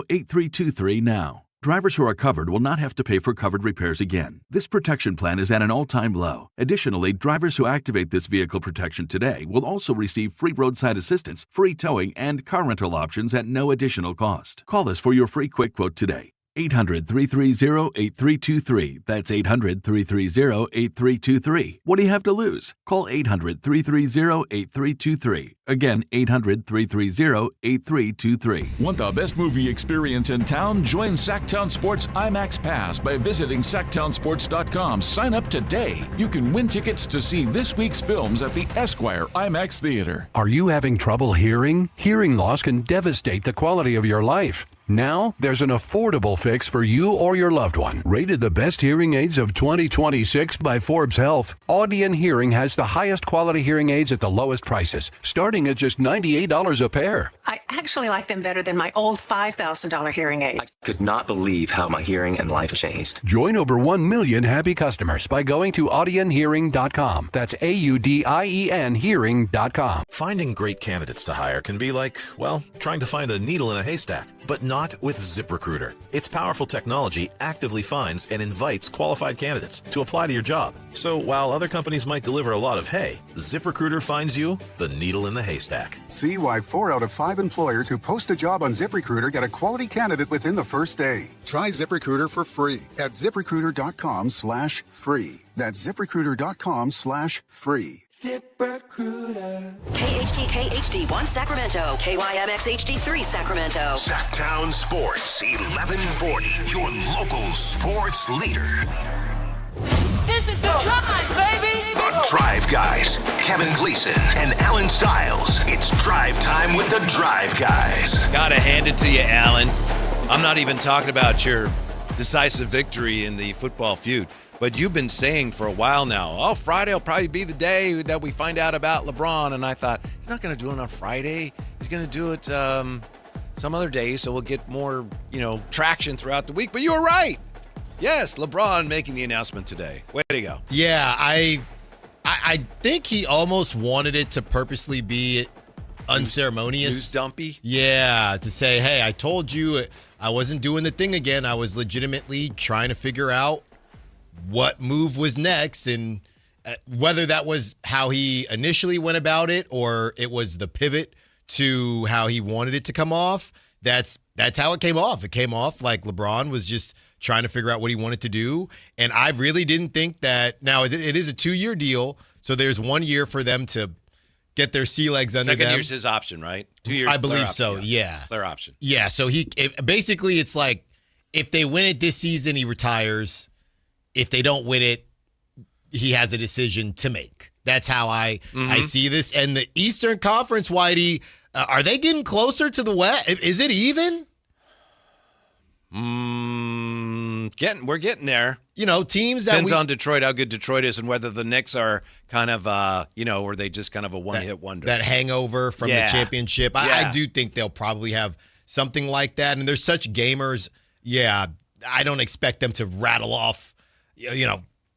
833-08323 now. Drivers who are covered will not have to pay for covered repairs again. This protection plan is at an all-time low. Additionally, drivers who activate this vehicle protection today will also receive free roadside assistance, free towing, and car rental options at no additional cost. Call us for your free quick quote today. 800-330-8323. That's 800-330-8323. What do you have to lose? Call 800-330-8323. Again, 800-330-8323. Want the best movie experience in town? Join Sactown Sports IMAX Pass by visiting SactownSports.com. Sign up today. You can win tickets to see this week's films at the Esquire IMAX Theater. Are you having trouble hearing? Hearing loss can devastate the quality of your life. Now, there's an affordable fix for you or your loved one. Rated the best hearing aids of 2026 by Forbes Health, Audion Hearing has the highest quality hearing aids at the lowest prices, starting at just $98 a pair. I actually like them better than my old $5,000 hearing aid. I could not believe how my hearing and life changed. Join over 1 million happy customers by going to audionhearing.com. That's AUDIEN hearing.com. Finding great candidates to hire can be like, well, trying to find a needle in a haystack, but not with ZipRecruiter. Its powerful technology actively finds and invites qualified candidates to apply to your job. So while other companies might deliver a lot of hay, ZipRecruiter finds you the needle in the haystack. See why 4 out of 5 employers who post a job on ZipRecruiter get a quality candidate within the first day. Try ZipRecruiter for free at ZipRecruiter.com/free. That's ZipRecruiter.com/free. ZipRecruiter. KHD1 Sacramento. KYMX HD3 Sacramento. Sactown Sports 1140. Your local sports leader. This is the Drive, baby. The Drive Guys. Kevin Gleason and Alan Stiles. It's drive time with the Drive Guys. Gotta hand it to you, Alan. I'm not even talking about your decisive victory in the football feud, but you've been saying for a while now, oh, Friday will probably be the day that we find out about LeBron. And I thought, he's not going to do it on Friday. He's going to do it some other day, so we'll get more, traction throughout the week. But you were right. Yes, LeBron making the announcement today. Way to go. Yeah, I think he almost wanted it to purposely be unceremonious. News dumpy? Yeah, to say, hey, I told you I wasn't doing the thing again. I was legitimately trying to figure out what move was next, and whether that was how he initially went about it or it was the pivot to how he wanted it to come off. That's how it came off. It came off like LeBron was just trying to figure out what he wanted to do. And I really didn't think that. Now, it is a 2-year deal, so there's 1 year for them to get their sea legs under them. Second year's his option, right? 2 years. I believe option, so, yeah. Clear option. Yeah, so basically it's like if they win it this season, he retires. If they don't win it, he has a decision to make. That's how I see this. And the Eastern Conference, Whitey, are they getting closer to the West? Is it even? We're getting there. Teams that depends on Detroit, how good Detroit is, and whether the Knicks are kind of, or they just kind of a one-hit wonder. That hangover from the championship. I do think they'll probably have something like that. And they're such gamers. Yeah, I don't expect them to rattle off,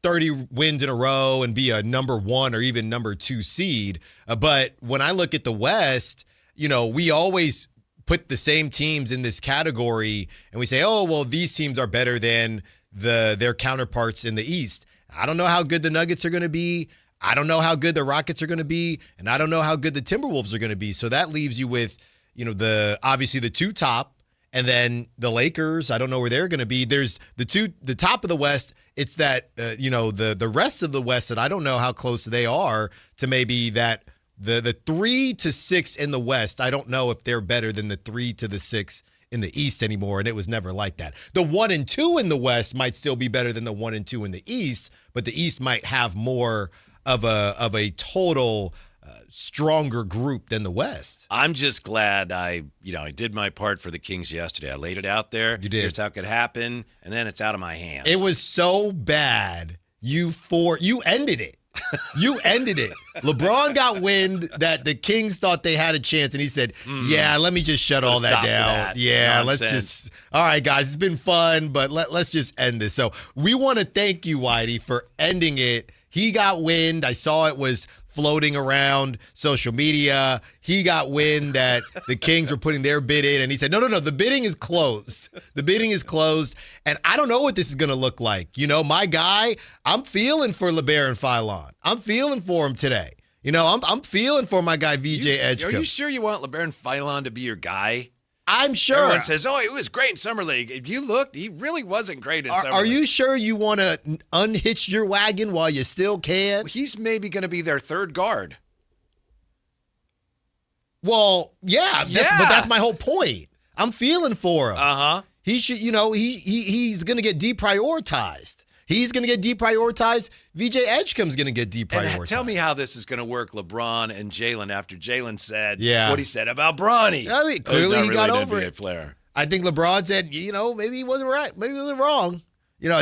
30 wins in a row and be a number 1 or even number 2 seed. But when I look at the West, we always put the same teams in this category and we say, oh, well, these teams are better than their counterparts in the East. I don't know how good the Nuggets are going to be. I don't know how good the Rockets are going to be. And I don't know how good the Timberwolves are going to be. So that leaves you with, obviously the 2 top. And then the Lakers, I don't know where they're going to be. There's the top of the West. It's that, the rest of the West that I don't know how close they are to maybe that the 3 to 6 in the West. I don't know if they're better than the 3 to the 6 in the East anymore. And it was never like that. The 1 and 2 in the West might still be better than the 1 and 2 in the East, but the East might have more of a total stronger group than the West. I'm just glad I did my part for the Kings yesterday. I laid it out there. You did. Here's how it could happen, and then it's out of my hands. It was so bad. You ended it. You ended it. LeBron got wind that the Kings thought they had a chance, and he said, yeah, let me just shut all that down. Yeah, nonsense. Let's just – all right, guys, it's been fun, but let's just end this. So we want to thank you, Whitey, for ending it. He got wind. I saw it was floating around social media. He got wind that the Kings were putting their bid in, and he said, no, the bidding is closed. The bidding is closed, and I don't know what this is going to look like. You know, my guy, I'm feeling for LeBaron Philon. I'm feeling for him today. You know, I'm feeling for my guy, VJ Edgecombe. Are you sure you want LeBaron Philon to be your guy? I'm sure. Everyone says, he was great in Summer League. If you looked, he really wasn't great in Summer League. Are you sure you want to unhitch your wagon while you still can? He's maybe going to be their third guard. Well, yeah. But that's my whole point. I'm feeling for him. Uh-huh. He should, he's going to get deprioritized. He's going to get deprioritized. VJ Edgecombe's going to get deprioritized. And tell me how this is going to work, LeBron and Jalen, after Jalen said what he said about Bronny. I mean, clearly he got over it. Player. I think LeBron said, maybe he wasn't right. Maybe he was wrong. I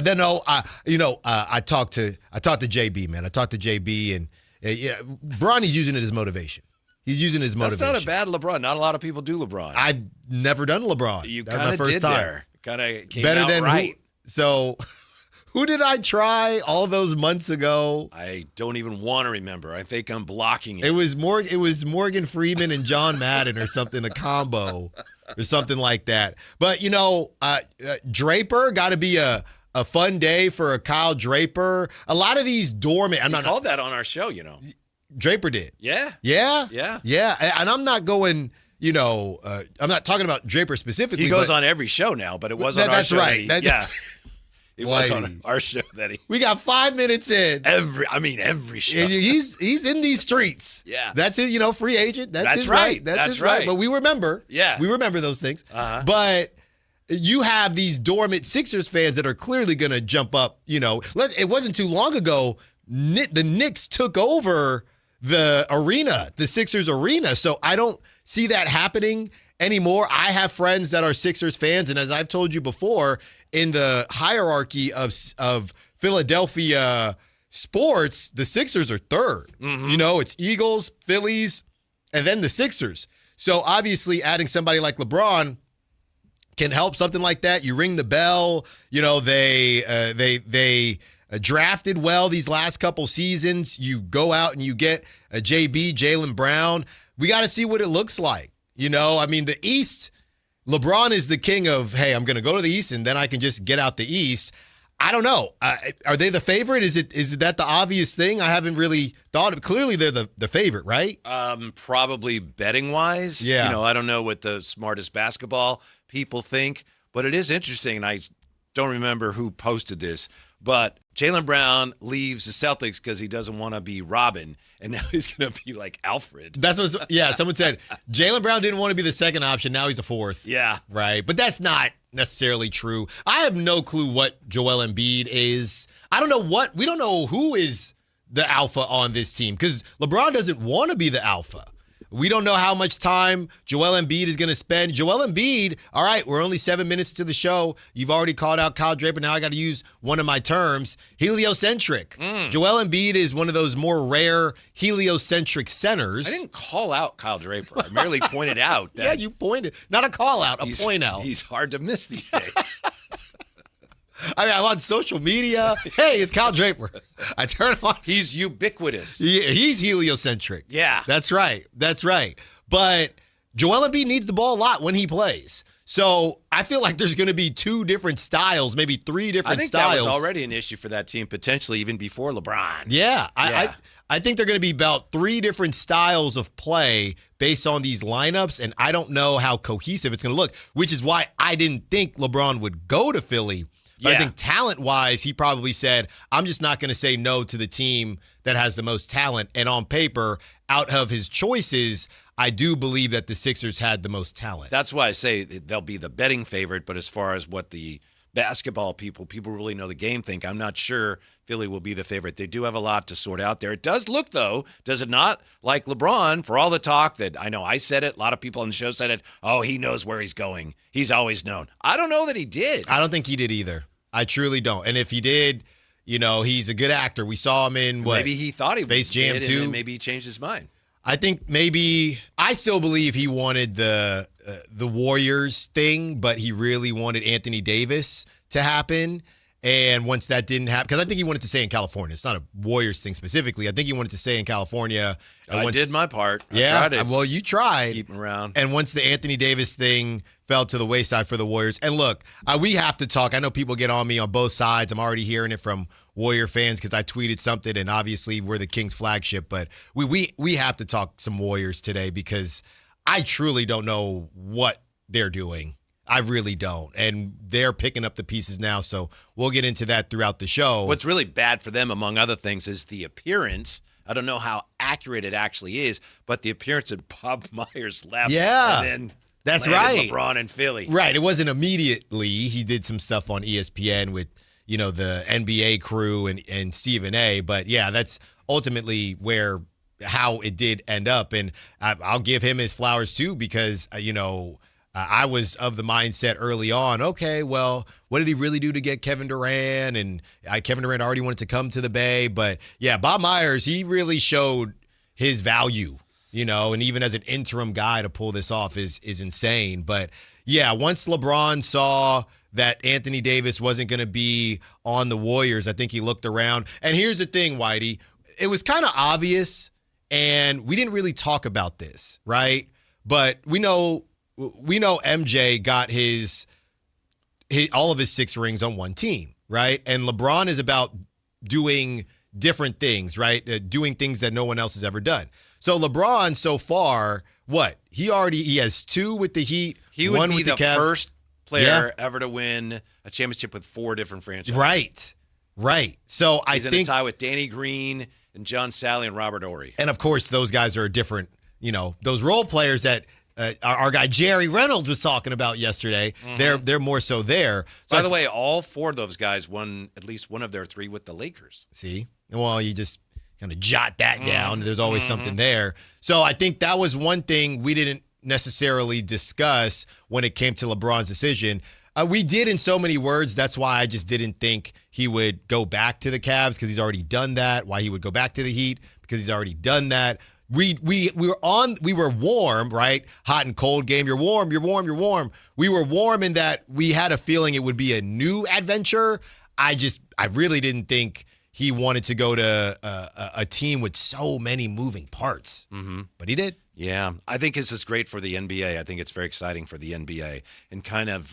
talked to JB, man. I talked to JB, and Bronny's using it as motivation. He's using it as motivation. That's not a bad LeBron. Not a lot of people do LeBron. I've never done LeBron. You kind of did time. There. Kind of came better out than right. So who did I try all those months ago? I don't even want to remember. I think I'm blocking it. It was Morgan Freeman and John Madden or something, a combo or something like that. But, Draper got to be a fun day for a Kyle Draper. A lot of these dormant. I called that on our show, Draper did. Yeah. Yeah? Yeah. Yeah. And I'm not going, I'm not talking about Draper specifically. He goes on every show now, but it was on our show. That's right. Yeah. It was on our show that we got 5 minutes in. Every show. He's in these streets. Yeah. That's it, free agent. That's right. That's right. But we remember. Yeah. We remember those things. Uh-huh. But you have these dormant Sixers fans that are clearly going to jump up. It wasn't too long ago, the Knicks took over the arena, the Sixers arena. So I don't see that happening anymore. I have friends that are Sixers fans, and as I've told you before, in the hierarchy of Philadelphia sports, the Sixers are third. Mm-hmm. It's Eagles, Phillies, and then the Sixers. So obviously adding somebody like LeBron can help something like that. You ring the bell. They drafted well these last couple seasons. You go out and you get a JB, Jaylen Brown. We got to see what it looks like. The East, LeBron is the king of, hey, I'm going to go to the East and then I can just get out the East. I don't know. Are they the favorite? Is that the obvious thing? I haven't really thought of it. Clearly they're the favorite, right? Probably betting wise. Yeah. I don't know what the smartest basketball people think, but it is interesting. And I don't remember who posted this, but Jaylen Brown leaves the Celtics because he doesn't want to be Robin, and now he's going to be like Alfred. That's what. Yeah, someone said Jaylen Brown didn't want to be the second option. Now he's a fourth. Yeah, right. But that's not necessarily true. I have no clue what Joel Embiid is. I don't know we don't know who is the alpha on this team because LeBron doesn't want to be the alpha. We don't know how much time Joel Embiid is going to spend. Joel Embiid, all right, we're only 7 minutes to the show. You've already called out Kyle Draper. Now I got to use one of my terms, heliocentric. Joel Embiid is one of those more rare heliocentric centers. I didn't call out Kyle Draper. I merely pointed out that. Yeah, you pointed. Not a call out, a point out. He's hard to miss these days. I'm on social media. Hey, it's Kyle Draper. I turn on. He's ubiquitous. He's heliocentric. Yeah. That's right. But Joel Embiid needs the ball a lot when he plays. So I feel like there's going to be two different styles, maybe three different styles. I think that was already an issue for that team, potentially even before LeBron. Yeah. I think they're going to be about three different styles of play based on these lineups, and I don't know how cohesive it's going to look, which is why I didn't think LeBron would go to Philly. But I think talent-wise, he probably said, I'm just not going to say no to the team that has the most talent. And on paper, out of his choices, I do believe that the Sixers had the most talent. That's why I say they'll be the betting favorite. But as far as what the basketball people really know the game think, I'm not sure Philly will be the favorite. They do have a lot to sort out there. It does look, though, does it not, like LeBron, for all the talk that I know I said it, a lot of people on the show said it, he knows where he's going. He's always known. I don't know that he did. I don't think he did either. I truly don't. And if he did, he's a good actor. We saw him in maybe he thought he Space Jam 2. And maybe he changed his mind. I think I still believe he wanted the Warriors thing, but he really wanted Anthony Davis to happen. And once that didn't happen, because I think he wanted to stay in California. It's not a Warriors thing specifically. I think he wanted to stay in California. I did my part. Well, you tried. Keep him around. And once the Anthony Davis thing fell to the wayside for the Warriors. And look, we have to talk. I know people get on me on both sides. I'm already hearing it from Warrior fans because I tweeted something, and obviously we're the Kings flagship. But we have to talk some Warriors today because I truly don't know what they're doing. I really don't. And they're picking up the pieces now, so we'll get into that throughout the show. What's really bad for them, among other things, is the appearance. I don't know how accurate it actually is, but the appearance that Bob Myers left. Yeah, and then that's right. LeBron in Philly. Right. It wasn't immediately. He did some stuff on ESPN with, the NBA crew and Stephen A. But, yeah, that's ultimately how it did end up. And I'll give him his flowers, too, because, I was of the mindset early on, okay, well, what did he really do to get Kevin Duren? And Kevin Durant already wanted to come to the Bay. But, yeah, Bob Myers, he really showed his value, and even as an interim guy to pull this off is insane. But, yeah, once LeBron saw that Anthony Davis wasn't going to be on the Warriors, I think he looked around. And here's the thing, Whitey. It was kind of obvious, and we didn't really talk about this, right? But we know MJ got his all of his 6 rings on one team, right? And LeBron is about doing different things, right? Doing things that no one else has ever done. So LeBron, so far, what? He has 2 with the Heat. He would be the first player ever to win a championship with 4 different franchises. Right. So He's in a tie with Danny Green and John Sally and Robert Horry. And of course, those guys are different. Those role players that. Our guy Jerry Reynolds was talking about yesterday. Mm-hmm. They're more so there. So By the way, all 4 of those guys won at least one of their 3 with the Lakers. See? Well, you just kind of jot that down. There's always something there. So I think that was one thing we didn't necessarily discuss when it came to LeBron's decision. We did in so many words. That's why I just didn't think he would go back to the Cavs because he's already done that. Why he would go back to the Heat because he's already done that. We were warm, right? Hot and cold game. You're warm. We were warm in that we had a feeling it would be a new adventure. I really didn't think he wanted to go to a team with so many moving parts. Mm-hmm. But he did. Yeah. I think this is great for the NBA. I think it's very exciting for the NBA and kind of,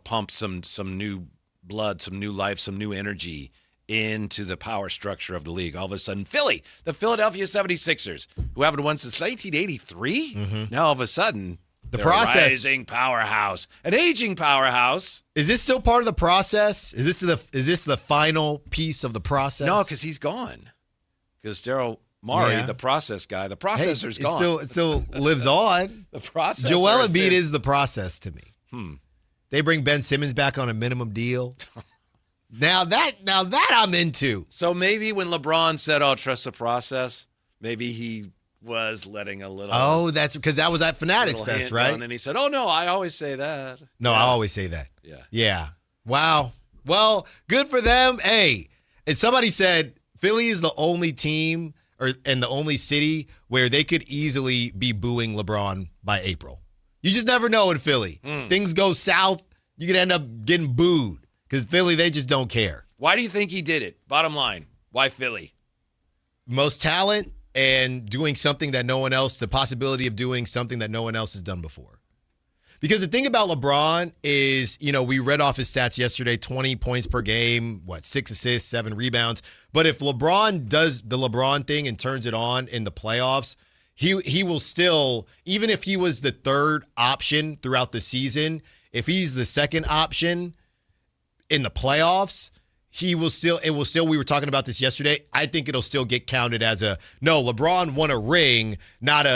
pump some new blood, some new life, some new energy into the power structure of the league. All of a sudden, the Philadelphia 76ers, who haven't won since 1983, now all of a sudden, they're a rising powerhouse, an aging powerhouse. Is this still part of the process? Is this the final piece of the process? No, because he's gone. Because Daryl Morey, the process guy, the processor's gone. It still lives on. The processor. Joel Embiid is the process to me. They bring Ben Simmons back on a minimum deal. Now that I'm into. So maybe when LeBron said, "Oh, trust the process," maybe he was letting a little. Oh, that's because that was at Fanatics Fest, right? And he said, "Oh no, I always say that." No, I always say that. Yeah. Wow. Well, good for them. Hey, and somebody said Philly is the only team and the only city where they could easily be booing LeBron by April. You just never know in Philly. Things go south, you could end up getting booed. Because Philly, they just don't care. Why do you think he did it? Bottom line, why Philly? Most talent and doing something that no one else, the possibility of doing something that no one else has done before. Because the thing about LeBron is, we read off his stats yesterday, 20 points per game, 6 assists, 7 rebounds. But if LeBron does the LeBron thing and turns it on in the playoffs, he will still, even if he was the 3rd option throughout the season, if he's the 2nd option in the playoffs, we were talking about this yesterday. I think it'll still get counted as LeBron won a ring, not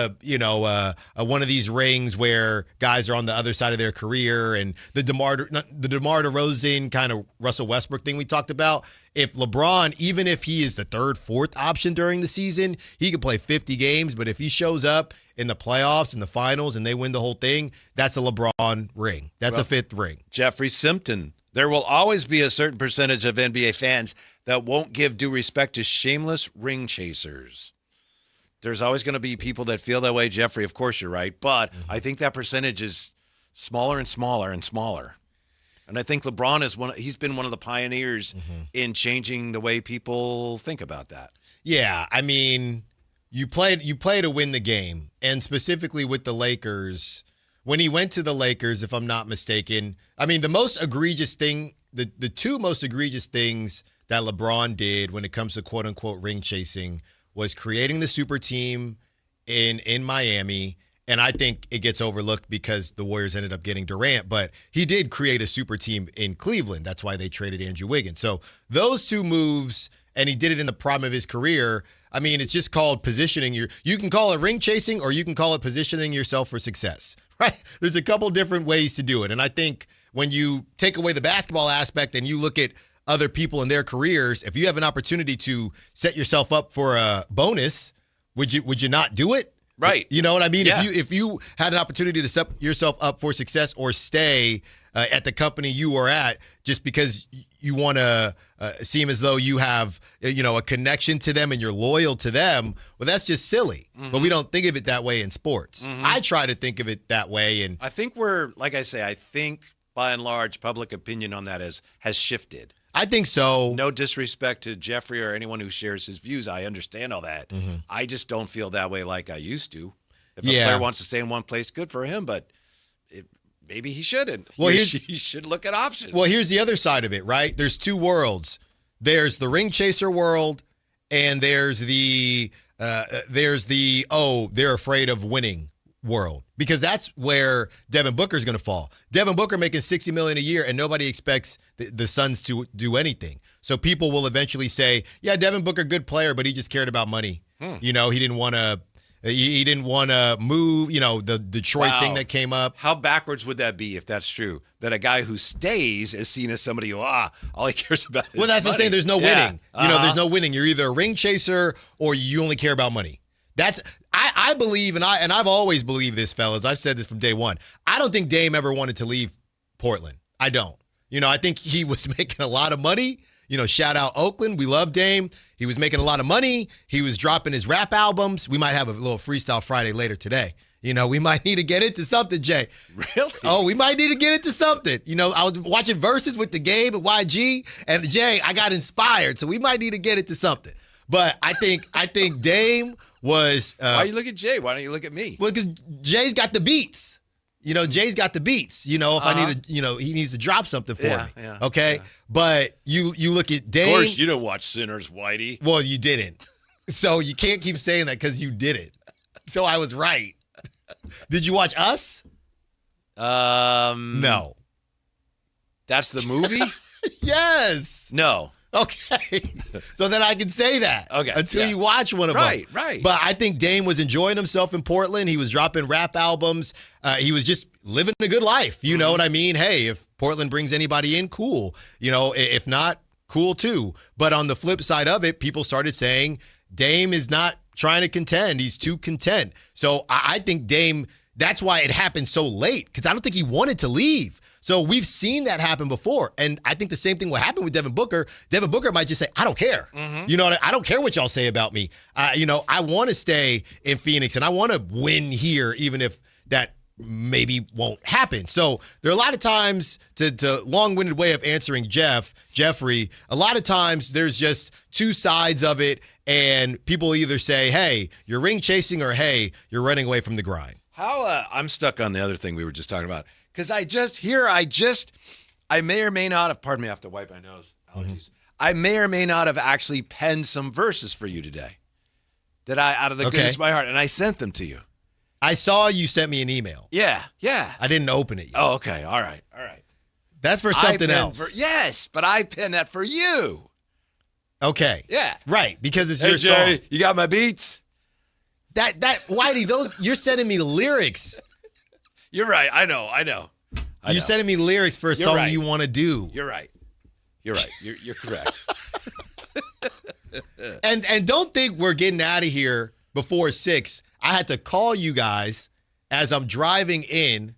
one of these rings where guys are on the other side of their career and the DeMar DeRozan kind of Russell Westbrook thing we talked about. If LeBron, even if he is the 3rd, 4th option during the season, he could play 50 games, but if he shows up in the playoffs and the finals and they win the whole thing, that's a LeBron ring. That's a 5th ring. Jeffrey Simpson. There will always be a certain percentage of NBA fans that won't give due respect to shameless ring chasers. There's always going to be people that feel that way, Jeffrey. Of course you're right. But I think that percentage is smaller and smaller and smaller. And I think LeBron is he's been one of the pioneers in changing the way people think about that. Yeah, I mean, you play to win the game. And specifically with the Lakers, when he went to the Lakers, if I'm not mistaken, I mean, the most egregious thing, the two most egregious things that LeBron did when it comes to quote-unquote ring chasing was creating the super team in Miami. And I think it gets overlooked because the Warriors ended up getting Durant, but he did create a super team in Cleveland. That's why they traded Andrew Wiggins. So those two moves, and he did it in the prime of his career. I mean, it's just called positioning. You can call it ring chasing, or you can call it positioning yourself for success, right? There's a couple different ways to do it. And I think when you take away the basketball aspect and you look at other people in their careers, if you have an opportunity to set yourself up for a bonus, would you not do it? Right. You know what I mean? Yeah. If you had an opportunity to set yourself up for success or stay at the company you were at just because you want to seem as though you have, a connection to them and you're loyal to them, well, that's just silly. But we don't think of it that way in sports. I try to think of it that way. And I think I think by and large, public opinion on that has shifted. I think so. No disrespect to Jeffrey or anyone who shares his views. I understand all that. I just don't feel that way like I used to. If a player wants to stay in one place, good for him, but maybe he shouldn't. Well, he should look at options. Well, here's the other side of it, right? There's two worlds. There's the ring chaser world, and there's the they're afraid of winning world, because that's where Devin Booker is going to fall. Devin Booker making $60 million a year, and nobody expects the Suns to do anything. So people will eventually say, "Yeah, Devin Booker, good player, but he just cared about money. He didn't want to. He didn't want to move. The Detroit thing that came up. How backwards would that be if that's true? That a guy who stays is seen as somebody who all he cares about is well, that's money. what I'm saying. There's no winning. There's no winning. You're either a ring chaser or you only care about money. I believe, and I've always believed this, fellas. I've said this from day one. I don't think Dame ever wanted to leave Portland. I don't. I think he was making a lot of money. Shout out Oakland. We love Dame. He was making a lot of money. He was dropping his rap albums. We might have a little Freestyle Friday later today. We might need to get into something, Jay. Really? Oh, we might need to get into something. I was watching Versus with the Gabe at YG, and Jay, I got inspired. So we might need to get into something. But I think Dame was. Why you look at Jay? Why don't you look at me? Well, because Jay's got the beats. Jay's got the beats. If I need to, he needs to drop something for me. Yeah, okay. Yeah. But you look at Dame. Of course, you don't watch Sinners, Whitey. Well, you didn't. So you can't keep saying that because you did it. So I was right. Did you watch Us? No. That's the movie? Yes. No. Okay. So then I can say that. Okay. Until you watch one of them. Right. But I think Dame was enjoying himself in Portland. He was dropping rap albums. He was just living a good life. You know what I mean? Hey, if Portland brings anybody in, cool. If not, cool too. But on the flip side of it, people started saying Dame is not trying to contend. He's too content. So I think Dame, that's why it happened so late, because I don't think he wanted to leave. So we've seen that happen before. And I think the same thing will happen with Devin Booker. Devin Booker might just say, I don't care. I don't care what y'all say about me. I want to stay in Phoenix and I want to win here, even if that maybe won't happen. So there are a lot of times, to long-winded way of answering Jeffrey, a lot of times there's just two sides of it, and people either say, hey, you're ring chasing, or hey, you're running away from the grind. I'm stuck on the other thing we were just talking about. Because I may or may not have, pardon me, I have to wipe my nose. Allergies. I may or may not have actually penned some verses for you today that out of the goodness of my heart, and I sent them to you. I saw you sent me an email. Yeah. I didn't open it yet. Oh, okay. All right. That's for something else. Yes, but I penned that for you. Okay. Yeah. right, because it's Hey, your Jay, song. you got my beats? That Whitey, you're sending me lyrics. You're right. I know. You're sending me lyrics for a song you want to do. You're right. You're correct. And don't think we're getting out of here before 6. I had to call you guys as I'm driving in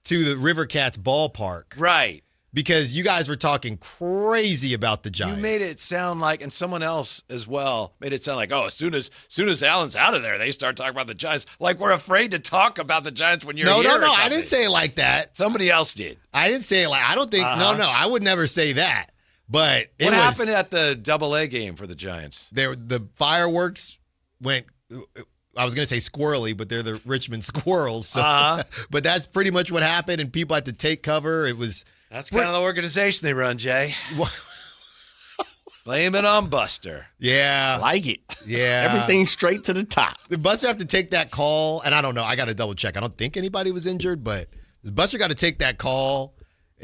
to the River Cats ballpark. Right. because you guys were talking crazy about the Giants. You made it sound like, and someone else as well made it sound like, oh, as soon as Allen's out of there, they start talking about the Giants. Like we're afraid to talk about the Giants when you're here. No. I didn't say it like that. Somebody else did. I didn't say it like. I don't think. No. I would never say that. But what happened at the AA game for the Giants? The fireworks went. I was going to say squirrely, but they're the Richmond Squirrels. So, but that's pretty much what happened, and people had to take cover. That's kind of the organization they run, Jay. Blame it on Buster. Yeah. Like it. Yeah. Everything straight to the top. Did Buster have to take that call? And I don't know. I got to double check. I don't think anybody was injured, but Buster got to take that call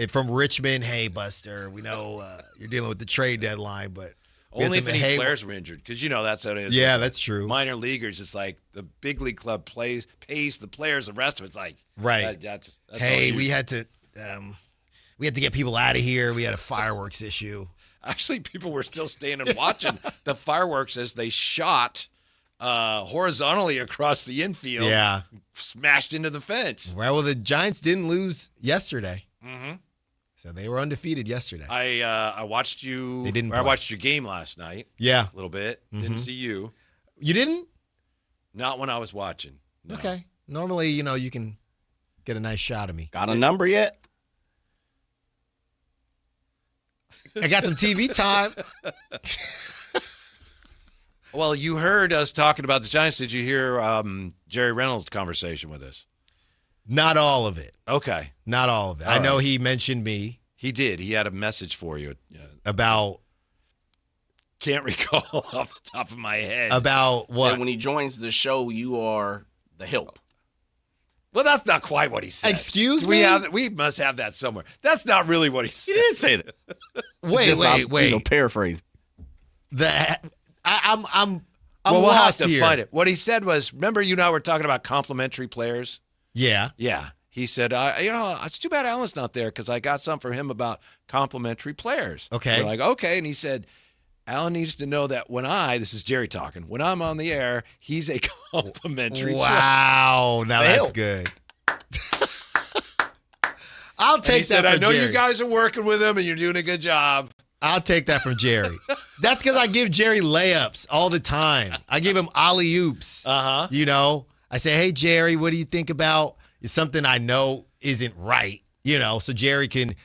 from Richmond. Hey, Buster, we know you're dealing with the trade deadline, but only if any players were injured, because that's how it is. Yeah, that's true. Minor leaguers, it's like the big league club pays the players. The rest of it's like right. That's hey, we had to get people out of here. We had a fireworks issue. Actually, people were still staying and watching the fireworks as they shot horizontally across the infield. Yeah, smashed into the fence. Well, the Giants didn't lose yesterday. Mm-hmm. So they were undefeated yesterday. I watched you. They didn't. I watched your game last night. Yeah, a little bit. Mm-hmm. Didn't see you. You didn't? Not when I was watching. No. Okay. Normally, you can get a nice shot of me. Got a number yet? I got some TV time. Well, you heard us talking about the Giants. Did you hear Jerry Reynolds' conversation with us? Not all of it. Okay. Not all of it. All I know he mentioned me. He did. He had a message for you. About? Can't recall off the top of my head. About what? So when he joins the show, you are the help. Well, that's not quite what he said. Excuse me? We must have that somewhere. That's not really what he said. He didn't say that. Wait. Paraphrase. I'm we'll have lost to here. find it. What he said was, remember you and I were talking about complimentary players? Yeah. Yeah. He said, it's too bad Allen's not there because I got something for him about complimentary players. Okay. We're like, okay. And he said, Allen needs to know that this is Jerry talking, when I'm on the air, he's a complimentary player. Wow. Now that's good. I'll take that from Jerry. I know you guys are working with him and you're doing a good job. I'll take that from Jerry. That's because I give Jerry layups all the time. I give him alley-oops. Uh-huh. I say, hey, Jerry, what do you think about something I know isn't right? So Jerry can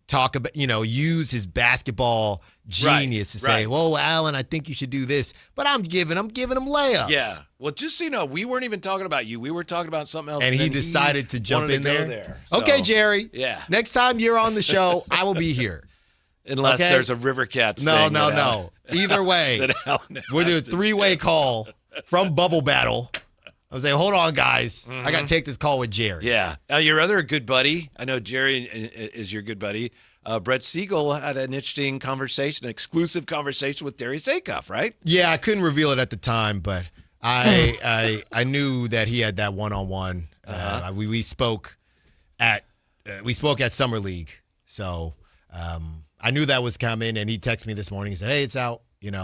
talk about, use his basketball genius to say, whoa, Allen, I think you should do this. But I'm giving him layups. Yeah. Well, just so you know, we weren't even talking about you. We were talking about something else. And he decided to jump in there. Okay, so, Jerry. Yeah. Next time you're on the show, I will be here. Unless there's a River Cats thing. No. Either way, we'll do a three-way call from Bubble Battle. I'll say, hold on, guys. I got to take this call with Jerry. Yeah. Now, your other good buddy, I know Jerry is your good buddy, Brett Siegel had an interesting conversation, an exclusive conversation with Darius Acuff, right? Yeah, I couldn't reveal it at the time, but I knew that he had that one-on-one. We spoke at Summer League, so I knew that was coming, and he texted me this morning. He said, hey, it's out,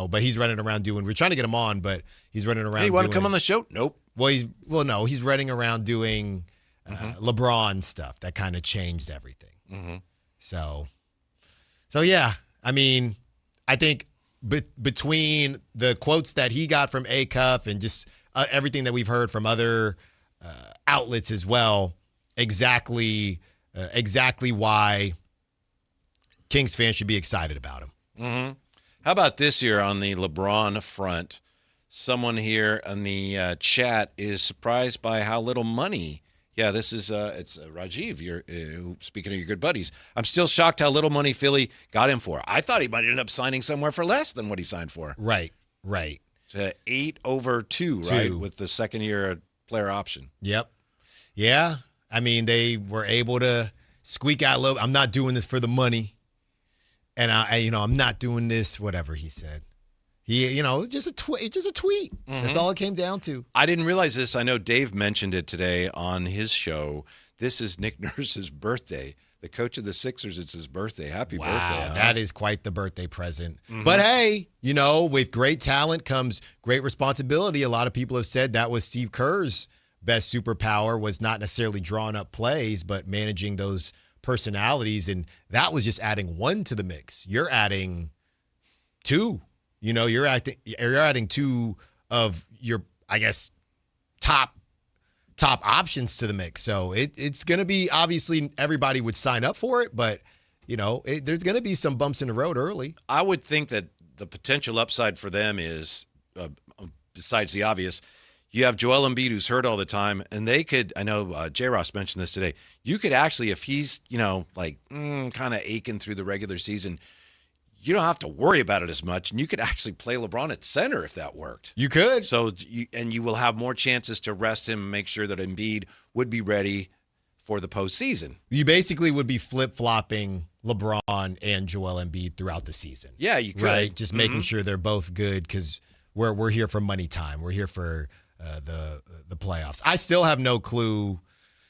but he's running around we're trying to get him on, but he's running around. Hey, you want to come on the show? Nope. No, he's running around doing LeBron stuff. That kind of changed everything. Mm-hmm. So yeah, I mean, I think between the quotes that he got from Acuff and just everything that we've heard from other outlets as well, exactly why Kings fans should be excited about him. Mm-hmm. How about this here on the LeBron front? Someone here in the chat is surprised by how little money. Yeah, this is it's Rajiv. You're speaking of your good buddies. I'm still shocked how little money Philly got him for. I thought he might end up signing somewhere for less than what he signed for. Right. 8 over 2, right, with the second-year player option. Yep. Yeah. I mean, they were able to squeak out a little. I'm not doing this for the money, and I'm not doing this. Whatever he said. It's just a tweet. Mm-hmm. That's all it came down to. I didn't realize this. I know Dave mentioned it today on his show. This is Nick Nurse's birthday. The coach of the Sixers, it's his birthday. Happy birthday. Wow, that is quite the birthday present. Mm-hmm. But hey, with great talent comes great responsibility. A lot of people have said that was Steve Kerr's best superpower, was not necessarily drawing up plays, but managing those personalities, and that was just adding one to the mix. You're adding two. You're adding two of your, I guess, top options to the mix. So it's going to be, obviously everybody would sign up for it, but there's going to be some bumps in the road early. I would think that the potential upside for them is, besides the obvious, you have Joel Embiid, who's hurt all the time, and they could, I know J. Ross mentioned this today, you could actually, if he's, kind of aching through the regular season, you don't have to worry about it as much, and you could actually play LeBron at center if that worked. You could. So, you will have more chances to rest him and make sure that Embiid would be ready for the postseason. You basically would be flip-flopping LeBron and Joel Embiid throughout the season. Yeah, you could. Right? Just making sure they're both good, because we're here for money time. We're here for the playoffs. I still have no clue.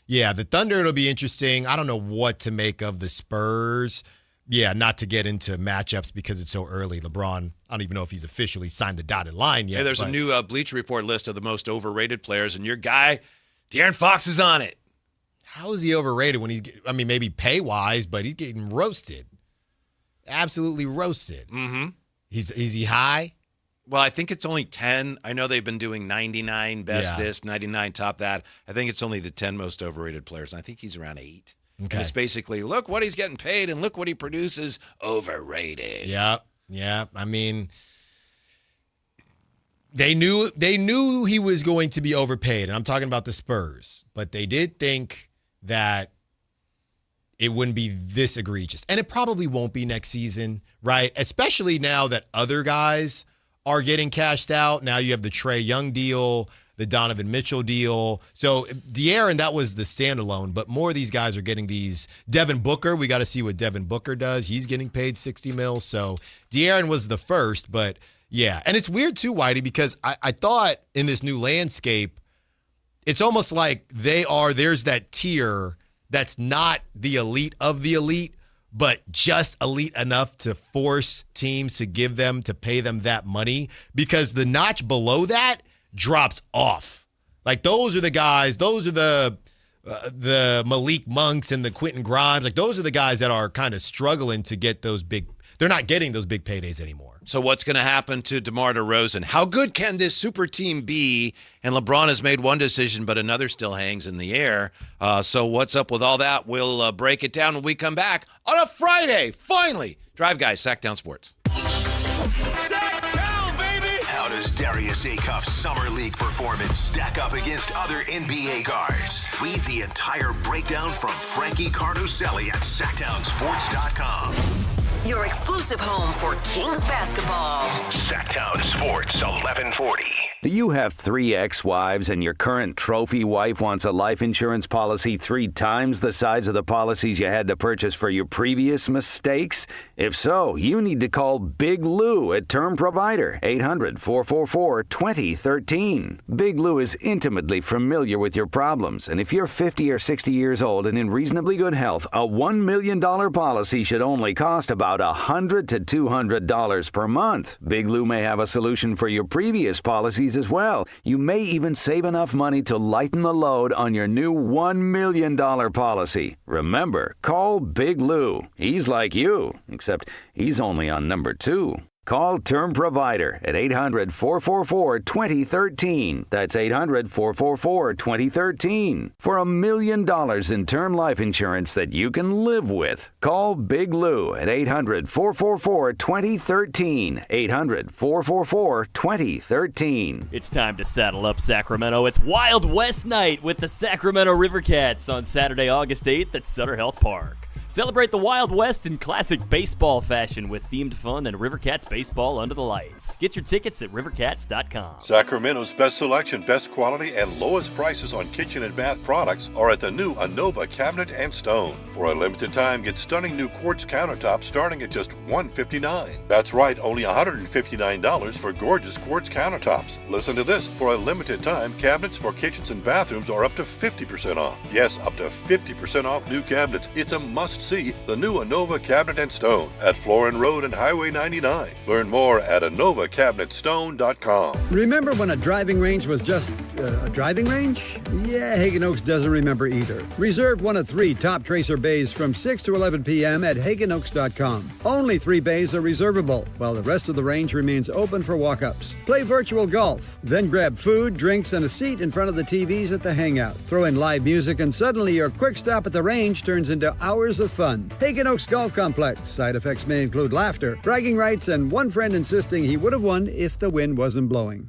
Yeah, the Thunder, it'll be interesting. I don't know what to make of the Spurs. Yeah, not to get into matchups because it's so early. LeBron, I don't even know if he's officially signed the dotted line yet. Hey, there's a new Bleacher Report list of the most overrated players, and your guy, De'Aaron Fox, is on it. How is he overrated when maybe pay-wise, but he's getting roasted. Absolutely roasted. Mm-hmm. Is he high? Well, I think it's only 10. I know they've been doing 99 best this, 99 top that. I think it's only the 10 most overrated players, and I think he's around 8. Okay. And it's basically, look what he's getting paid and look what he produces, overrated. Yeah. I mean, they knew he was going to be overpaid, and I'm talking about the Spurs, but they did think that it wouldn't be this egregious. And it probably won't be next season, right? Especially now that other guys are getting cashed out. Now you have the Trae Young deal, the Donovan Mitchell deal. So De'Aaron, that was the standalone, but more of these guys are getting these. Devin Booker, we got to see what Devin Booker does. He's getting paid $60 million. So De'Aaron was the first, but yeah. And it's weird too, Whitey, because I thought in this new landscape, it's almost like there's that tier that's not the elite of the elite, but just elite enough to force teams to pay them that money, because the notch below that drops off. Like those are the guys, those are the Malik Monks and the Quentin Grimes. Like those are the guys that are kind of struggling to get they're not getting those big paydays anymore. So what's going to happen to DeMar DeRozan? How good can this super team be? And LeBron has made one decision, but another still hangs in the air. So what's up with all that? We'll break it down when we come back on a Friday. Finally, Drive Guys, Sactown Sports. Sactown, baby! How does Darius Acuff's Summer League performance stack up against other NBA guards? Read the entire breakdown from Frankie Cardoselli at SactownSports.com. Your exclusive home for Kings basketball. Sactown Sports 1140. Do you have 3 ex-wives and your current trophy wife wants a life insurance policy 3 times the size of the policies you had to purchase for your previous mistakes? If so, you need to call Big Lou at Term Provider, 800-444-2013. Big Lou is intimately familiar with your problems, and if you're 50 or 60 years old and in reasonably good health, a $1 million policy should only cost about $100 to $200 per month. Big Lou may have a solution for your previous policies as well. You may even save enough money to lighten the load on your new $1 million policy. Remember, call Big Lou. He's like you, except he's only on number 2. Call Term Provider at 800-444-2013. That's 800-444-2013. For $1 million in term life insurance that you can live with. Call Big Lou at 800-444-2013. 800-444-2013. It's time to saddle up, Sacramento. It's Wild West Night with the Sacramento River Cats on Saturday, August 8th at Sutter Health Park. Celebrate the Wild West in classic baseball fashion with themed fun and River Cats baseball under the lights. Get your tickets at rivercats.com. Sacramento's best selection, best quality, and lowest prices on kitchen and bath products are at the new Anova Cabinet and Stone. For a limited time, get stunning new quartz countertops starting at just $159. That's right, only $159 for gorgeous quartz countertops. Listen to this. For a limited time, cabinets for kitchens and bathrooms are up to 50% off. Yes, up to 50% off new cabinets. It's a must see the new Innova Cabinet and Stone at Florin Road and Highway 99. Learn more at InnovaCabinetStone.com. Remember when a driving range was just a driving range? Yeah, Hagen Oaks doesn't remember either. Reserve one of 3 top Tracer bays from 6 to 11 p.m. at HagenOaks.com. Only 3 bays are reservable, while the rest of the range remains open for walk-ups. Play virtual golf, then grab food, drinks, and a seat in front of the TVs at the hangout. Throw in live music, and suddenly your quick stop at the range turns into hours of fun. Hagen Oaks Golf Complex. Side effects may include laughter, bragging rights, and one friend insisting he would have won if the wind wasn't blowing.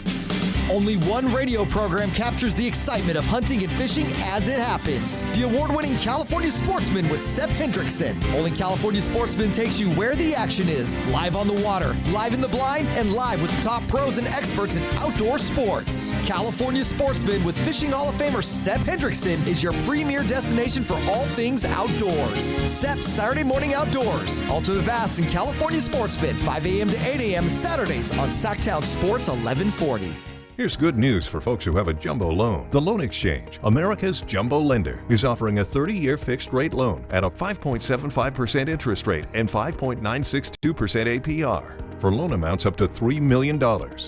Only one radio program captures the excitement of hunting and fishing as it happens. The award-winning California Sportsman with Sepp Hendrickson. Only California Sportsman takes you where the action is. Live on the water, live in the blind, and live with the top pros and experts in outdoor sports. California Sportsman with Fishing Hall of Famer Sepp Hendrickson is your premier destination for all things outdoors. Sepp's Saturday Morning Outdoors. Ultimate Bass and California Sportsman, 5 a.m. to 8 a.m. Saturdays on Sactown Sports 1140. Here's good news for folks who have a jumbo loan. The Loan Exchange, America's jumbo lender, is offering a 30-year fixed-rate loan at a 5.75% interest rate and 5.962% APR for loan amounts up to $3 million.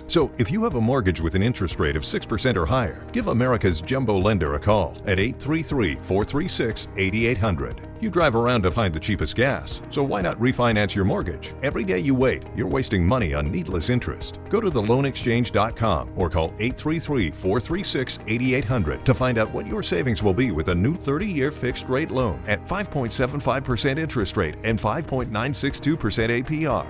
So if you have a mortgage with an interest rate of 6% or higher, give America's jumbo lender a call at 833-436-8800. You drive around to find the cheapest gas, so why not refinance your mortgage? Every day you wait, you're wasting money on needless interest. Go to theloanexchange.com or call 833-436-8800 to find out what your savings will be with a new 30-year fixed-rate loan at 5.75% interest rate and 5.962% APR.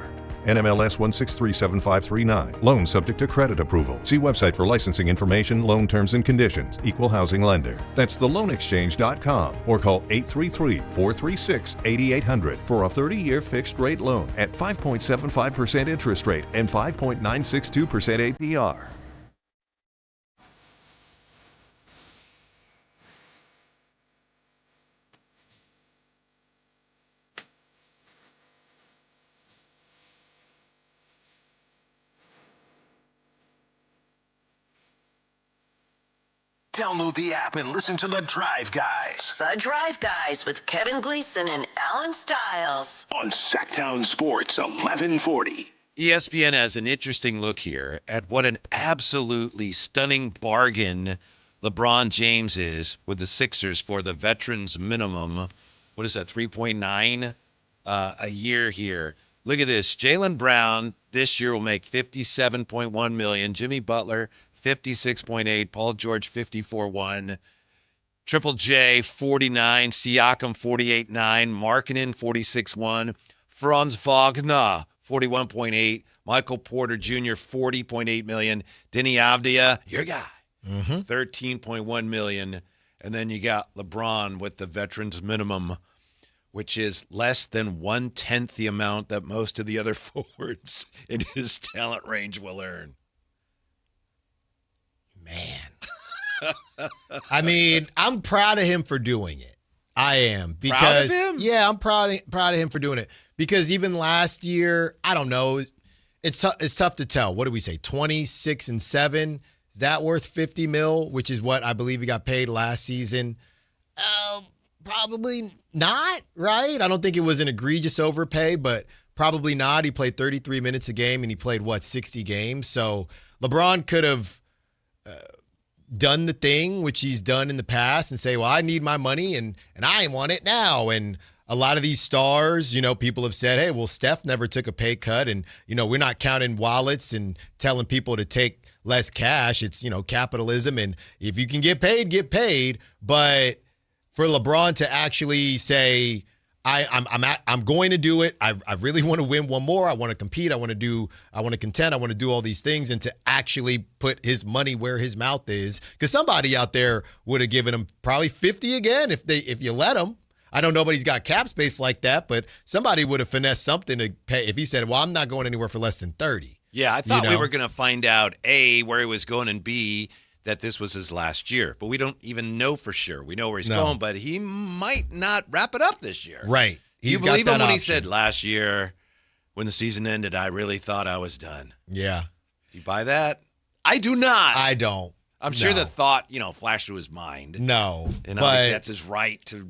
NMLS 1637539. Loan subject to credit approval. See website for licensing information, loan terms and conditions. Equal housing lender. That's theloanexchange.com or call 833-436-8800 for a 30-year fixed rate loan at 5.75% interest rate and 5.962% APR. Download the app and listen to The Drive Guys. The Drive Guys with Kevin Gleason and Alan Stiles. On Sactown Sports 1140. ESPN has an interesting look here at what an absolutely stunning bargain LeBron James is with the Sixers for the veterans minimum. What is that, 3.9 a year here? Look at this. Jaylen Brown this year will make $57.1 million. Jimmy Butler, 56.8, Paul George 54.1, Triple J 49, Siakam 48.9, Markkanen 46.1, Franz Wagner 41.8, Michael Porter Jr. 40.8 million, Denny Avdia, your guy, 13.1 million, and then you got LeBron with the veterans minimum, which is less than 1/10 the amount that most of the other forwards in his talent range will earn. Man. I mean, I'm proud of him for doing it. I am. Because, proud of him? Yeah, I'm proud of him for doing it. Because even last year, I don't know, it's tough to tell. What did we say, 26-7? Is that worth $50 million, which is what I believe he got paid last season? Probably not, right? I don't think it was an egregious overpay, but probably not. He played 33 minutes a game, and he played, 60 games? So LeBron could have done the thing which he's done in the past and say, well, I need my money and I want it now. And a lot of these stars, people have said, hey, well, Steph never took a pay cut and, we're not counting wallets and telling people to take less cash. It's, capitalism. And if you can get paid, get paid. But for LeBron to actually say, I'm going to do it. I really want to win one more. I want to compete. I want to contend. I want to do all these things, and to actually put his money where his mouth is. Because somebody out there would have given him probably 50 again if you let him. I know nobody's got cap space like that, but somebody would have finessed something to pay. If he said, well, I'm not going anywhere for less than 30. Yeah, I thought we were going to find out, A, where he was going, and B, that this was his last year. But we don't even know for sure. We know where he's going, but he might not wrap it up this year. Right. Do you believe him when he said last year, when the season ended, I really thought I was done? Yeah. You buy that? I do not. I don't. I'm sure the thought, flashed through his mind. No. And obviously that's his right to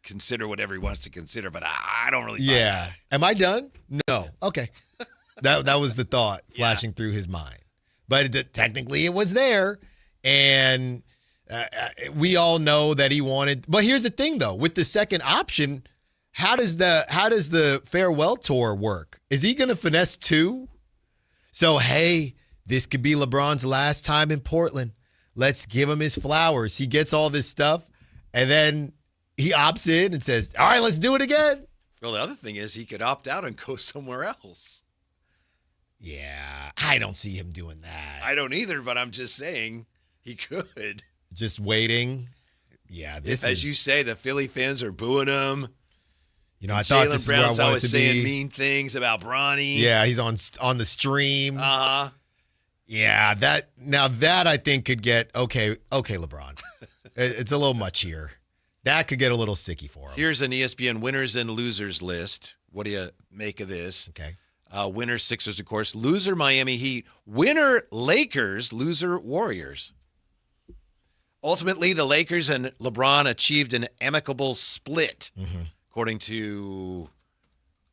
consider whatever he wants to consider, but I don't really buy Yeah. that. Am I done? No. Okay. That was the thought flashing through his mind. But technically it was there. And we all know that he wanted. But here's the thing, though. With the second option, how does the farewell tour work? Is he going to finesse 2? So, hey, this could be LeBron's last time in Portland. Let's give him his flowers. He gets all this stuff, and then he opts in and says, all right, let's do it again. Well, the other thing is he could opt out and go somewhere else. Yeah, I don't see him doing that. I don't either, but I'm just saying he could. Just waiting. Yeah, As you say, the Philly fans are booing him. You know, I thought this is where I wanted always to saying be. mean things about Bronny. Yeah, he's on the stream. Uh-huh. Yeah, that I think could get okay, LeBron. It's a little much here. That could get a little sicky for him. Here's an ESPN winners and losers list. What do you make of this? Okay. Winner Sixers, of course. Loser Miami Heat. Winner Lakers. Loser Warriors. Ultimately, the Lakers and LeBron achieved an amicable split, according to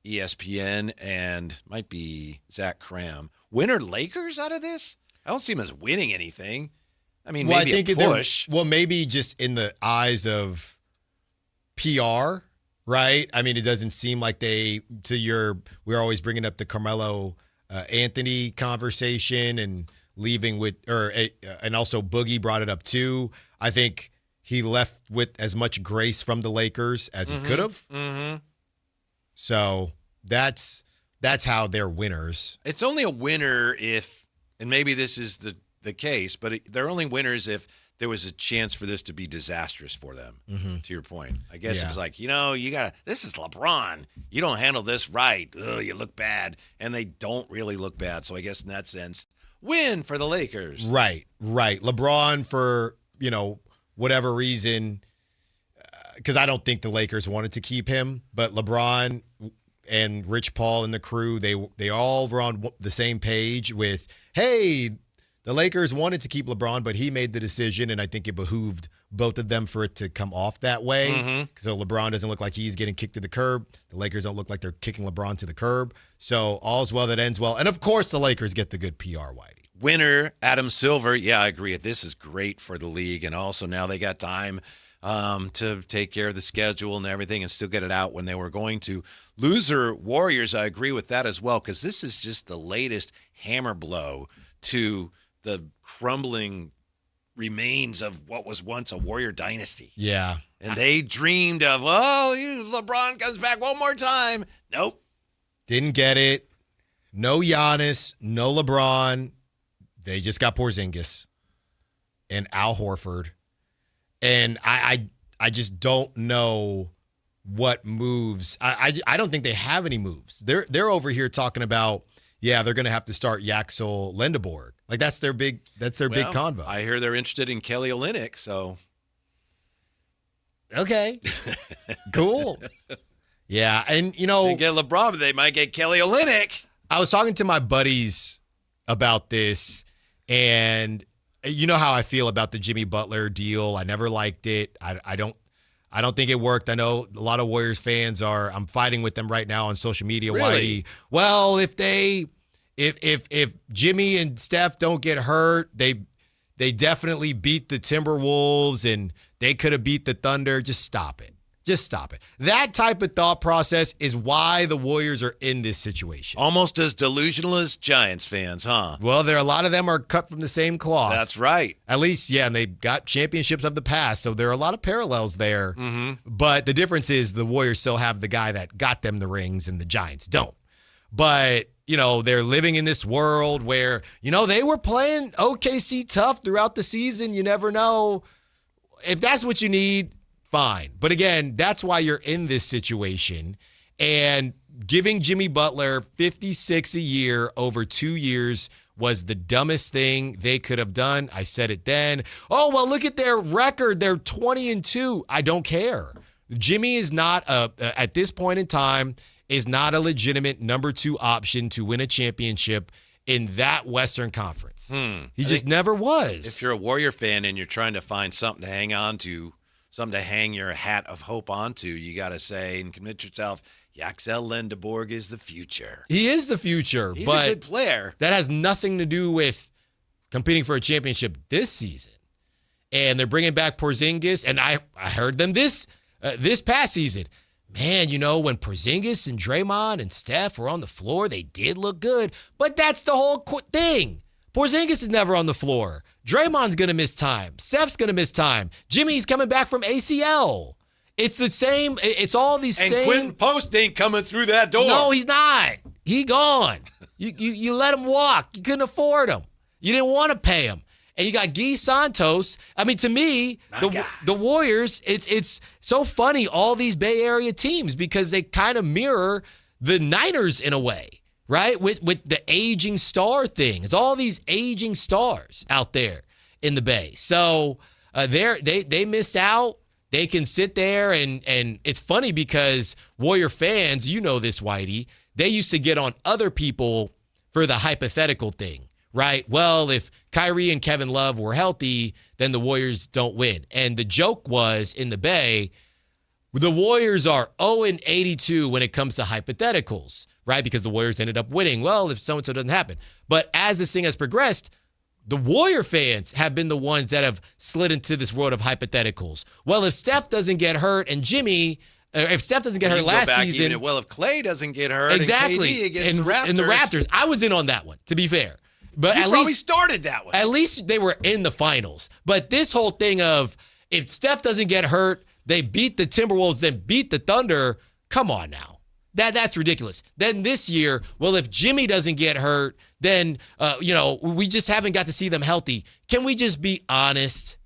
ESPN and might be Zach Cram. Winner Lakers out of this? I don't see him as winning anything. I mean, maybe a push. Maybe just in the eyes of PR, right? I mean, it doesn't seem like we're always bringing up the Carmelo Anthony conversation and leaving with, and also Boogie brought it up too. I think he left with as much grace from the Lakers as he could have. Mm-hmm. So that's how they're winners. It's only a winner if, and maybe this is the case, but they're only winners if there was a chance for this to be disastrous for them, to your point. I guess it was like, this is LeBron. You don't handle this right. Ugh, you look bad. And they don't really look bad. So I guess in that sense, win for the Lakers. Right. LeBron for, whatever reason, because I don't think the Lakers wanted to keep him, but LeBron and Rich Paul and the crew, they all were on the same page with, hey, the Lakers wanted to keep LeBron, but he made the decision, and I think it behooved both of them for it to come off that way. So LeBron doesn't look like he's getting kicked to the curb. The Lakers don't look like they're kicking LeBron to the curb. So all's well that ends well. And, of course, the Lakers get the good PR, Whitey. Winner, Adam Silver. Yeah, I agree. This is great for the league, and also now they got time to take care of the schedule and everything and still get it out when they were going to. Loser, Warriors, I agree with that as well, because this is just the latest hammer blow to the crumbling remains of what was once a Warrior dynasty. Yeah. And they dreamed of, LeBron comes back one more time. Nope. Didn't get it. No Giannis, no LeBron. They just got Porzingis and Al Horford. And I just don't know what moves. I don't think they have any moves. They're over here talking about, they're going to have to start Yaxel Lendeborg. Like that's their big big convo. I hear they're interested in Kelly Olynyk, so okay. Cool. Yeah, and they get LeBron, but they might get Kelly Olynyk. I was talking to my buddies about this, and you know how I feel about the Jimmy Butler deal. I never liked it. I don't think it worked. I know a lot of Warriors fans I'm fighting with them right now on social media. Really? Whitey. Well, if Jimmy and Steph don't get hurt, they definitely beat the Timberwolves and they could have beat the Thunder. Just stop it. That type of thought process is why the Warriors are in this situation. Almost as delusional as Giants fans, huh? Well, a lot of them are cut from the same cloth. That's right. At least, and they got championships of the past, so there are a lot of parallels there. But the difference is the Warriors still have the guy that got them the rings and the Giants don't. But, they're living in this world where, they were playing OKC tough throughout the season. You never know. If that's what you need, fine. But again, that's why you're in this situation. And giving Jimmy Butler $56 a year over 2 years was the dumbest thing they could have done. I said it then. Oh, well, look at their record. They're 20-2. I don't care. Jimmy is not, at this point in time, is not a legitimate number 2 option to win a championship in that Western Conference. He just never was. If you're a Warrior fan and you're trying to find something to hang on to something to hang your hat of hope onto. You got to say and convince yourself, Yaxel Lendeborg is the future. He is the future. He's but a good player. That has nothing to do with competing for a championship this season. And they're bringing back Porzingis, and I heard them this past season. Man, when Porzingis and Draymond and Steph were on the floor, they did look good. But that's the whole thing. Porzingis is never on the floor. Draymond's going to miss time. Steph's going to miss time. Jimmy's coming back from ACL. It's the same. It's all these and same. And Quentin Post ain't coming through that door. No, he's not. He gone. You let him walk. You couldn't afford him. You didn't want to pay him. And you got Guy Santos. I mean, to me, the Warriors, it's so funny, all these Bay Area teams, because they kind of mirror the Niners in a way, right? With the aging star thing. It's all these aging stars out there in the Bay. So they missed out. They can sit there, and it's funny because Warrior fans, you know this, Whitey, they used to get on other people for the hypothetical thing, right? Well, if Kyrie and Kevin Love were healthy, then the Warriors don't win. And the joke was in the Bay, the Warriors are 0-82 when it comes to hypotheticals, right? Because the Warriors ended up winning. Well, if so-and-so doesn't happen. But as this thing has progressed, the Warrior fans have been the ones that have slid into this world of hypotheticals. Well, if Steph doesn't get hurt and if Steph doesn't get hurt last season. If Clay doesn't get hurt exactly, and KD against the Raptors. And the Raptors, I was in on that one, to be fair. But you at probably least started that one. At least they were in the finals. But this whole thing of if Steph doesn't get hurt, they beat the Timberwolves, then beat the Thunder. Come on now. That's ridiculous. Then this year, well, if Jimmy doesn't get hurt, then, we just haven't got to see them healthy. Can we just be honest?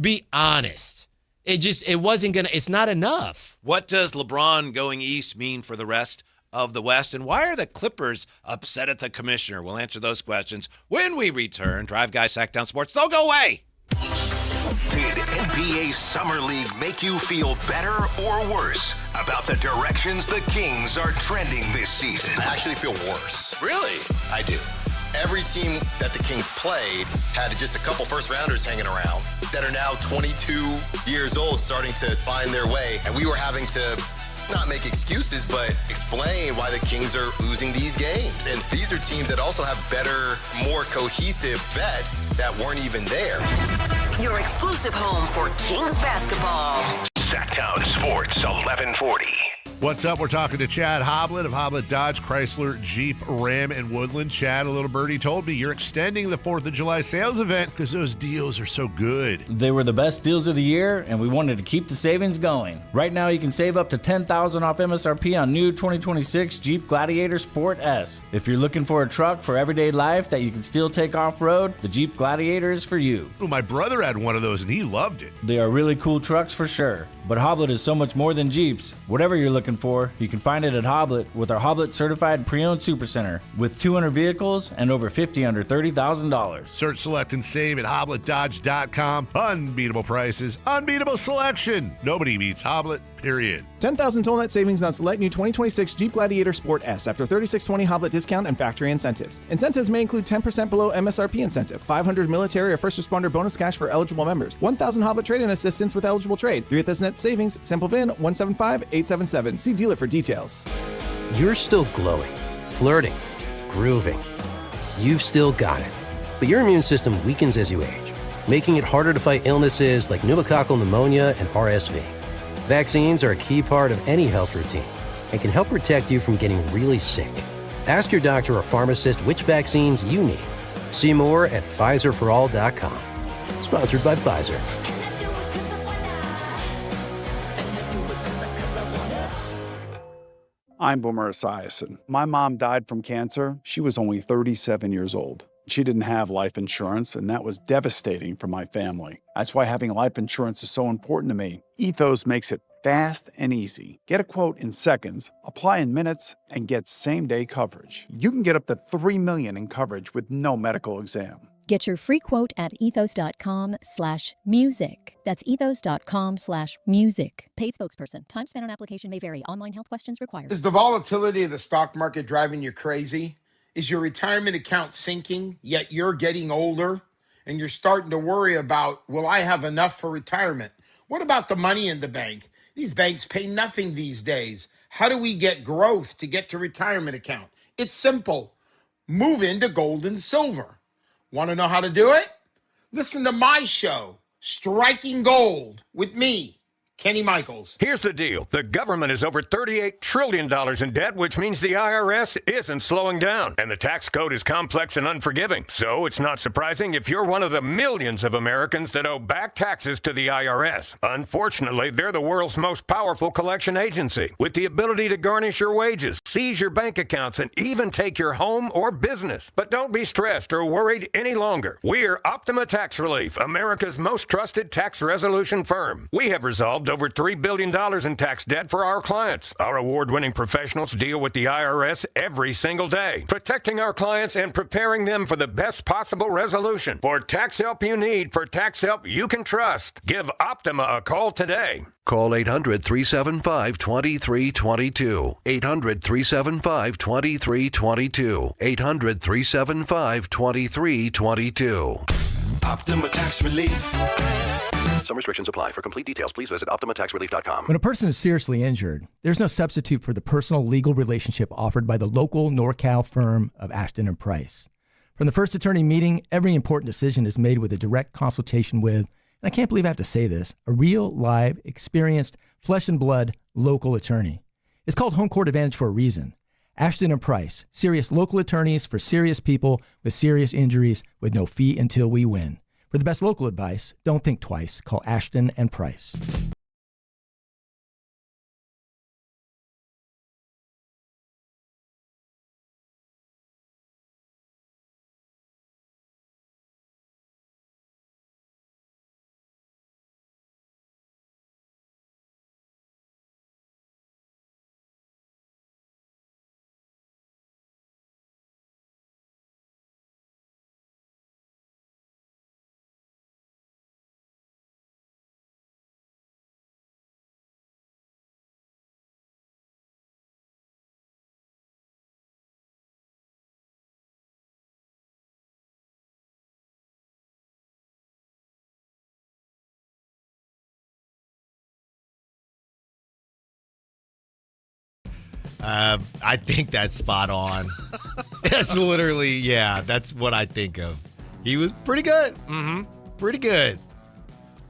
Be honest. It's not enough. What does LeBron going east mean for the rest of the West? And why are the Clippers upset at the commissioner? We'll answer those questions when we return. Drive Guy, Sactown Sports. Don't go away. Did NBA Summer League make you feel better or worse about the directions the Kings are trending this season? I actually feel worse. Really? I do. Every team that the Kings played had just a couple first-rounders hanging around that are now 22 years old, starting to find their way. And we were having to not make excuses, but explain why the Kings are losing these games. And these are teams that also have better, more cohesive vets that weren't even there. Your exclusive home for Kings basketball. Sactown Sports 1140. What's up? We're talking to Chad Hoblet of Hoblet Dodge, Chrysler, Jeep, Ram, and Woodland. Chad, a little birdie told me you're extending the 4th of July sales event because those deals are so good. They were the best deals of the year, and we wanted to keep the savings going. Right now, you can save up to $10,000 off MSRP on new 2026 Jeep Gladiator Sport S. If you're looking for a truck for everyday life that you can still take off-road, the Jeep Gladiator is for you. Ooh, my brother had one of those, and he loved it. They are really cool trucks for sure. But Hoblet is so much more than Jeeps. Whatever you're looking for, you can find it at Hoblet with our Hoblet Certified Pre-Owned Supercenter with 200 vehicles and over 50 under $30,000. Search, select, and save at HobletDodge.com. Unbeatable prices, unbeatable selection. Nobody beats Hoblet, period. 10,000 total net savings on select new 2026 Jeep Gladiator Sport S after $36.20 Hoblet discount and factory incentives. Incentives may include 10% below MSRP incentive, 500 military or first responder bonus cash for eligible members, 1,000 Hoblet trade-in assistance with eligible trade, 3 at this net savings, simple VIN 175877. See dealer for details. You're still glowing, flirting, grooving. You've still got it. But your immune system weakens as you age, making it harder to fight illnesses like pneumococcal pneumonia and RSV. Vaccines are a key part of any health routine and can help protect you from getting really sick. Ask your doctor or pharmacist which vaccines you need. See more at PfizerForAll.com. Sponsored by Pfizer. I'm Boomer Esiason. My mom died from cancer. She was only 37 years old. She didn't have life insurance, and that was devastating for my family. That's why having life insurance is so important to me. Ethos makes it fast and easy. Get a quote in seconds, apply in minutes, and get same-day coverage. You can get up to $3 million in coverage with no medical exam. Get your free quote at ethos.com/music. That's ethos.com/music. Paid spokesperson. Time spent on application may vary. Online health questions required. Is the volatility of the stock market driving you crazy? Is your retirement account sinking, yet you're getting older and you're starting to worry about, will I have enough for retirement? What about the money in the bank? These banks pay nothing these days. How do we get growth to get to retirement account? It's simple. Move into gold and silver. Want to know how to do it? Listen to my show, Striking Gold, with me, Kenny Michaels. Here's the deal. The government is over $38 trillion in debt, which means the IRS isn't slowing down. And the tax code is complex and unforgiving. So it's not surprising if you're one of the millions of Americans that owe back taxes to the IRS. Unfortunately, they're the world's most powerful collection agency, with the ability to garnish your wages, seize your bank accounts, and even take your home or business. But don't be stressed or worried any longer. We're Optima Tax Relief, America's most trusted tax resolution firm. We have resolved over $3 billion in tax debt for our clients. Our award-winning professionals deal with the IRS every single day, protecting our clients and preparing them for the best possible resolution. For tax help you need, for tax help you can trust, give Optima a call today. Call 800-375-2322. 800-375-2322. 800-375-2322. Optima Tax Relief. Some restrictions apply. For complete details, please visit OptimaTaxRelief.com. When a person is seriously injured, there's no substitute for the personal legal relationship offered by the local NorCal firm of Ashton and Price. From the first attorney meeting, every important decision is made with a direct consultation with, and I can't believe I have to say this, a real, live, experienced, flesh and blood local attorney. It's called Home Court Advantage for a reason. Ashton and Price, serious local attorneys for serious people with serious injuries with no fee until we win. For the best local advice, don't think twice. Call Ashton and Price. I think that's spot on. That's literally, yeah, that's what I think of. He was pretty good. Pretty good.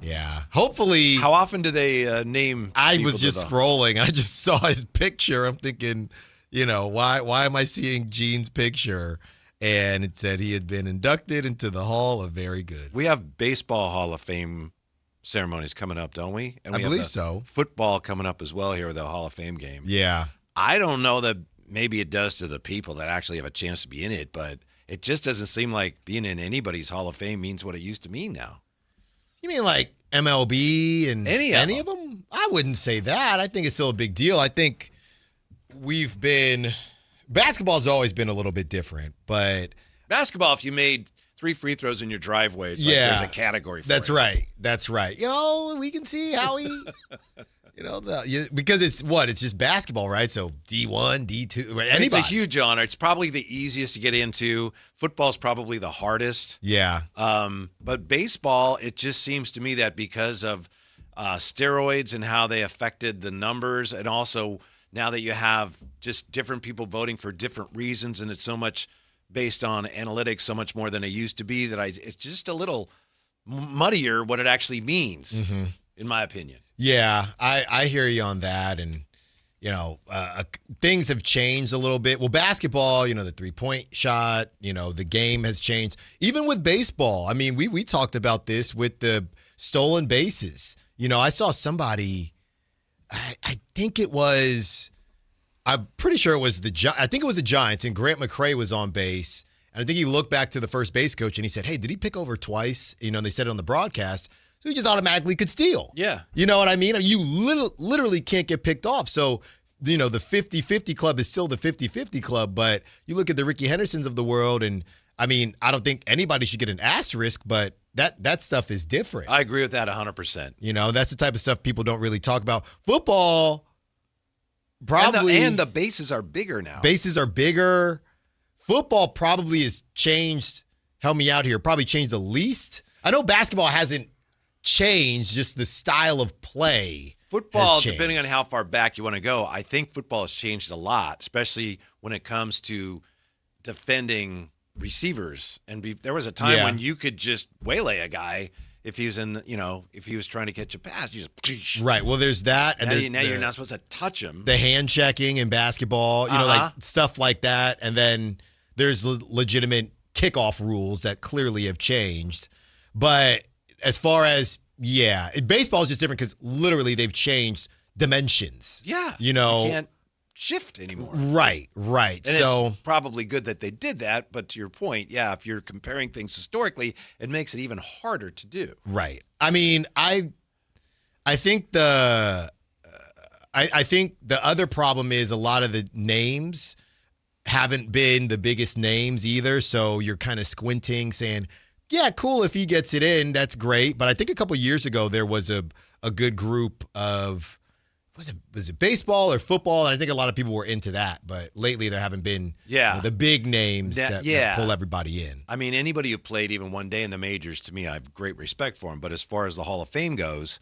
Yeah. Hopefully. How often do they name? I was just scrolling. I just saw his picture. I'm thinking, why am I seeing Gene's picture? And it said he had been inducted into the Hall of Very Good. We have baseball Hall of Fame ceremonies coming up, don't we? And I we believe have so. Football coming up as well here with the Hall of Fame game. Yeah. I don't know that maybe it does to the people that actually have a chance to be in it, but it just doesn't seem like being in anybody's Hall of Fame means what it used to mean now. You mean like MLB and any of them? I wouldn't say that. I think it's still a big deal. I think basketball's always been a little bit different, but basketball, if you made 3 free throws in your driveway, it's like there's a category for That's it. right. That's right. We can see how he, because it's just basketball, right? So D1, D2, anybody. And it's a huge honor. It's probably the easiest to get into. Football's probably the hardest. Yeah. But baseball, it just seems to me that because of steroids and how they affected the numbers, and also now that you have just different people voting for different reasons, and it's so much based on analytics, so much more than it used to be, that it's just a little muddier what it actually means, in my opinion. Yeah, I hear you on that, and things have changed a little bit. Well, basketball, the 3-point shot, the game has changed. Even with baseball, I mean, we talked about this with the stolen bases. I saw somebody, I think it was, I'm pretty sure it was I think it was the Giants, and Grant McCray was on base. And I think he looked back to the first base coach and he said, "Hey, did he pick over twice?" And they said it on the broadcast. So he just automatically could steal. Yeah. You know what I mean? You literally can't get picked off. So, the 50-50 club is still the 50-50 club. But you look at the Ricky Hendersons of the world, and I mean, I don't think anybody should get an asterisk, but that stuff is different. I agree with that 100%. That's the type of stuff people don't really talk about. Football, probably. And the bases are bigger now. Bases are bigger. Football probably has changed. Help me out here. Probably changed the least. I know basketball hasn't changed. Just the style of play. Football, depending on how far back you want to go, I think football has changed a lot, especially when it comes to defending receivers. And there was a time when you could just waylay a guy if he was if he was trying to catch a pass. You just right. Well, there's that, and now you're not supposed to touch him. The hand checking in basketball, like stuff like that, and then there's legitimate kickoff rules that clearly have changed. But as far as baseball is just different because literally they've changed dimensions. Yeah. You can't shift anymore. Right. And it's probably good that they did that, but to your point, if you're comparing things historically, it makes it even harder to do. Right. I mean, I think I think the other problem is a lot of the names haven't been the biggest names either, so you're kind of squinting saying, yeah, cool if he gets it in, that's great. But I think a couple years ago there was a good group of was it baseball or football? And I think a lot of people were into that. But lately there haven't been the big names that pull everybody in. I mean, anybody who played even one day in the majors, to me, I have great respect for him. But as far as the Hall of Fame goes,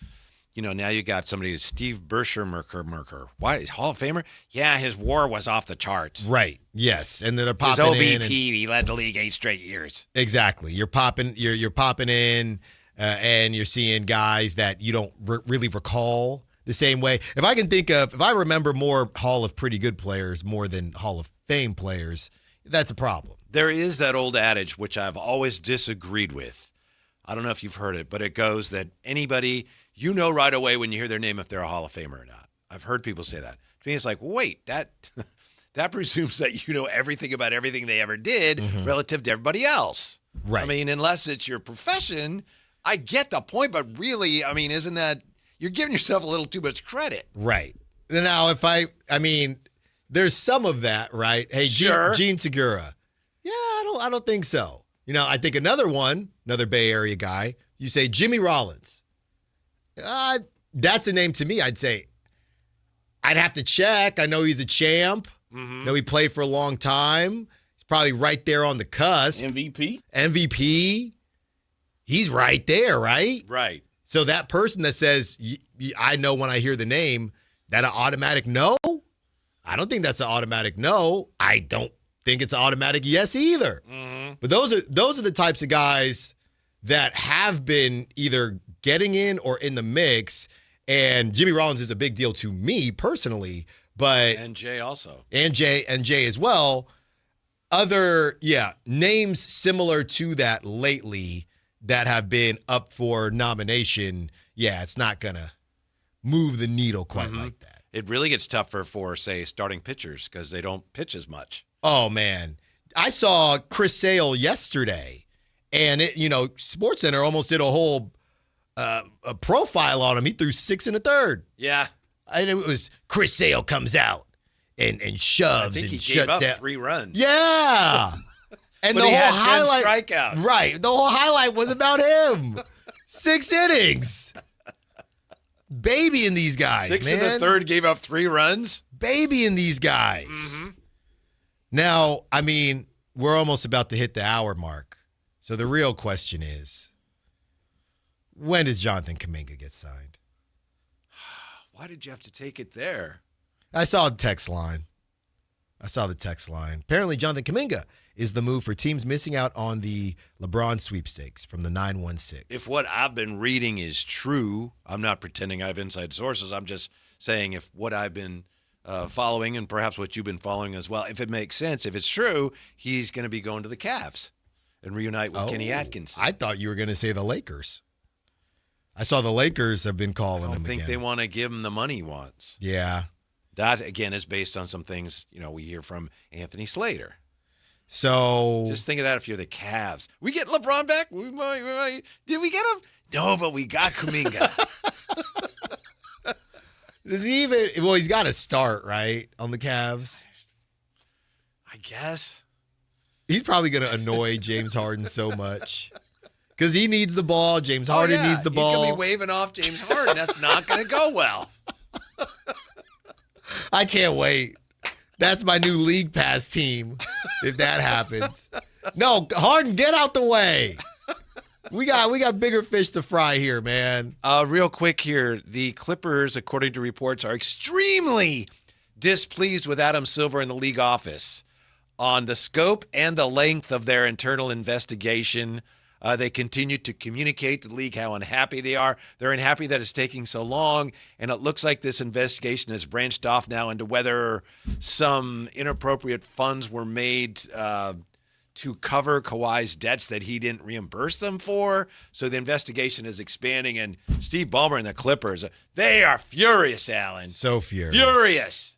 now you got somebody, Steve Merker. Why is Hall of Famer? Yeah, his WAR was off the charts. Right. Yes, and they're popping his OBP, in. he led the league 8 straight years. Exactly. You're popping in, and you're seeing guys that you don't really recall the same way. If I remember more Hall of Pretty Good players more than Hall of Fame players, that's a problem. There is that old adage, which I've always disagreed with. I don't know if you've heard it, but it goes that anybody, right away when you hear their name if they're a Hall of Famer or not. I've heard people say that. To me, it's like, wait, that presumes that you know everything about everything they ever did relative to everybody else. Right. I mean, unless it's your profession, I get the point, but really, I mean, isn't that, you're giving yourself a little too much credit. Right. Now, there's some of that, right? Hey, sure. Gene Segura. Yeah, I don't think so. I think another Bay Area guy, you say Jimmy Rollins. That's a name to me. I'd say I'd have to check. I know he's a champ. I know he played for a long time. He's probably right there on the cusp. MVP. He's right there, right? Right. So that person that says, I know when I hear the name, that an automatic no? I don't think that's an automatic no. I don't think it's an automatic yes either. But those are the types of guys that have been either getting in or in the mix. And Jimmy Rollins is a big deal to me personally, but and Jay also. And Jay as well. Other names similar to that lately that have been up for nomination. Yeah, it's not gonna move the needle quite like that. It really gets tougher for, say, starting pitchers because they don't pitch as much. Oh man, I saw Chris Sale yesterday, and SportsCenter almost did a whole a profile on him. He threw 6 1/3. Yeah, and it was Chris Sale comes out and shoves and shuts down. He gave up 3 runs. Yeah, and but the he whole had 10 highlight, strikeouts. right? The whole highlight was about him. 6 innings. Babying these guys, 6 man. 1/3 gave up 3 runs. Babying these guys. Now, we're almost about to hit the hour mark. So the real question is, when does Jonathan Kuminga get signed? Why did you have to take it there? I saw the text line. Apparently, Jonathan Kuminga is the move for teams missing out on the LeBron sweepstakes from the 916. If what I've been reading is true, I'm not pretending I have inside sources. I'm just saying if what I've been following and perhaps what you've been following as well, if it makes sense, if it's true, he's going to be going to the Cavs and reunite with Kenny Atkinson. I thought you were going to say the Lakers. I saw the Lakers have been calling him again. I don't think they want to give him the money he wants. Yeah. That, again, is based on some things, we hear from Anthony Slater. So just think of that if you're the Cavs. We get LeBron back? Did we get him? No, but we got Kuminga. Does he even? Well, he's got to start, right, on the Cavs. I guess. He's probably going to annoy James Harden so much. Because he needs the ball. James Harden needs the ball. He's going to be waving off James Harden. That's not going to go well. I can't wait. That's my new League Pass team if that happens. No, Harden, get out the way. We got bigger fish to fry here, man. Real quick here, the Clippers, according to reports, are extremely displeased with Adam Silver in the league office on the scope and the length of their internal investigation. They continue to communicate to the league how unhappy they are. They're unhappy that it's taking so long, and it looks like this investigation has branched off now into whether some inappropriate funds were made to cover Kawhi's debts that he didn't reimburse them for. So the investigation is expanding, and Steve Ballmer and the Clippers, they are furious, Alan. So furious. Furious.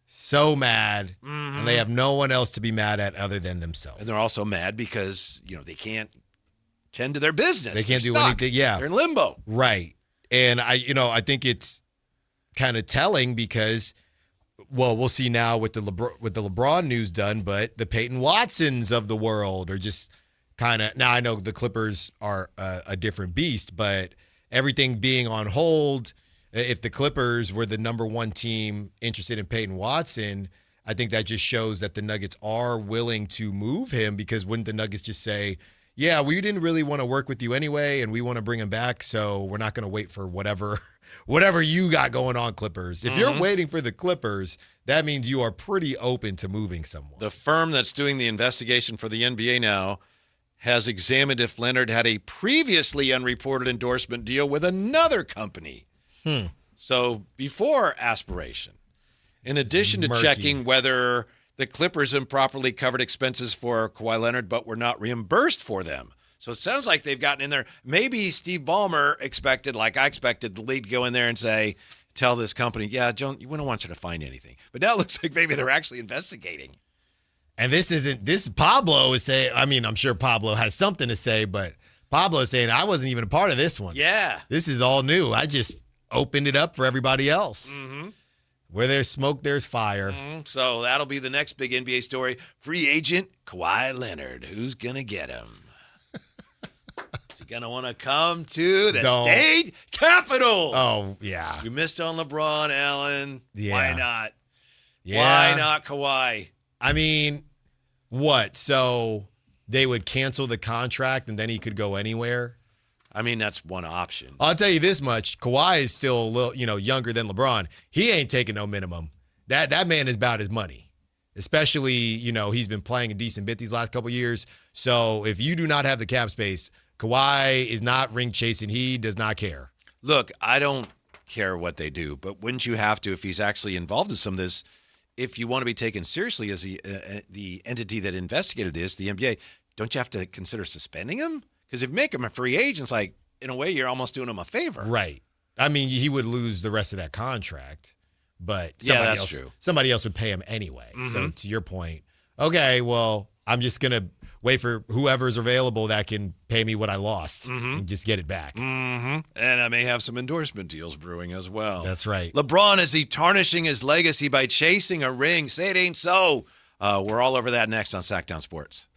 So mad, and they have no one else to be mad at other than themselves. And they're also mad because, they can't tend to their business. They can't They're do stuck. anything. Yeah. They're in limbo. Right. And I think it's kind of telling because, well, we'll see now with the LeBron news done, but the Peyton Watsons of the world are just kind of, now I know the Clippers are a different beast, but everything being on hold, if the Clippers were the number one team interested in Peyton Watson, I think that just shows that the Nuggets are willing to move him, because wouldn't the Nuggets just say, yeah, we didn't really want to work with you anyway, and we want to bring him back, so we're not going to wait for whatever you got going on, Clippers. If you're waiting for the Clippers, that means you are pretty open to moving someone. The firm that's doing the investigation for the NBA now has examined if Leonard had a previously unreported endorsement deal with another company. So before aspiration, in addition to checking whether the Clippers improperly covered expenses for Kawhi Leonard but were not reimbursed for them. So it sounds like they've gotten in there. Maybe Steve Ballmer expected, like I expected, the league to go in there and say, tell this company, yeah, Joan, we don't want you to find anything. But now it looks like maybe they're actually investigating. And this Pablo is saying, I mean, I'm sure Pablo has something to say, but Pablo is saying, I wasn't even a part of this one. Yeah. This is all new. I just opened it up for everybody else. Where there's smoke, there's fire. So that'll be the next big NBA story. Free agent Kawhi Leonard. Who's going to get him? Is he going to want to come to the state capital? Oh, yeah. We missed on LeBron, Allen. Yeah. Why not? Yeah. Why not Kawhi? I mean, what? So they would cancel the contract and then he could go anywhere? I mean, that's one option. I'll tell you this much. Kawhi is still a little, younger than LeBron. He ain't taking no minimum. That man is about his money. Especially, he's been playing a decent bit these last couple years. So if you do not have the cap space, Kawhi is not ring chasing. He does not care. Look, I don't care what they do, but wouldn't you have to, if he's actually involved in some of this, if you want to be taken seriously as the entity that investigated this, the NBA, don't you have to consider suspending him? Because if you make him a free agent, it's like, in a way, you're almost doing him a favor. Right. I mean, he would lose the rest of that contract, but true. Somebody else would pay him anyway. So to your point, okay, well, I'm just going to wait for whoever's available that can pay me what I lost and just get it back. And I may have some endorsement deals brewing as well. That's right. LeBron, is he tarnishing his legacy by chasing a ring? Say it ain't so. We're all over that next on Sactown Sports.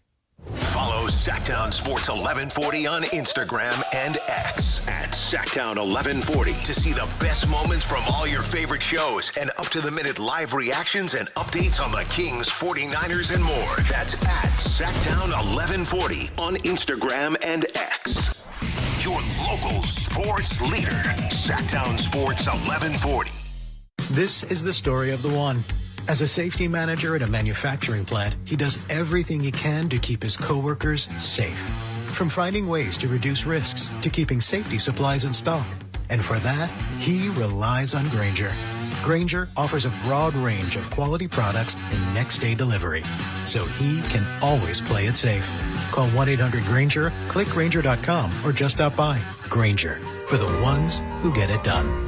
Follow Sactown Sports 1140 on Instagram and X at Sactown 1140 to see the best moments from all your favorite shows and up-to-the-minute live reactions and updates on the Kings, 49ers, and more. That's at Sactown 1140 on Instagram and X. Your local sports leader, Sactown Sports 1140. This is the story of the one. As a safety manager at a manufacturing plant, he does everything he can to keep his coworkers safe. From finding ways to reduce risks to keeping safety supplies in stock. And for that, he relies on Grainger. Grainger offers a broad range of quality products and next-day delivery, so he can always play it safe. Call 1-800-GRAINGER, click Grainger.com, or just stop by. Grainger, for the ones who get it done.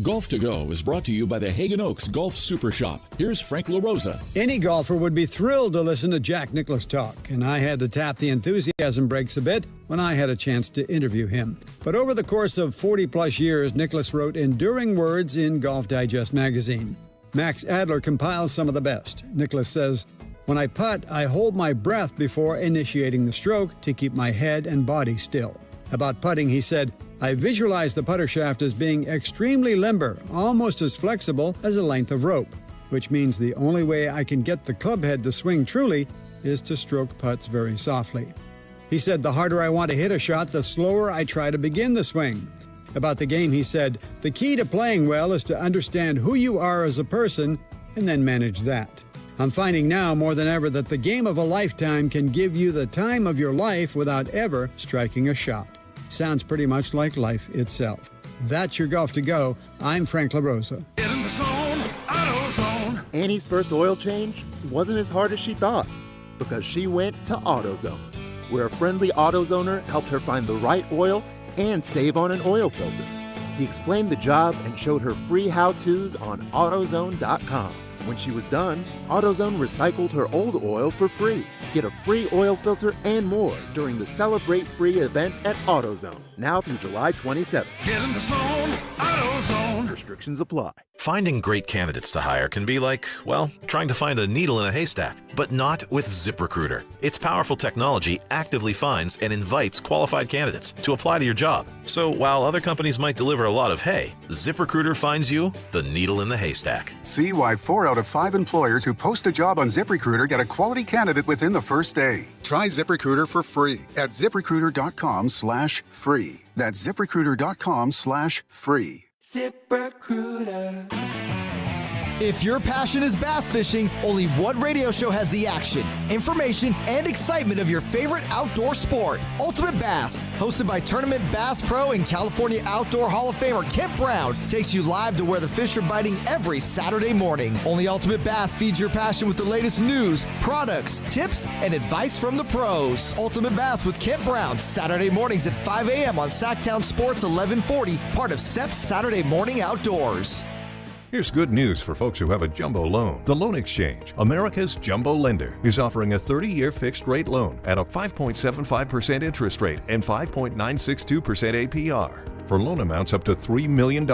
Golf to Go is brought to you by the Hagen Oaks Golf Super Shop. Here's Frank LaRosa. Any golfer would be thrilled to listen to Jack Nicklaus talk, and I had to tap the enthusiasm brakes a bit when I had a chance to interview him. But over the course of 40-plus years, Nicklaus wrote enduring words in Golf Digest magazine. Max Adler compiles some of the best. Nicklaus says, "When I putt, I hold my breath before initiating the stroke to keep my head and body still." About putting, he said, "I visualize the putter shaft as being extremely limber, almost as flexible as a length of rope, which means the only way I can get the club head to swing truly is to stroke putts very softly." He said, the harder I want to hit a shot, the slower I try to begin the swing. About the game, he said, the key to playing well is to understand who you are as a person and then manage that. I'm finding now more than ever that the game of a lifetime can give you the time of your life without ever striking a shot. Sounds pretty much like life itself. That's your Golf to Go. I'm Frank LaRosa. Get in the zone, AutoZone. Annie's first oil change wasn't as hard as she thought because she went to AutoZone, where a friendly AutoZoner helped her find the right oil and save on an oil filter. He explained the job and showed her free how-tos on AutoZone.com. When she was done, AutoZone recycled her old oil for free. Get a free oil filter and more during the Celebrate Free event at AutoZone, now through July 27th. Get in the zone, AutoZone. Restrictions apply. Finding great candidates to hire can be like, well, trying to find a needle in a haystack, but not with ZipRecruiter. Its powerful technology actively finds and invites qualified candidates to apply to your job. So while other companies might deliver a lot of hay, ZipRecruiter finds you the needle in the haystack. See why 4 out of 5 employers who post a job on ZipRecruiter get a quality candidate within the first day. Try ZipRecruiter for free at ZipRecruiter.com/free. That's ZipRecruiter.com/free. ZipRecruiter. If your passion is bass fishing, only one radio show has the action, information, and excitement of your favorite outdoor sport. Ultimate Bass, hosted by Tournament Bass Pro and California Outdoor Hall of Famer Kent Brown, takes you live to where the fish are biting every Saturday morning. Only Ultimate Bass feeds your passion with the latest news, products, tips, and advice from the pros. Ultimate Bass with Kent Brown, Saturday mornings at 5 a.m. on Sactown Sports 1140, part of SEP's Saturday Morning Outdoors. Here's good news for folks who have a jumbo loan. The Loan Exchange, America's jumbo lender, is offering a 30-year fixed-rate loan at a 5.75% interest rate and 5.962% APR for loan amounts up to $3 million.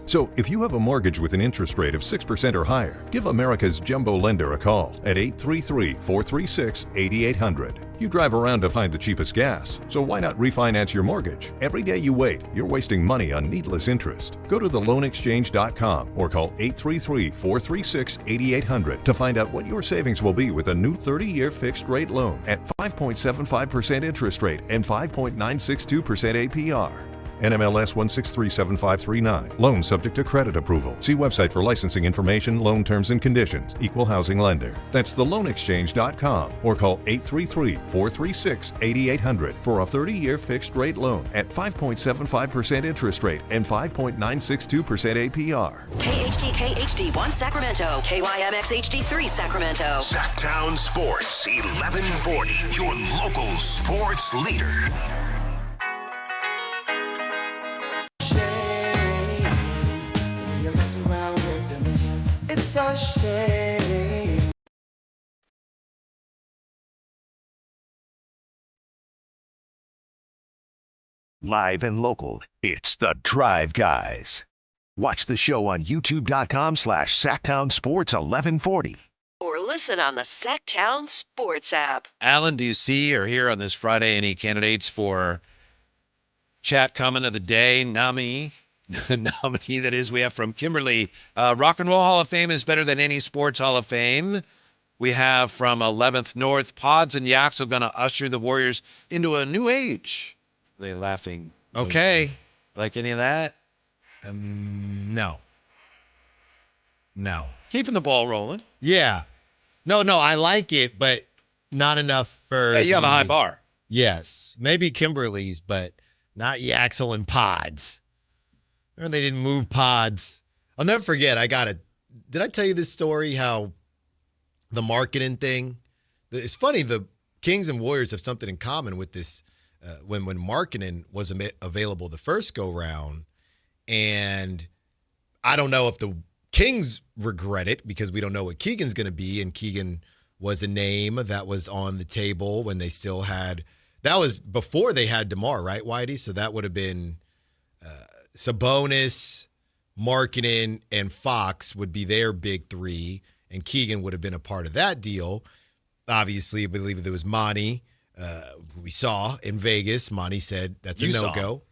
So if you have a mortgage with an interest rate of 6% or higher, give America's jumbo lender a call at 833-436-8800. You drive around to find the cheapest gas, so why not refinance your mortgage? Every day you wait, you're wasting money on needless interest. Go to theloanexchange.com or call 833-436-8800 to find out what your savings will be with a new 30-year fixed-rate loan at 5.75% interest rate and 5.962% APR. NMLS 1637539. Loan subject to credit approval. See website for licensing information, loan terms and conditions. Equal housing lender. That's theloanexchange.com or call 833-436-8800 for a 30-year fixed rate loan at 5.75% interest rate and 5.962% APR. KHTK HD1 Sacramento. KYMX HD3 Sacramento. Sactown Sports 1140. Your local sports leader. It's a shame. Live and local, it's The Drive Guys. Watch the show on youtube.com/Sactown Sports 1140. Or listen on the Sactown Sports app. Alan, do you see or hear on this Friday any candidates for chat comment of the day nominee? Nominee, that is, we have from Kimberly. Rock and Roll Hall of Fame is better than any sports Hall of Fame. We have from 11th North, Pods and Yaks are going to usher the Warriors into a new age. Are they laughing? Okay. Like any of that? No. Keeping the ball rolling. Yeah. No, I like it, but not enough for... Yeah, you have a high bar. Yes. Maybe Kimberly's, but not Yaxel and Pods. Remember they didn't move Pods. I'll never forget, did I tell you this story, how the marketing thing? It's funny, the Kings and Warriors have something in common with this. When marketing was available the first go-round, and I don't know if the Kings regret it because we don't know what Keegan's going to be, and Keegan was a name that was on the table when they still had – that was before they had DeMar, right, Whitey? So that would have been Sabonis, marketing, and Fox would be their big three, and Keegan would have been a part of that deal. Obviously, I believe there was Monty. We saw in Vegas, Monty said that's a no-go.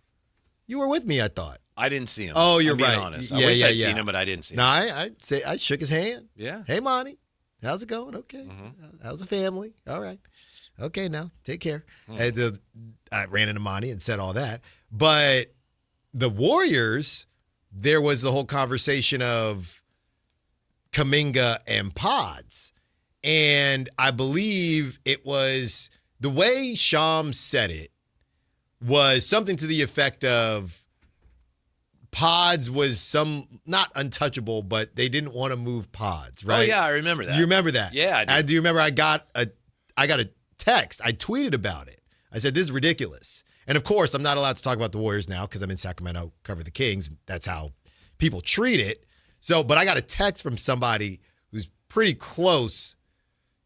You were with me, I thought. I didn't see him. Oh, you're I'm being right. honest. I wish I'd seen him, but I didn't see him. No, I shook his hand. Yeah. Hey, Monty. how's it going? Okay. How's the family? All right. Okay, now take care. And I ran into Monty and said all that. But the Warriors, there was the whole conversation of Kuminga and Pods. And I believe it was the way Shams said it was something to the effect of Pods was not untouchable, but they didn't want to move Pods, right? Oh, yeah, I remember that. You remember that? Yeah, I do. I do remember I got a text. I tweeted about it. I said, this is ridiculous. And, of course, I'm not allowed to talk about the Warriors now because I'm in Sacramento, cover the Kings. And that's how people treat it. So, but I got a text from somebody who's pretty close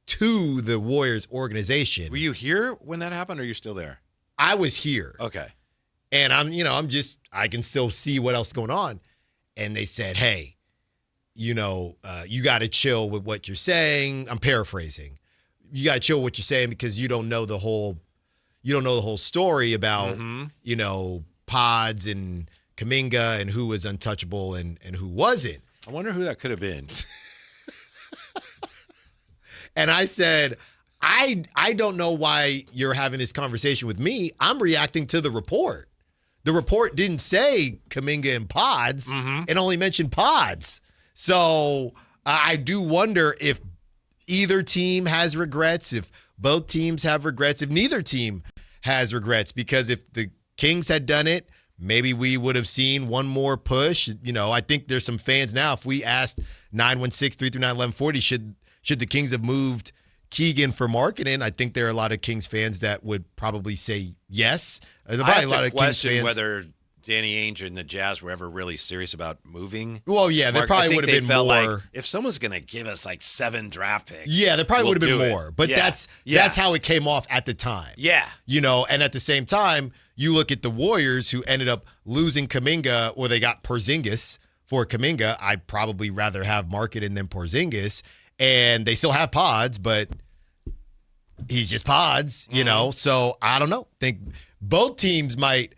to the Warriors organization. Were you here when that happened, or are you still there? I was here. Okay. And I can still see what else is going on. And they said, hey, you got to chill with what you're saying. I'm paraphrasing. You got to chill with what you're saying because you don't know the whole story about, Pods and Kuminga and who was untouchable and who wasn't. I wonder who that could have been. And I said, I don't know why you're having this conversation with me. I'm reacting to the report. The report didn't say Kuminga and Pods. It only mentioned Pods. So I do wonder if either team has regrets, if both teams have regrets, if neither team has regrets. Because if the Kings had done it, maybe we would have seen one more push. I think there's some fans now. If we asked 916-339-1140, should the Kings have moved Keegan for marketing? I think there are a lot of Kings fans that would probably say yes. There's probably I have a lot to of Kings question fans. whether Danny Ainge and the Jazz were ever really serious about moving. Well, yeah, there probably would have been more. Like, if someone's going to give us like 7 draft picks, Yeah, there probably would have been more. But Yeah. that's how it came off at the time. Yeah. And at the same time, you look at the Warriors who ended up losing Kuminga, or they got Porzingis for Kuminga. I'd probably rather have Markkanen than Porzingis. And they still have Pods, but he's just Pods, So I don't know. Think both teams might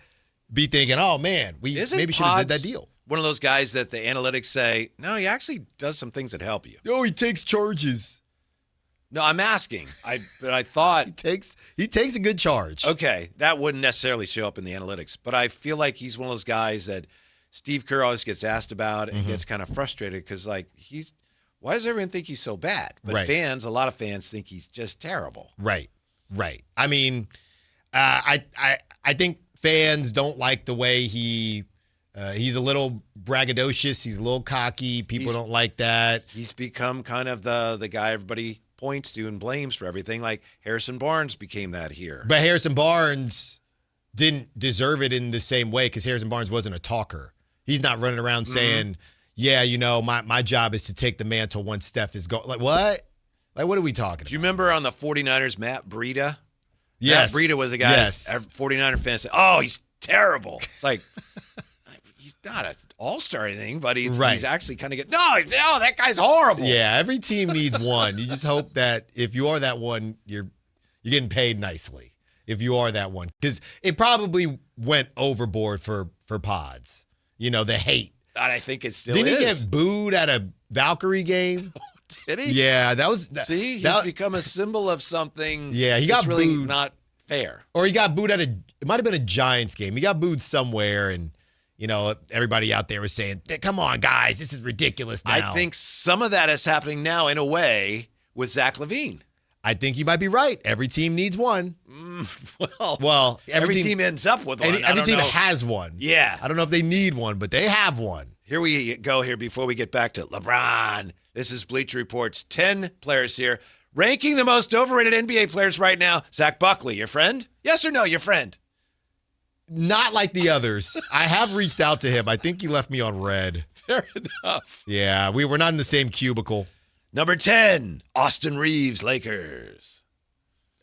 be thinking, oh, man, we maybe should have did that deal. One of those guys that the analytics say, no, he actually does some things that help you. Oh, he takes charges. No, I'm asking. But I thought he takes a good charge. Okay, that wouldn't necessarily show up in the analytics, but I feel like he's one of those guys that Steve Kerr always gets asked about and gets kind of frustrated because why does everyone think he's so bad? But a lot of fans think he's just terrible. Right. I mean, I think fans don't like the way he's a little braggadocious. He's a little cocky. People don't like that. He's become kind of the guy everybody points to and blames for everything. Like Harrison Barnes became that here. But Harrison Barnes didn't deserve it in the same way because Harrison Barnes wasn't a talker. He's not running around saying, yeah, my job is to take the mantle once Steph is gone. Like, what? Like, what are we talking about? Do you remember on the 49ers, Matt Breida? Yes. Matt Breida was a guy, 49er fans said, oh, he's terrible. It's like, he's not an all-star or anything, but he's actually kind of no, that guy's horrible. Yeah, every team needs one. You just hope that if you are that one, you're getting paid nicely if you are that one. Because it probably went overboard for Pods. The hate. And I think it still Didn't is. He get booed at a Valkyrie game? Did he? Yeah, that was. See, he's become a symbol of something. Yeah, he got really booed. Not fair. Or he got booed at it might have been a Giants game. He got booed somewhere, and everybody out there was saying, "Come on, guys, this is ridiculous." Now I think some of that is happening now in a way with Zach LaVine. I think you might be right. Every team needs one. Well, every team ends up with one. Every team has one. Yeah. I don't know if they need one, but they have one. Here we go before we get back to LeBron. This is Bleacher Report's 10 players here. Ranking the most overrated NBA players right now. Zach Buckley, your friend? Yes or no, your friend? Not like the others. I have reached out to him. I think he left me on red. Fair enough. Yeah, we were not in the same cubicle. Number 10, Austin Reeves, Lakers.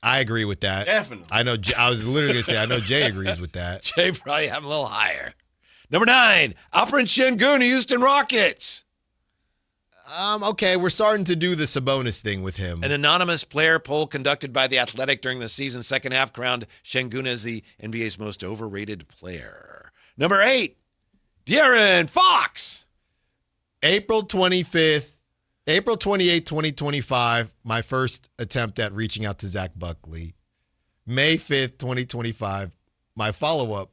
I agree with that. Definitely. I know. I was literally going to say, I know Jay agrees with that. Jay probably have a little higher. Number 9, Alperen Şengün, Houston Rockets. Okay, we're starting to do the Sabonis thing with him. An anonymous player poll conducted by The Athletic during the season's second half crowned Şengün as the NBA's most overrated player. Number 8, Duren Fox. April 25th. April 28, 2025, my first attempt at reaching out to Zach Buckley. May 5th, 2025, my follow-up.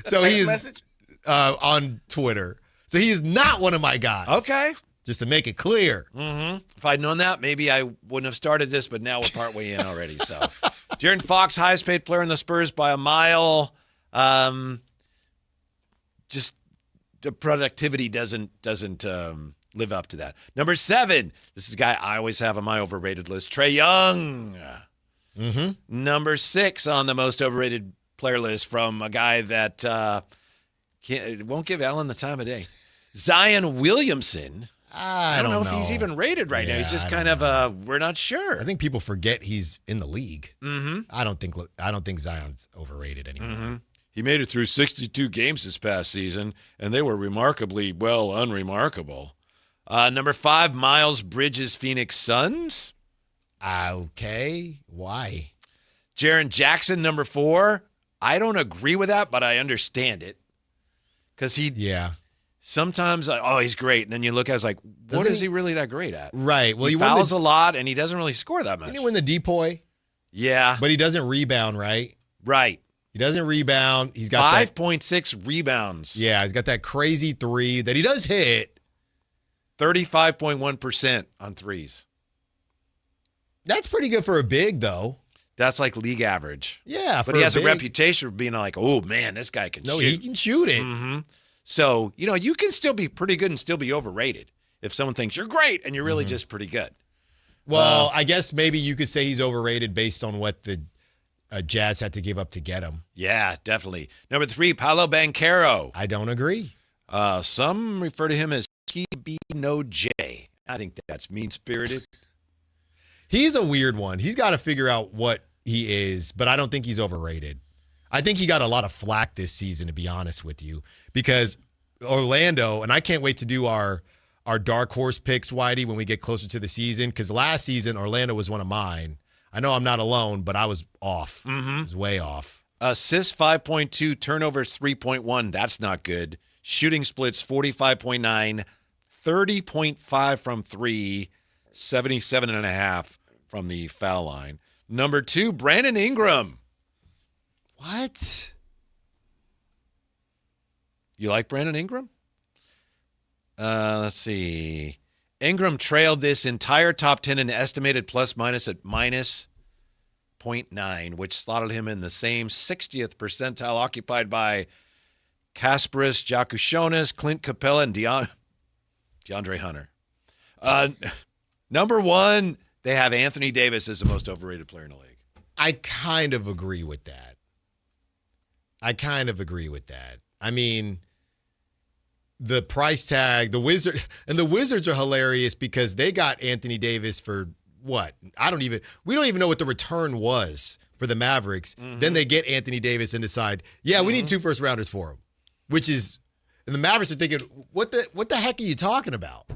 So Text he is message? On Twitter. So he is not one of my guys. Okay. Just to make it clear. Mm-hmm. If I'd known that, maybe I wouldn't have started this, but now we're partway in already. So, Duren Fox, highest paid player in the Spurs by a mile. Just the productivity doesn't live up to that. Number 7, this is a guy I always have on my overrated list, Trae Young. Mm-hmm. Number 6 on the most overrated player list from a guy that won't give Allen the time of day. Zion Williamson. I don't know know if he's even rated right now. He's just kind of we're not sure. I think people forget he's in the league. Mm-hmm. I don't think Zion's overrated anymore. Mm-hmm. He made it through 62 games this past season, and they were remarkably unremarkable. Number 5, Miles Bridges, Phoenix Suns. Okay. Why? Jaren Jackson, number 4. I don't agree with that, but I understand it. Because sometimes, he's great. And then you look at it, it's like, what is he really that great at? Right. Well, he fouls a lot, and he doesn't really score that much. Didn't he win the DPOY? Yeah. But he doesn't rebound, right? Right. He doesn't rebound. He's got 5.6 rebounds. Yeah, he's got that crazy 3 that he does hit. 35.1% on threes. That's pretty good for a big, though. That's like league average. Yeah, but he has a reputation for being like, oh, man, this guy can shoot. No, he can shoot it. Mm-hmm. So, you can still be pretty good and still be overrated if someone thinks you're great and you're really just pretty good. Well, I guess maybe you could say he's overrated based on what the Jazz had to give up to get him. Yeah, definitely. Number 3, Paolo Banchero. I don't agree. Some refer to him as no J. I think that's mean-spirited. He's a weird one. He's got to figure out what he is, but I don't think he's overrated. I think he got a lot of flack this season, to be honest with you, because Orlando, and I can't wait to do our dark horse picks, Whitey, when we get closer to the season, because last season, Orlando was one of mine. I know I'm not alone, but I was off. I was way off. Assists 5.2, turnovers 3.1. That's not good. Shooting splits 45.9, 30.5 from 3, 77.5 from the foul line. Number 2, Brandon Ingram. What? You like Brandon Ingram? Let's see. Ingram trailed this entire top 10 in estimated plus-minus at minus 0.9, which slotted him in the same 60th percentile occupied by Kasparis Jakushonis, Clint Capella, and DeAndre Hunter. Number 1, they have Anthony Davis as the most overrated player in the league. I kind of agree with that. I mean, the price tag, the Wizards are hilarious because they got Anthony Davis for what? We don't even know what the return was for the Mavericks. Mm-hmm. Then they get Anthony Davis and decide, we need 2 first-rounders for him, and the Mavericks are thinking, what the heck are you talking about?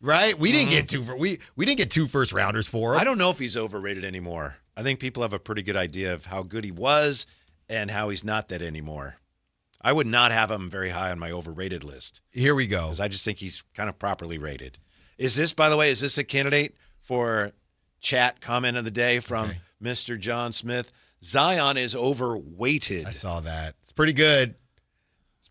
Right? We didn't get we didn't get 2 first-rounders for him. I don't know if he's overrated anymore. I think people have a pretty good idea of how good he was and how he's not that anymore. I would not have him very high on my overrated list. Here we go. Because I just think he's kind of properly rated. Is this, by the way, a candidate for chat comment of the day from Mr. John Smith? Zion is overweighted. I saw that. It's pretty good.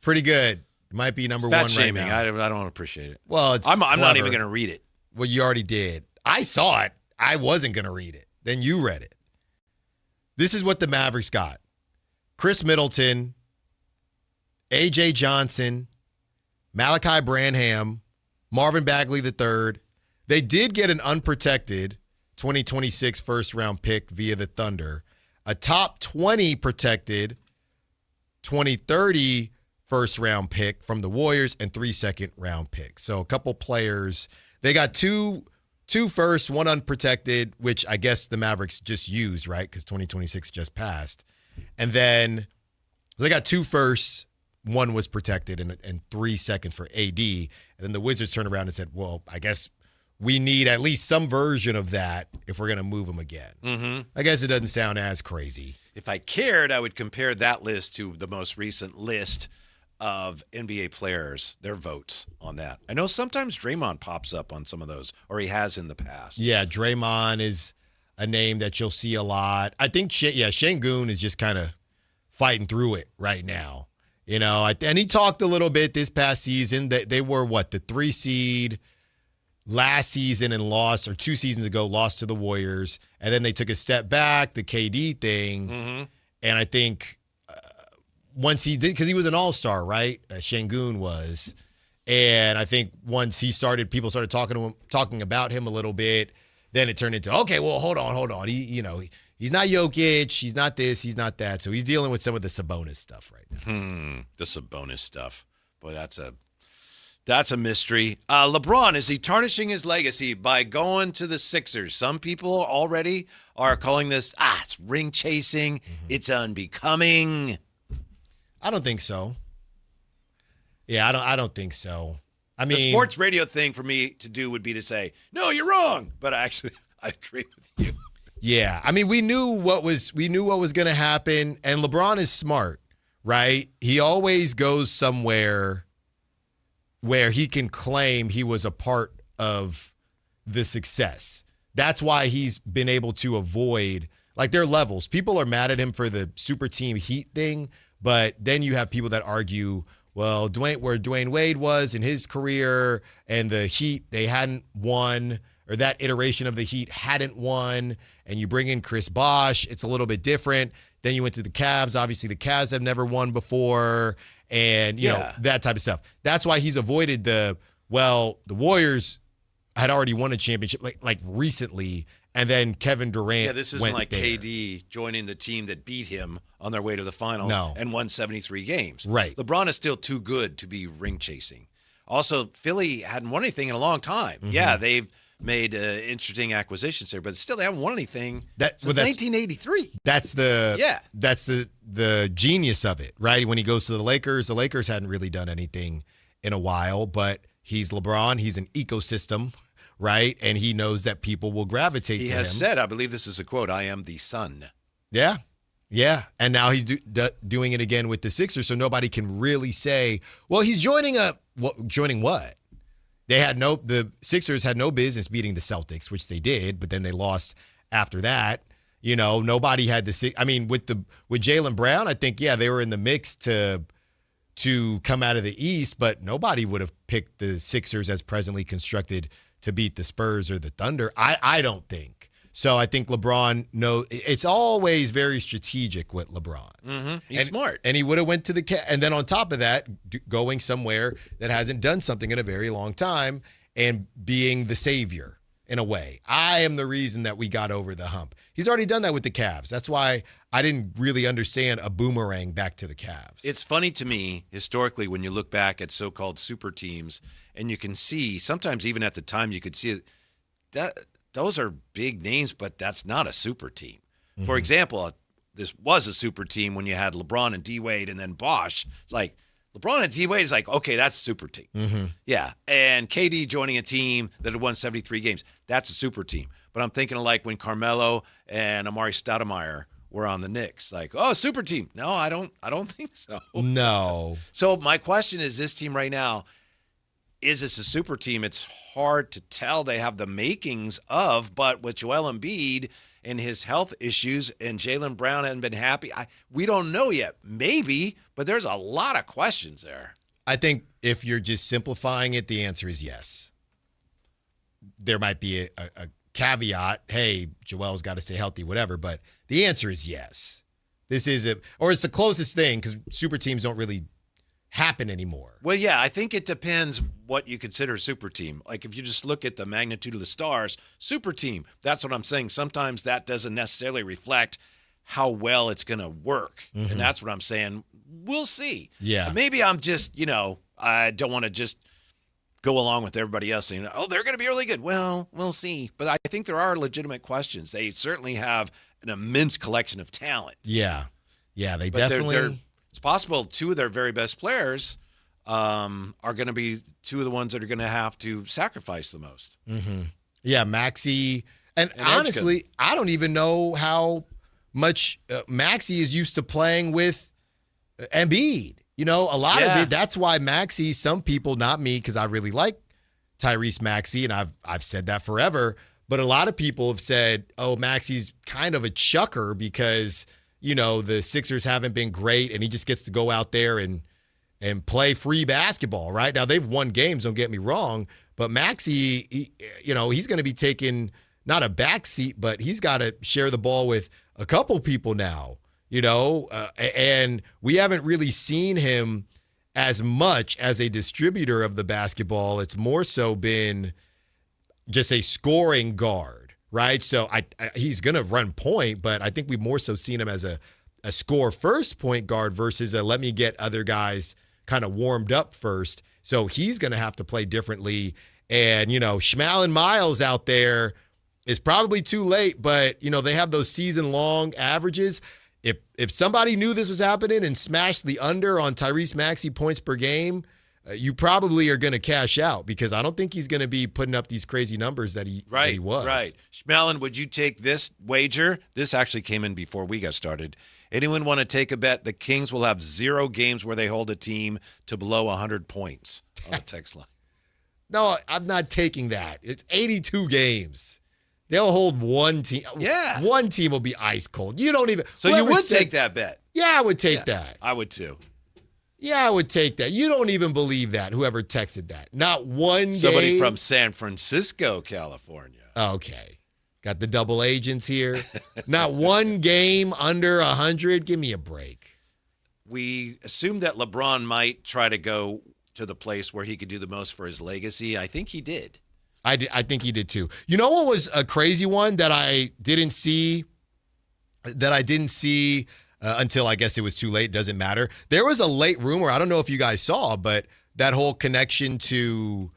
It might be number 1 right shaming. now. I don't appreciate it. Well, I'm not even going to read it. Well, you already did. I saw it. I wasn't going to read it. Then you read it. This is what the Mavericks got. Chris Middleton, A.J. Johnson, Malachi Branham, Marvin Bagley III. They did get an unprotected 2026 first-round pick via the Thunder, a top 20 protected 2030 first-round pick from the Warriors, and 3 second-round picks. So a couple players. They got two firsts, 1 unprotected, which I guess the Mavericks just used, right, because 2026 just passed. And then they got 2 firsts, 1 was protected, and 3 seconds for AD. And then the Wizards turned around and said, well, I guess we need at least some version of that if we're going to move him again. Mm-hmm. I guess it doesn't sound as crazy. If I cared, I would compare that list to the most recent list of NBA players, their votes on that. I know sometimes Draymond pops up on some of those, or he has in the past. Yeah, Draymond is a name that you'll see a lot. I think, Şengün is just kind of fighting through it right now. And he talked a little bit this past season that they were, the 3 seed last season and lost, or 2 seasons ago, lost to the Warriors. And then they took a step back, the KD thing. Mm-hmm. And I think once he did, because he was an all-star, right? Şengün was. And I think once people started talking about him a little bit, then it turned into, okay, well, hold on. He's not Jokic. He's not this. He's not that. So he's dealing with some of the Sabonis stuff right now. The Sabonis stuff. Boy, that's a mystery. LeBron, is he tarnishing his legacy by going to the Sixers? Some people already are calling this, it's ring chasing. Mm-hmm. It's unbecoming. I don't think so. Yeah, I don't think so. I mean, the sports radio thing for me to do would be to say, no, you're wrong. But I agree with you. Yeah. I mean, we knew what was going to happen, and LeBron is smart, right? He always goes somewhere where he can claim he was a part of the success. That's why he's been able to avoid, there are levels. People are mad at him for the super team Heat thing, but then you have people that argue, well, where Dwayne Wade was in his career and the Heat, they hadn't won, or that iteration of the Heat hadn't won, and you bring in Chris Bosh, it's a little bit different. Then you went to the Cavs. Obviously, the Cavs have never won before, and, you know, that type of stuff. That's why he's avoided the Warriors had already won a championship, like recently, and then Kevin Durant. Yeah, this isn't like KD joining the team that beat him on their way to the finals and won 73 games. Right. LeBron is still too good to be ring chasing. Also, Philly hadn't won anything in a long time. Mm-hmm. Yeah, they've made interesting acquisitions there, but still they haven't won anything since 1983. That's the genius of it, right? When he goes to the Lakers hadn't really done anything in a while, but he's LeBron. He's an ecosystem, right? And he knows that people will gravitate to him. He has said, I believe this is a quote, I am the sun. Yeah. Yeah. And now he's doing it again with the Sixers, so nobody can really say, well, he's joining joining what? The Sixers had no business beating the Celtics, which they did, but then they lost after that. You know, nobody had with Jaylen Brown, I think, they were in the mix to come out of the East, but nobody would have picked the Sixers as presently constructed to beat the Spurs or the Thunder. I don't think. So I think LeBron it's always very strategic with LeBron. Mm-hmm. He's smart. And he would have went to and then on top of that, going somewhere that hasn't done something in a very long time and being the savior in a way. I am the reason that we got over the hump. He's already done that with the Cavs. That's why I didn't really understand a boomerang back to the Cavs. It's funny to me, historically, when you look back at so-called super teams, and you can see, sometimes even at the time you could see that those are big names, but that's not a super team. Mm-hmm. For example, this was a super team when you had LeBron and D-Wade and then Bosh. It's like LeBron and D-Wade is like, okay, that's a super team. Mm-hmm. Yeah, and KD joining a team that had won 73 games, that's a super team. But I'm thinking of like when Carmelo and Amari Stoudemire were on the Knicks. Like, oh, super team. No, I don't think so. No. So my question is, this team right now, is this a super team? It's hard to tell. They have the makings of, but with Joel Embiid and his health issues and Jaylen Brown hasn't been happy, we don't know yet. Maybe, but there's a lot of questions there. I think if you're just simplifying it, the answer is yes. There might be a caveat, hey, Joel's got to stay healthy, whatever, but the answer is yes. It's the closest thing because super teams don't really happen anymore. Well, yeah, I think it depends what you consider a super team. Like if you just look at the magnitude of the stars, super team, that's what I'm saying. Sometimes that doesn't necessarily reflect how well it's going to work. Mm-hmm. And that's what I'm saying. We'll see. Yeah. Maybe I'm just, I don't want to just go along with everybody else saying, oh, they're going to be really good. Well, we'll see. But I think there are legitimate questions. They certainly have an immense collection of talent. Yeah. Yeah, they But definitely... It's possible two of their very best players are going to be two of the ones that are going to have to sacrifice the most. Mm-hmm. Yeah, Maxey. And honestly, I don't even know how much Maxey is used to playing with Embiid. a lot of it, that's why Maxey, some people, not me, because I really like Tyrese Maxey, and I've said that forever, but a lot of people have said, oh, Maxey's kind of a chucker because, the Sixers haven't been great, and he just gets to go out there and play free basketball, right? Now, they've won games, don't get me wrong, but Maxey, he's going to be taking not a back seat, but he's got to share the ball with a couple people now, and we haven't really seen him as much as a distributor of the basketball. It's more so been just a scoring guard, right? So he's going to run point, but I think we've more so seen him as a score first point guard versus a let me get other guys kind of warmed up first. So he's going to have to play differently. And, Schmal and Miles out there is probably too late, but, they have those season-long averages. If somebody knew this was happening and smashed the under on Tyrese Maxey points per game, you probably are going to cash out because I don't think he's going to be putting up these crazy numbers that he was. Right. Schmelin, would you take this wager? This actually came in before we got started. Anyone want to take a bet? The Kings will have 0 games where they hold a team to below 100 points on the text line. No, I'm not taking that. It's 82 games. They'll hold one team. Yeah. One team will be ice cold. You don't even. So you would take that bet? Yeah, I would take that. I would too. Yeah, I would take that. You don't even believe that, whoever texted that. Not one Somebody game. from San Francisco, California. Okay. Got the double agents here. Not one game under 100. Give me a break. We assumed that LeBron might try to go to the place where he could do the most for his legacy. I think he did. I think he did too. You know what was a crazy one that I didn't see? Until I guess it was too late. Doesn't matter. There was a late rumor. I don't know if you guys saw, but the whole connection to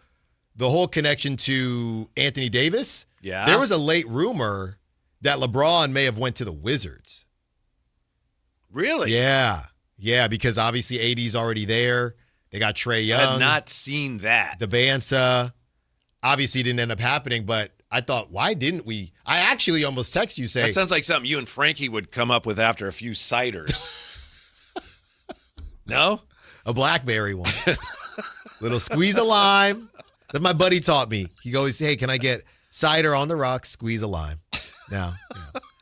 Anthony Davis. Yeah. There was a late rumor that LeBron may have went to the Wizards. Really? Yeah. Yeah, because obviously AD's already there. They got Trae Young. I had not seen that. The Bansa. Obviously it didn't end up happening, but I thought, why didn't we? I actually almost text you saying. That sounds like something you and Frankie would come up with after a few ciders. No? A blackberry one. Little squeeze of lime. That my buddy taught me. He goes, hey, can I get cider on the rocks, squeeze a lime? Now,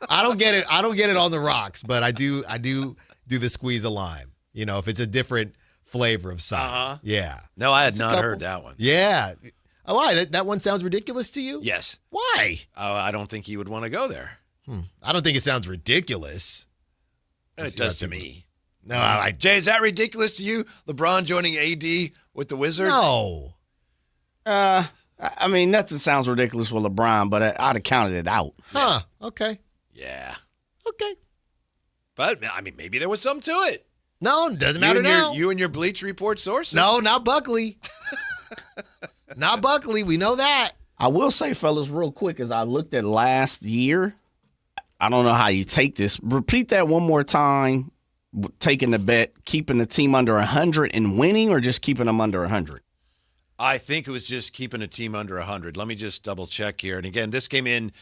I don't get it. I don't get it on the rocks, but I do the squeeze of lime. If it's a different flavor of cider. Uh-huh. Yeah. No, I had not heard that one. Yeah. Oh, why? That one sounds ridiculous to you? Yes. Why? I don't think he would want to go there. I don't think it sounds ridiculous. It does to me. No, Jay, is that ridiculous to you? LeBron joining AD with the Wizards? No. I mean, nothing sounds ridiculous with LeBron, but I'd have counted it out. Huh. Okay. Yeah. Okay. But, I mean, maybe there was some to it. No, it doesn't matter now. You and your Bleach Report sources? No, not Buckley. Not Buckley. We know that. I will say, fellas, real quick, as I looked at last year, I don't know how you take this. Repeat that one more time. Taking the bet, keeping the team under 100 and winning, or just keeping them under 100? I think it was just keeping a team under 100. Let me just double check here. And again, this came in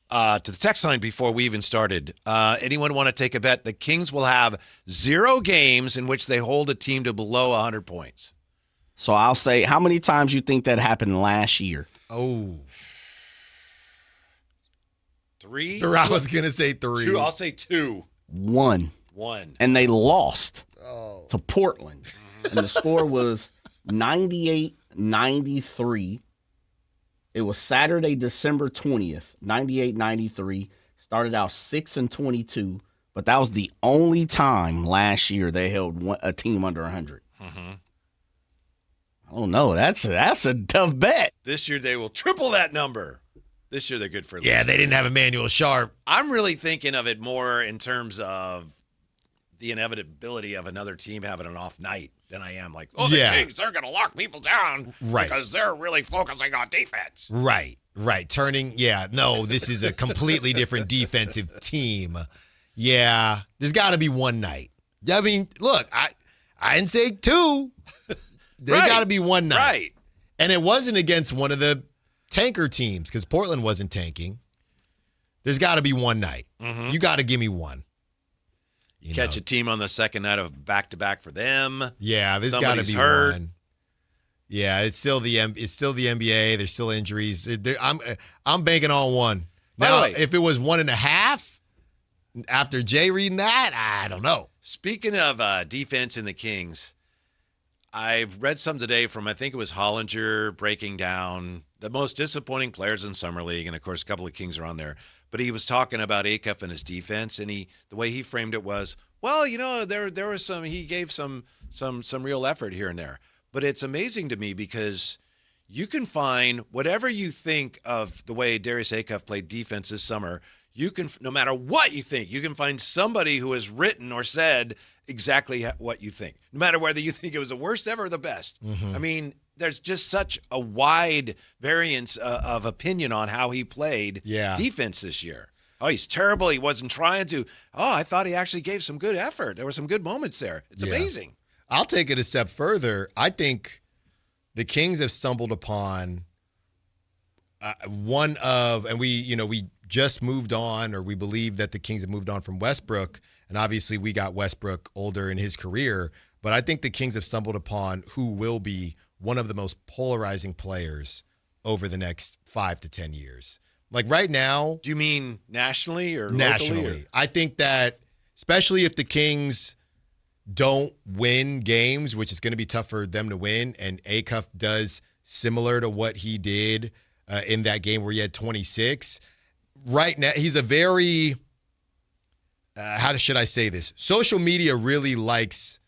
to the text line before we even started. Anyone want to take a bet? The Kings will have 0 games in which they hold a team to below 100 points. So I'll say, how many times you think that happened last year? Oh. 3? I was going to say 3. 2. I'll say 2. 1. And they lost to Portland. And the score was 98-93. It was Saturday, December 20th, 98-93. Started out 6-22, but that was the only time last year they held a team under 100. Mm-hmm. I don't know. That's a tough bet. This year they will triple that number. This year they're good for. Yeah, they didn't have Emmanuel Sharp. I'm really thinking of it more in terms of the inevitability of another team having an off night than I am like, the Kings, they're going to lock people down because they're really focusing on defense. Right. No, this is a completely different defensive team. Yeah, there's got to be one night. I mean, look, I didn't say 2. There's got to be one night. Right. And it wasn't against one of the tanker teams because Portland wasn't tanking. There's got to be one night. Mm-hmm. You got to give me one. Catch a team on the second night of back-to-back for them. Yeah, there's got to be hurt. one. Yeah, it's still the NBA. There's still injuries. I'm banking on one. Now, if it was 1.5 after Jay reading that, I don't know. Speaking of defense in the Kings, I've read some today from, I think it was Hollinger, breaking down the most disappointing players in Summer League, and of course a couple of Kings are on there. But he was talking about Acuff and his defense, and the way he framed it was, well, there was some, he gave some real effort here and there. But it's amazing to me because you can find whatever you think of the way Darius Acuff played defense this summer. You can, no matter what you think, you can find somebody who has written or said exactly what you think, no matter whether you think it was the worst ever or the best. Mm-hmm. I mean, there's just such a wide variance of opinion on how he played defense this year. Oh, he's terrible. He wasn't trying to. Oh, I thought he actually gave some good effort. There were some good moments there. It's amazing. I'll take it a step further. I think the Kings have stumbled upon and we just moved on, or we believe that the Kings have moved on from Westbrook, and obviously we got Westbrook older in his career, but I think the Kings have stumbled upon who will be one of the most polarizing players over the next 5 to 10 years. Like right now. Do you mean nationally or nationally? Locally, or? I think that, especially if the Kings don't win games, which is going to be tough for them to win, and Acuff does similar to what he did in that game where he had 26. Right now, he's a very, how should I say this? Social media really likes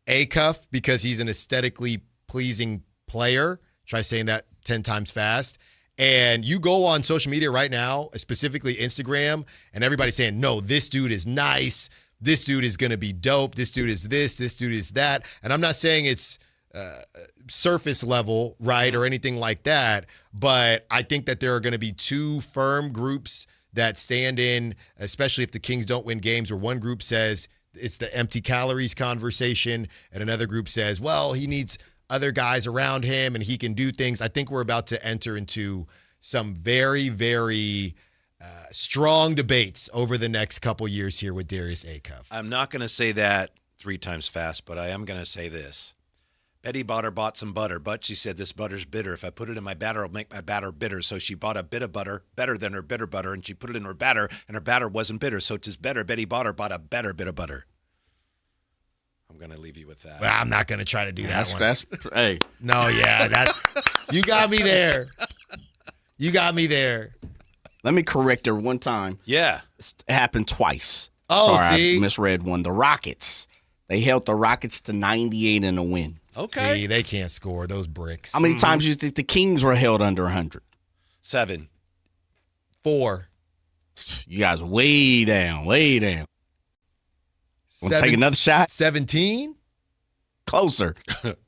Acuff because he's an aesthetically pleasing player. Try saying that 10 times fast. And you go on social media right now, specifically Instagram, and everybody's saying, no, this dude is nice. This dude is going to be dope. This dude is this dude is that. And I'm not saying it's surface level, right, or anything like that, but I think that there are going to be two firm groups that stand in, especially if the Kings don't win games, where one group says it's the empty calories conversation, and another group says, well, he needs other guys around him and he can do things. I think we're about to enter into some very, very strong debates over the next couple years here with Darius Acuff. I'm not going to say that 3 times fast, but I am going to say this. Betty bought some butter, but she said, this butter's bitter. If I put it in my batter, it'll make my batter bitter. So she bought a bit of butter, better than her bitter butter, and she put it in her batter, and her batter wasn't bitter. So it's better. Betty bought a better bit of butter. I'm going to leave you with that. Well, I'm not going to try to do that one. Hey. No, you got me there. You got me there. Let me correct her one time. Yeah. It happened twice. Oh, sorry, see? I misread one. The Rockets. They held the Rockets to 98 in a win. Okay. See, they can't score those bricks. How many times do you think the Kings were held under 100? 7. 4. You guys way down. Want to take another shot? 17? Closer.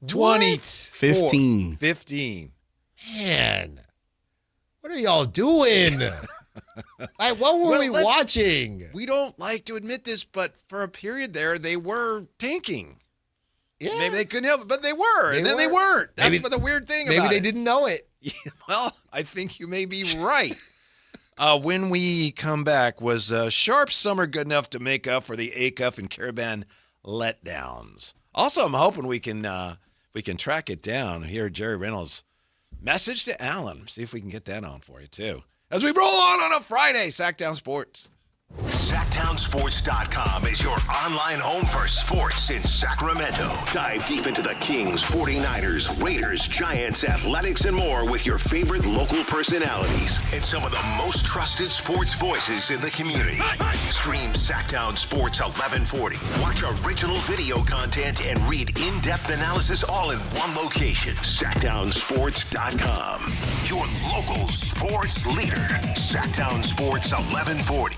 20. 15. 15. Man, what are y'all doing? Like, what were we watching? We don't like to admit this, but for a period there, they were tanking. Yeah. Maybe they couldn't help it, but they were. And then they weren't. That's what the weird thing about it. Maybe they didn't know it. Well, I think you may be right. When we come back, was Sharp summer good enough to make up for the Acuff and Caravan letdowns? Also, I'm hoping we can track it down. Hear Jerry Reynolds' message to Alan. See if we can get that on for you, too. As we roll on a Friday, Sactown Sports. Sactownsports.com is your online home for sports in Sacramento. Dive deep into the Kings, 49ers, Raiders, Giants, Athletics, and more with your favorite local personalities and some of the most trusted sports voices in the community. Stream Sactown Sports 1140. Watch original video content and read in-depth analysis all in one location. Sactownsports.com. Your local sports leader. Sactown Sports 1140.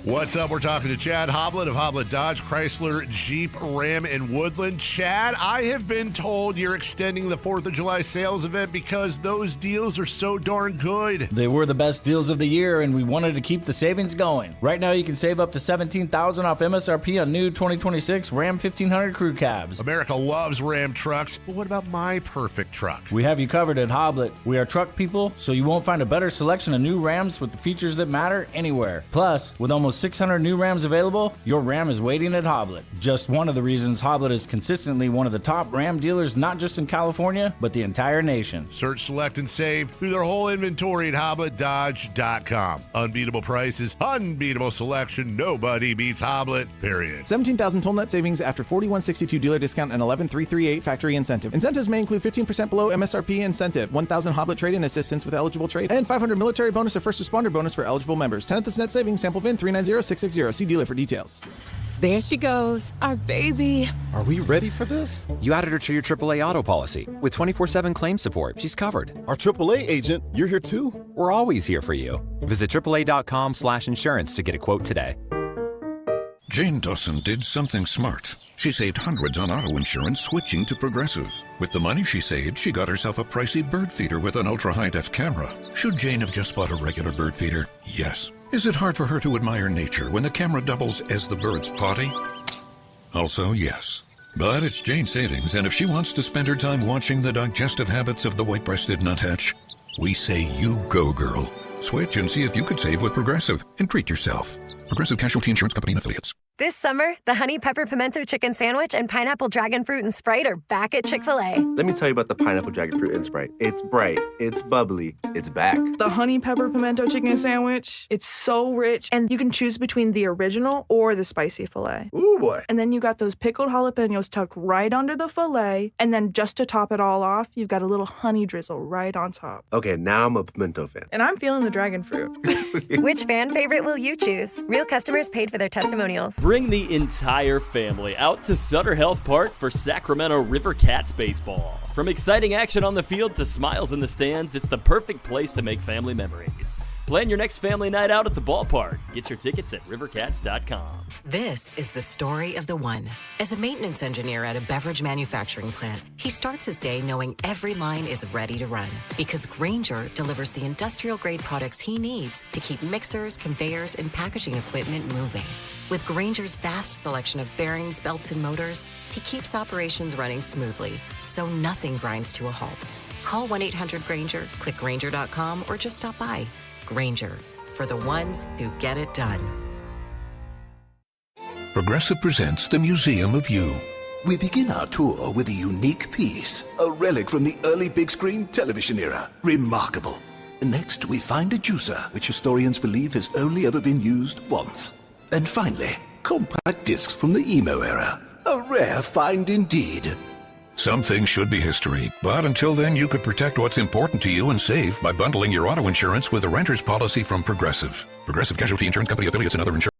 What's up? We're talking to Chad Hoblet of Hoblet Dodge, Chrysler, Jeep, Ram, and Woodland. Chad, I have been told you're extending the 4th of July sales event because those deals are so darn good. They were the best deals of the year, and we wanted to keep the savings going. Right now, you can save up to $17,000 off MSRP on new 2026 Ram 1500 crew cabs. America loves Ram trucks, but what about my perfect truck? We have you covered at Hoblet. We are truck people, so you won't find a better selection of new Rams with the features that matter anywhere. Plus, with almost almost 600 new Rams available, your Ram is waiting at Hoblet. Just one of the reasons Hoblet is consistently one of the top Ram dealers, not just in California, but the entire nation. Search, select, and save through their whole inventory at HobletDodge.com. Unbeatable prices, unbeatable selection. Nobody beats Hoblet, period. 17,000 total net savings after 4162 dealer discount and 11,338 factory incentive. Incentives may include 15% below MSRP incentive, 1,000 Hoblet trade-in assistance with eligible trade, and 500 military bonus or first responder bonus for eligible members. 10th net savings, sample VIN 390660. See dealer for details. There she goes, our baby. Are we ready for this? You added her to your AAA auto policy. With 24/7 claim support, she's covered. Our AAA agent, you're here too? We're always here for you. Visit AAA.com/insurance to get a quote today. Jane Dawson did something smart. She saved hundreds on auto insurance switching to Progressive. With the money she saved, she got herself a pricey bird feeder with an ultra-high-def camera. Should Jane have just bought a regular bird feeder? Yes. Is it hard for her to admire nature when the camera doubles as the bird's potty? Also, yes. But it's Jane savings, and if she wants to spend her time watching the digestive habits of the white-breasted nuthatch, we say you go, girl. Switch and see if you could save with Progressive and treat yourself. Progressive Casualty Insurance Company and Affiliates. This summer, the Honey Pepper Pimento Chicken Sandwich and Pineapple Dragon Fruit and Sprite are back at Chick-fil-A. Let me tell you about the Pineapple Dragon Fruit and Sprite. It's bright, it's bubbly, it's back. The Honey Pepper Pimento Chicken Sandwich, it's so rich, and you can choose between the original or the spicy filet. Ooh, boy. And then you got those pickled jalapenos tucked right under the filet, and then just to top it all off, you've got a little honey drizzle right on top. Okay, now I'm a pimento fan. And I'm feeling the dragon fruit. Which fan favorite will you choose? Real customers paid for their testimonials. Bring the entire family out to Sutter Health Park for Sacramento River Cats baseball. From exciting action on the field to smiles in the stands, it's the perfect place to make family memories. Plan your next family night out at the ballpark. Get your tickets at rivercats.com. This is the story of the one. As a maintenance engineer at a beverage manufacturing plant, he starts his day knowing every line is ready to run because Grainger delivers the industrial-grade products he needs to keep mixers, conveyors, and packaging equipment moving. With Grainger's vast selection of bearings, belts, and motors, he keeps operations running smoothly, so nothing grinds to a halt. Call 1-800-GRAINGER, click Grainger.com, or just stop by. Grainger, for the ones who get it done. Progressive presents the Museum of You. We begin our tour with a unique piece, a relic from the early big screen television era. Remarkable. Next, we find a juicer, which historians believe has only ever been used once. And finally, compact discs from the emo era. A rare find indeed. Some things should be history, but until then, you could protect what's important to you and save by bundling your auto insurance with a renter's policy from Progressive. Progressive Casualty Insurance Company, affiliates, and other insurance.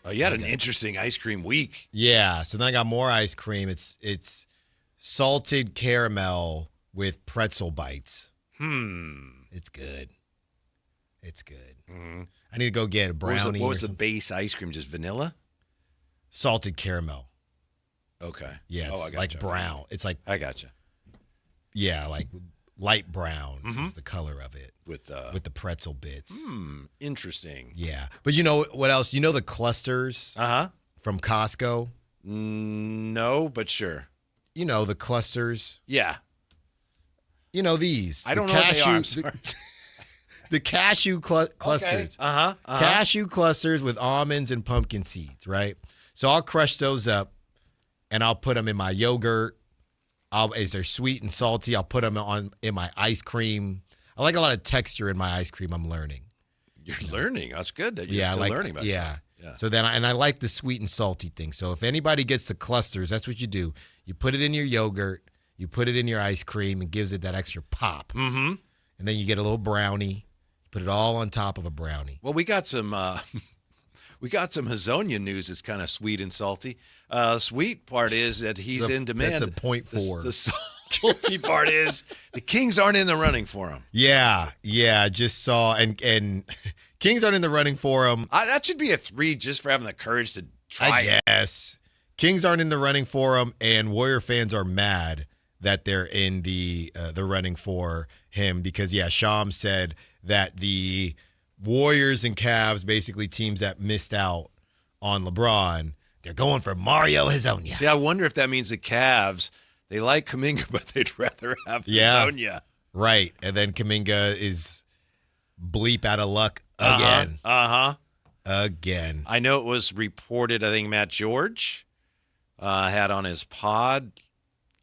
Oh, you had an interesting ice cream week. Yeah, so then I got more ice cream. It's salted caramel with pretzel bites. It's good. It's good. Mm-hmm. I need to go get a brownie. What was the base ice cream? Just vanilla? Salted caramel. Okay. Yeah, it's I like gotcha. brown. It's like I gotcha. Yeah, like light brown is the color of it with the pretzel bits. Interesting. Yeah, but you know what else? You know the clusters from Costco? No, but sure. You know the clusters? Yeah. You know these. I don't know what they are. I'm sorry. The cashew clusters. Okay. Cashew clusters with almonds and pumpkin seeds, right? So I'll crush those up and I'll put them in my yogurt. As they're sweet and salty, I'll put them in my ice cream. I like a lot of texture in my ice cream. I'm learning. You're learning. That's good that you're still learning about stuff. Yeah. So then, I like the sweet and salty thing. So if anybody gets the clusters, that's what you do. You put it in your yogurt. You put it in your ice cream and gives it that extra pop. Mm-hmm. And then you get a little brownie. Put it all on top of a brownie. Well, we got some Hazonia news that's kind of sweet and salty. Sweet part is that he's in demand. That's a 0.4. The salty part is the Kings aren't in the running for him. Yeah. Just saw and Kings aren't in the running for him. That should be a 3 just for having the courage to try. I guess Kings aren't in the running for him, and Warrior fans are mad that they're in the running for him because Sham said that the Warriors and Cavs, basically teams that missed out on LeBron, they're going for Mario Hazonia. See, I wonder if that means the Cavs, they like Kuminga, but they'd rather have Hazonia. Right. And then Kuminga is bleep out of luck again. Again. I know it was reported, I think Matt George had on his pod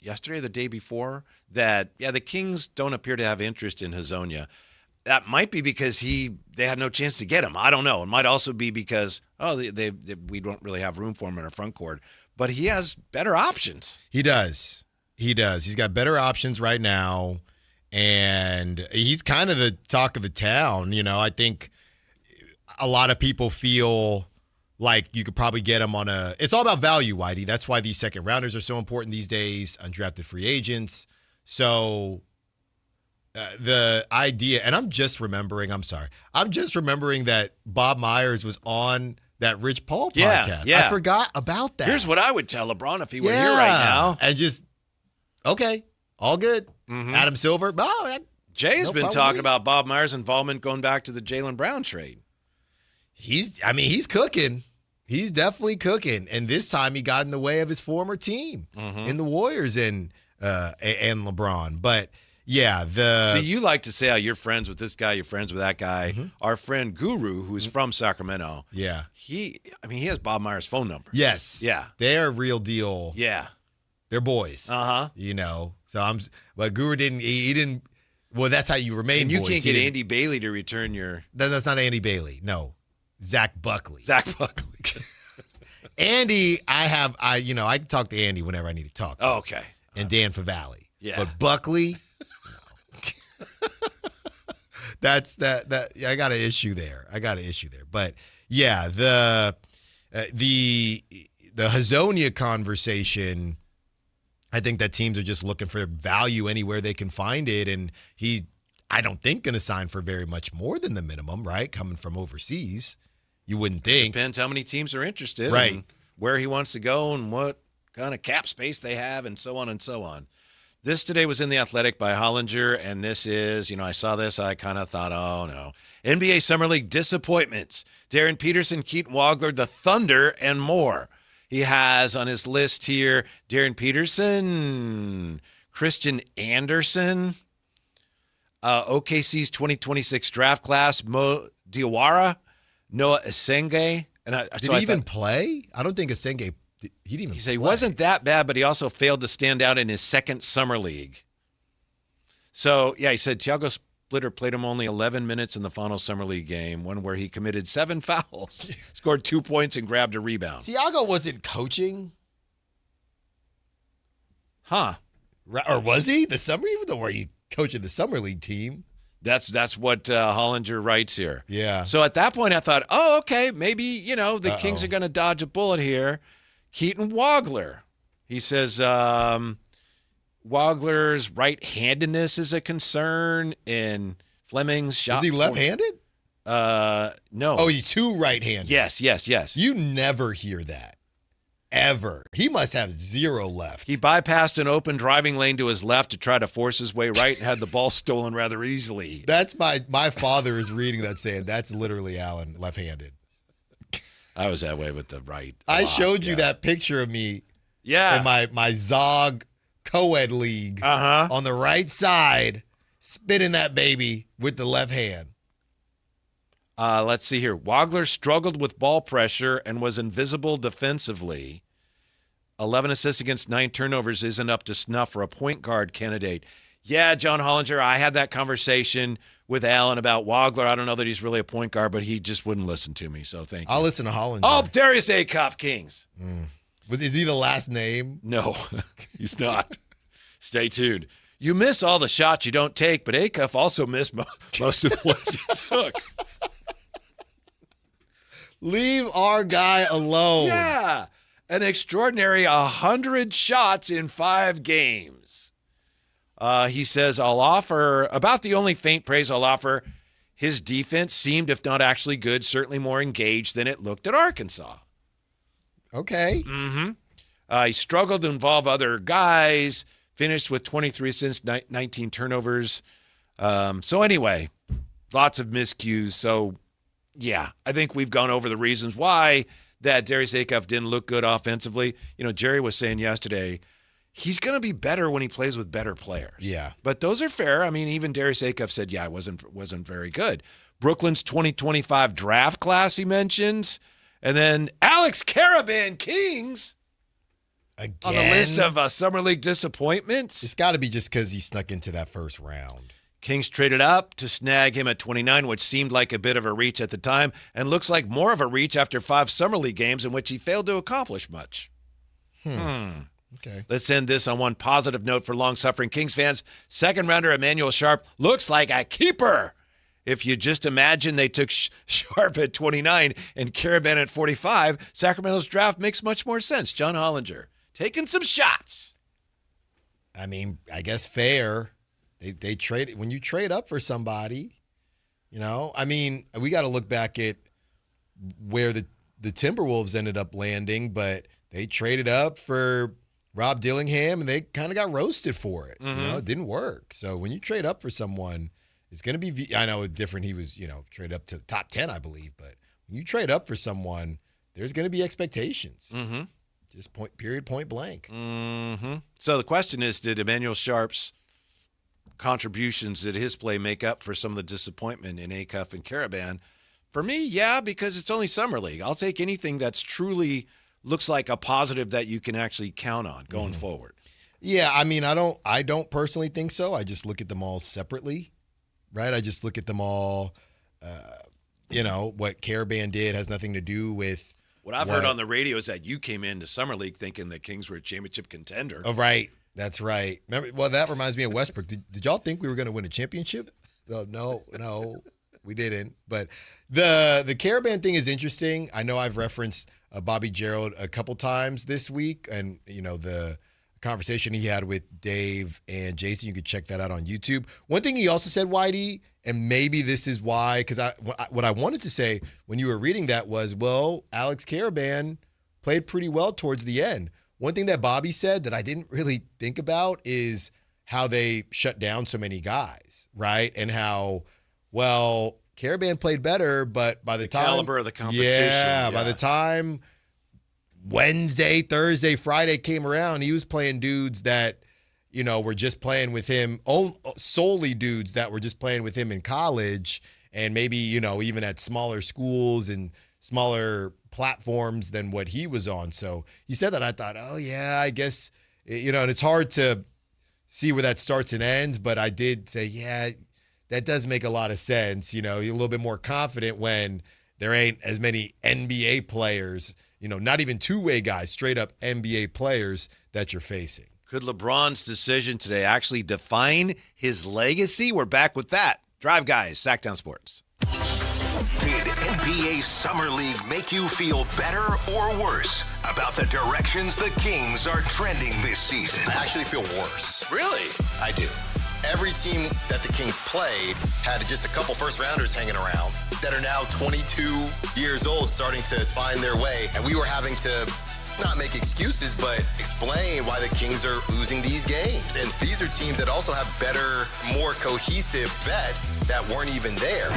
yesterday, the day before, that, the Kings don't appear to have interest in Hazonia. That might be because they had no chance to get him. I don't know. It might also be because, we don't really have room for him in our front court. But he has better options. He does. He's got better options right now. And he's kind of the talk of the town. You know, I think a lot of people feel like you could probably get him on it's all about value, Whitey. That's why these second rounders are so important these days, undrafted free agents. So the idea, and I'm just remembering that Bob Myers was on that Rich Paul podcast. Yeah. I forgot about that. Here's what I would tell LeBron if he were here right now. And just, okay, all good. Mm-hmm. Adam Silver. Jay's been talking about Bob Myers' involvement going back to the Jaylen Brown trade. He's cooking. He's definitely cooking. And this time he got in the way of his former team in the Warriors and LeBron. But so you like to say how you're friends with this guy, you're friends with that guy. Mm-hmm. Our friend Guru, who's from Sacramento. Yeah. He has Bob Myers' phone number. Yes. Yeah. They're real deal. Yeah. They're boys. You know. So but Guru didn't. Well, that's how you remain. And you boys. can't get Andy Bailey to return your. That's not Andy Bailey. No. Zach Buckley. Andy, I talk to Andy whenever I need to talk to him. Okay. And Dan Favale. Yeah. But Buckley, that's that. I got an issue there. But the Hazonia conversation, I think that teams are just looking for value anywhere they can find it, and I don't think going to sign for very much more than the minimum, right? Coming from overseas, you wouldn't think. Depends how many teams are interested, right? And where he wants to go and what kind of cap space they have, and so on and so on. This today was in The Athletic by Hollinger, and this is, I saw this, I kind of thought, oh, no. NBA Summer League disappointments. Darren Peterson, Keaton Wagler, the Thunder, and more. He has on his list here Darren Peterson, Christian Anderson, OKC's 2026 draft class, Mo Diawara, Noah Esenge. Did he even play? I don't think Esenge. He didn't even He wasn't that bad, but he also failed to stand out in his second summer league. So, he said Thiago Splitter played him only 11 minutes in the final summer league game, one where he committed 7 fouls, scored 2 points, and grabbed a rebound. Thiago wasn't coaching? Huh. Or was he? The summer, even though he coaching the summer league team? That's what Hollinger writes here. Yeah. So at that point, I thought, oh, okay, maybe, the Kings are going to dodge a bullet here. Keaton Wagler. He says Wagler's right-handedness is a concern in Fleming's shot. Is he left-handed? No. Oh, he's too right-handed. Yes. You never hear that. Ever. He must have 0 left. He bypassed an open driving lane to his left to try to force his way right and had the ball stolen rather easily. That's my father is reading that saying that's literally Allen left-handed. I was that way with the right. I showed you that picture of me. Yeah. In my Zog co-ed league. On the right side, spinning that baby with the left hand. Let's see here. Wagler struggled with ball pressure and was invisible defensively. 11 assists against 9 turnovers isn't up to snuff for a point guard candidate. Yeah, John Hollinger, I had that conversation with Alan about Wagler. I don't know that he's really a point guard, but he just wouldn't listen to me, so thank you. I'll listen to Hollinger. Oh, Darius Akoff, Kings. Is he the last name? No, he's not. Stay tuned. You miss all the shots you don't take, but Acuff also missed most of the ones he took. Leave our guy alone. Yeah. An extraordinary 100 shots in 5 games. He says, I'll offer about the only faint praise I'll offer. His defense seemed, if not actually good, certainly more engaged than it looked at Arkansas. Okay. Mm-hmm. He struggled to involve other guys, finished with 23 assists, 19 turnovers. So anyway, lots of miscues. So, yeah, I think we've gone over the reasons why that Darius Acuff didn't look good offensively. You know, Jerry was saying yesterday, he's going to be better when he plays with better players. Yeah. But those are fair. I mean, even Darius Acuff said, yeah, I wasn't very good. Brooklyn's 2025 draft class he mentions. And then Alex Caravan Kings again on the list of Summer League disappointments. It's got to be just because he snuck into that first round. Kings traded up to snag him at 29, which seemed like a bit of a reach at the time and looks like more of a reach after 5 Summer League games in which he failed to accomplish much. Okay. Let's end this on one positive note for long-suffering Kings fans. Second rounder Emmanuel Sharp looks like a keeper. If you just imagine they took Sharp at 29 and Caravan at 45, Sacramento's draft makes much more sense. John Hollinger taking some shots. I mean, I guess fair. They trade when you trade up for somebody, you know. I mean, we got to look back at where the Timberwolves ended up landing, but they traded up for Rob Dillingham and they kind of got roasted for it. You know, it didn't work. So when you trade up for someone, it's going to be, I know it's different. He was, trade up to the top 10, I believe, but when you trade up for someone, there's going to be expectations. Just point blank. So the question is, did Emmanuel Sharp's contributions, did his play make up for some of the disappointment in Acuff and Caravan? For me, yeah, because it's only Summer League. I'll take anything that's truly looks like a positive that you can actually count on going forward. Yeah, I mean, I don't personally think so. I just look at them all separately, right? I just look at them all, what Caravan did has nothing to do with what I've heard on the radio is that you came into Summer League thinking the Kings were a championship contender. Oh, right. That's right. Remember, well, that reminds me of Westbrook. Did y'all think we were going to win a championship? No, we didn't. But the Caravan thing is interesting. I know I've referenced Bobby Gerald a couple times this week, and the conversation he had with Dave and Jason. You could check that out on YouTube. One thing he also said, Whitey, and maybe this is why, because what I wanted to say when you were reading that was, well, Alex Caravan played pretty well towards the end. One thing that Bobby said that I didn't really think about is how they shut down so many guys, right? And how, well, Caravan played better, but by the time caliber of the competition. By the time Wednesday, Thursday, Friday came around, he was playing dudes that, were just playing with him, solely dudes that were just playing with him in college and maybe, even at smaller schools and smaller platforms than what he was on. So he said that. I thought, oh, yeah, I guess, and it's hard to see where that starts and ends, but I did say, yeah, that does make a lot of sense. You're a little bit more confident when there ain't as many NBA players, not even two-way guys, straight up NBA players that you're facing. Could LeBron's decision today actually define his legacy? We're back with that. Drive Guys, Sactown Sports. Did NBA Summer League make you feel better or worse about the directions the Kings are trending this season? I actually feel worse. Really? I do. Every team that the Kings played had just a couple first-rounders hanging around that are now 22 years old starting to find their way. And we were having to not make excuses, but explain why the Kings are losing these games. And these are teams that also have better, more cohesive vets that weren't even there.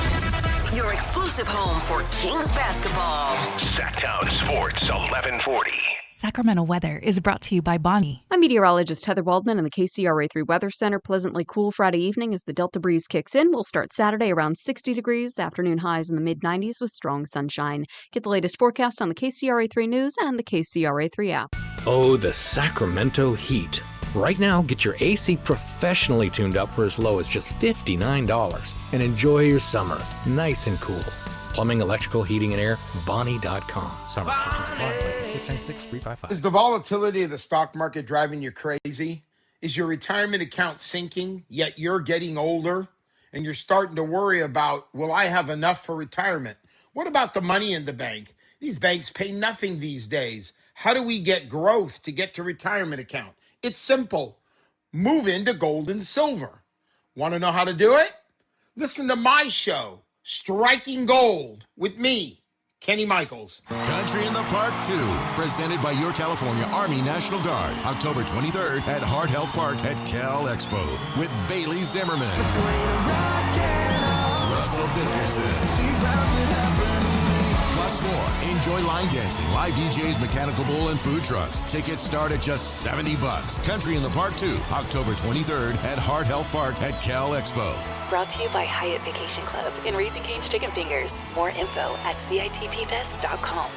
Your exclusive home for Kings basketball. Sactown Sports 1140. Sacramento weather is brought to you by Bonnie. I'm meteorologist Heather Waldman in the KCRA3 Weather Center. Pleasantly cool Friday evening as the Delta breeze kicks in. We'll start Saturday around 60 degrees, afternoon highs in the mid-90s with strong sunshine. Get the latest forecast on the KCRA3 News and the KCRA3 app. Oh, the Sacramento heat. Right now, get your AC professionally tuned up for as low as just $59 and enjoy your summer nice and cool. Plumbing, electrical, heating, and air, Bonnie.com. Summer restrictions apply. License 696-355. Is the volatility of the stock market driving you crazy? Is your retirement account sinking, yet you're getting older and you're starting to worry about, will I have enough for retirement? What about the money in the bank? These banks pay nothing these days. How do we get growth to get to retirement account? It's simple. Move into gold and silver. Want to know how to do it? Listen to my show, Striking Gold, with me, Kenny Michaels. Country in the Park 2, presented by your California Army National Guard, October 23rd at Heart Health Park at Cal Expo with Bailey Zimmerman, Russell Dickerson. Plus more. Enjoy line dancing, live DJs, mechanical bull, and food trucks. Tickets start at just $70. Country in the Park 2, October 23rd at Heart Health Park at Cal Expo. Brought to you by Hyatt Vacation Club and Raising Cane's Chicken Fingers. More info at CITPfest.com.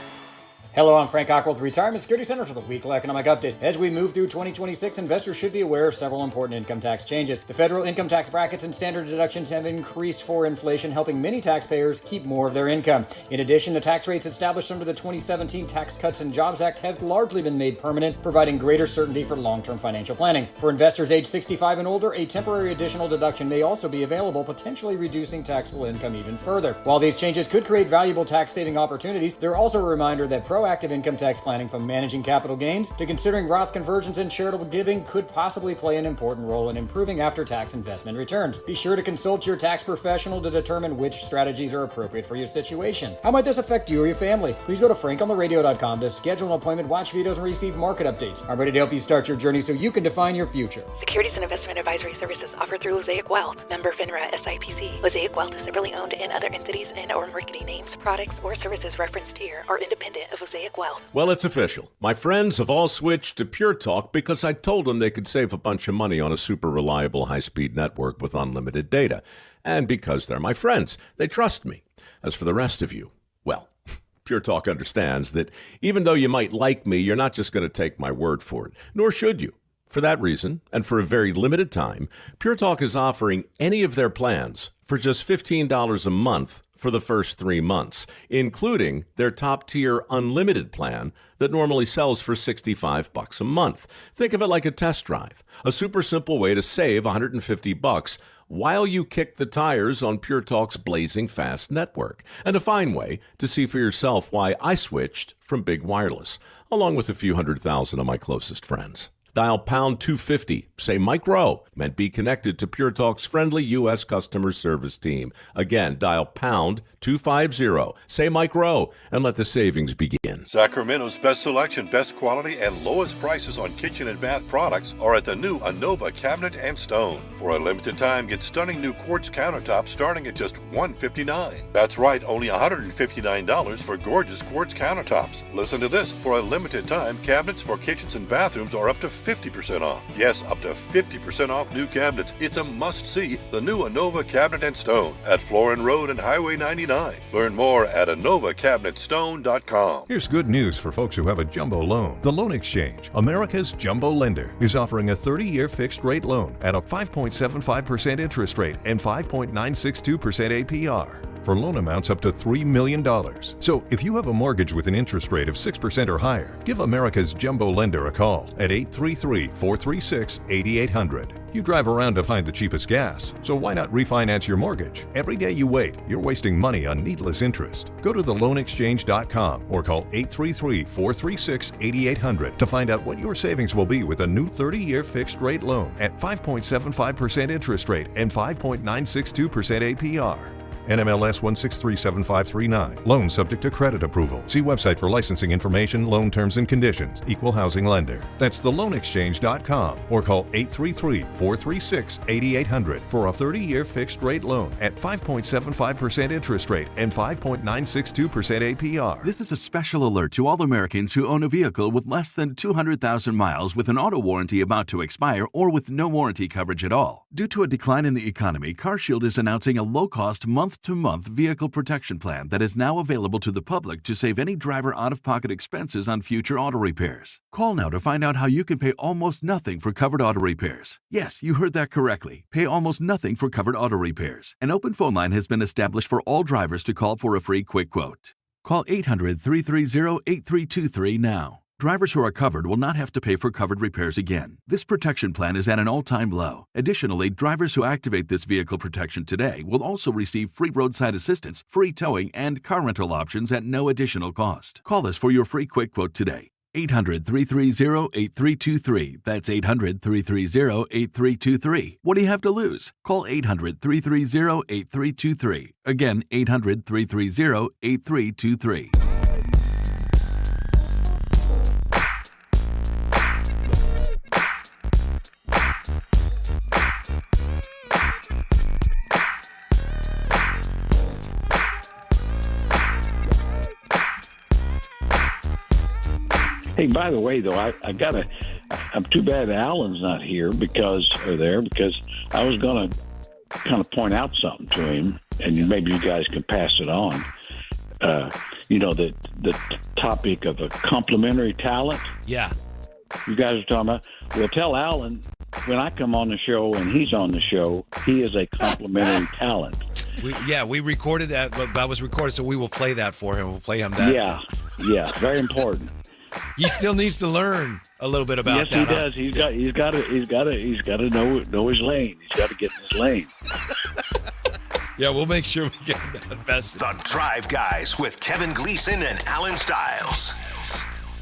Hello, I'm Frank Ockrell with the Retirement Security Center for the weekly economic update. As we move through 2026, investors should be aware of several important income tax changes. The federal income tax brackets and standard deductions have increased for inflation, helping many taxpayers keep more of their income. In addition, the tax rates established under the 2017 Tax Cuts and Jobs Act have largely been made permanent, providing greater certainty for long-term financial planning. For investors age 65 and older, a temporary additional deduction may also be available, potentially reducing taxable income even further. While these changes could create valuable tax-saving opportunities, they're also a reminder that proactive income tax planning, from managing capital gains to considering Roth conversions and charitable giving, could possibly play an important role in improving after-tax investment returns. Be sure to consult your tax professional to determine which strategies are appropriate for your situation. How might this affect you or your family? Please go to frankontheradio.com to schedule an appointment, watch videos, and receive market updates. I'm ready to help you start your journey so you can define your future. Securities and investment advisory services offered through Mosaic Wealth. Member FINRA SIPC. Mosaic Wealth is separately owned, and other entities and or marketing names, products, or services referenced here are independent of Mosaic Wealth. Well, it's official. My friends have all switched to Pure Talk because I told them they could save a bunch of money on a super reliable high-speed network with unlimited data. And because they're my friends, they trust me. As for the rest of you, well, Pure Talk understands that even though you might like me, you're not just going to take my word for it, nor should you. For that reason, and for a very limited time, Pure Talk is offering any of their plans for just $15 a month for the first 3 months, including their top-tier unlimited plan that normally sells for $65 a month. Think of it like a test drive, a super simple way to save $150 while you kick the tires on Pure Talk's blazing fast network, and a fine way to see for yourself why I switched from big wireless, along with a few 100,000 of my closest friends. Dial pound 250, say Mike Rowe, and be connected to Pure Talk's friendly U.S. customer service team. Again, dial pound 250, say Mike Rowe, and let the savings begin. Sacramento's best selection, best quality, and lowest prices on kitchen and bath products are at the new Anova Cabinet and Stone. For a limited time, get stunning new quartz countertops starting at just $159. That's right, only $159 for gorgeous quartz countertops. Listen to this. For a limited time, cabinets for kitchens and bathrooms are up to 50% off. Yes, up to 50% off new cabinets. It's a must-see, the new Anova Cabinet and Stone at Florin Road and Highway 99. Learn more at AnovaCabinetStone.com. Here's good news for folks who have a jumbo loan. The Loan Exchange, America's jumbo lender, is offering a 30-year fixed-rate loan at a 5.75% interest rate and 5.962% APR. For loan amounts up to $3 million. So if you have a mortgage with an interest rate of 6% or higher, give America's jumbo lender a call at 833-436-8800. You drive around to find the cheapest gas, so why not refinance your mortgage? Every day you wait, you're wasting money on needless interest. Go to theloanexchange.com or call 833-436-8800 to find out what your savings will be with a new 30-year fixed-rate loan at 5.75% interest rate and 5.962% APR. NMLS 1637539. Loan subject to credit approval. See website for licensing information, loan terms and conditions. Equal housing lender. That's theloanexchange.com or call 833-436-8800 for a 30-year fixed rate loan at 5.75% interest rate and 5.962% APR. This is a special alert to all Americans who own a vehicle with less than 200,000 miles with an auto warranty about to expire or with no warranty coverage at all. Due to a decline in the economy, CarShield is announcing a low-cost month-to-month vehicle protection plan that is now available to the public to save any driver out-of-pocket expenses on future auto repairs. Call now to find out how you can pay almost nothing for covered auto repairs. Yes, you heard that correctly. Pay almost nothing for covered auto repairs. An open phone line has been established for all drivers to call for a free quick quote. Call 800-330-8323 now. Drivers who are covered will not have to pay for covered repairs again. This protection plan is at an all-time low. Additionally, drivers who activate this vehicle protection today will also receive free roadside assistance, free towing, and car rental options at no additional cost. Call us for your free quick quote today. 800-330-8323. That's 800-330-8323. What do you have to lose? Call 800-330-8323. Again, 800-330-8323. Hey, by the way, though, I'm too bad Alan's not here because I was going to kind of point out something to him, and maybe you guys can pass it on. The topic of a complementary talent. Yeah. You guys are talking about. Well, tell Alan when I come on the show and he's on the show, he is a complementary talent. We recorded that. That was recorded, so we will play that for him. We'll play him that. Yeah, very important. He still needs to learn a little bit about that. Yes, he does. He's got to know his lane. He's got to get in his lane. Yeah, we'll make sure we get that message. The Drive Guys with Kevin Gleason and Alan Stiles.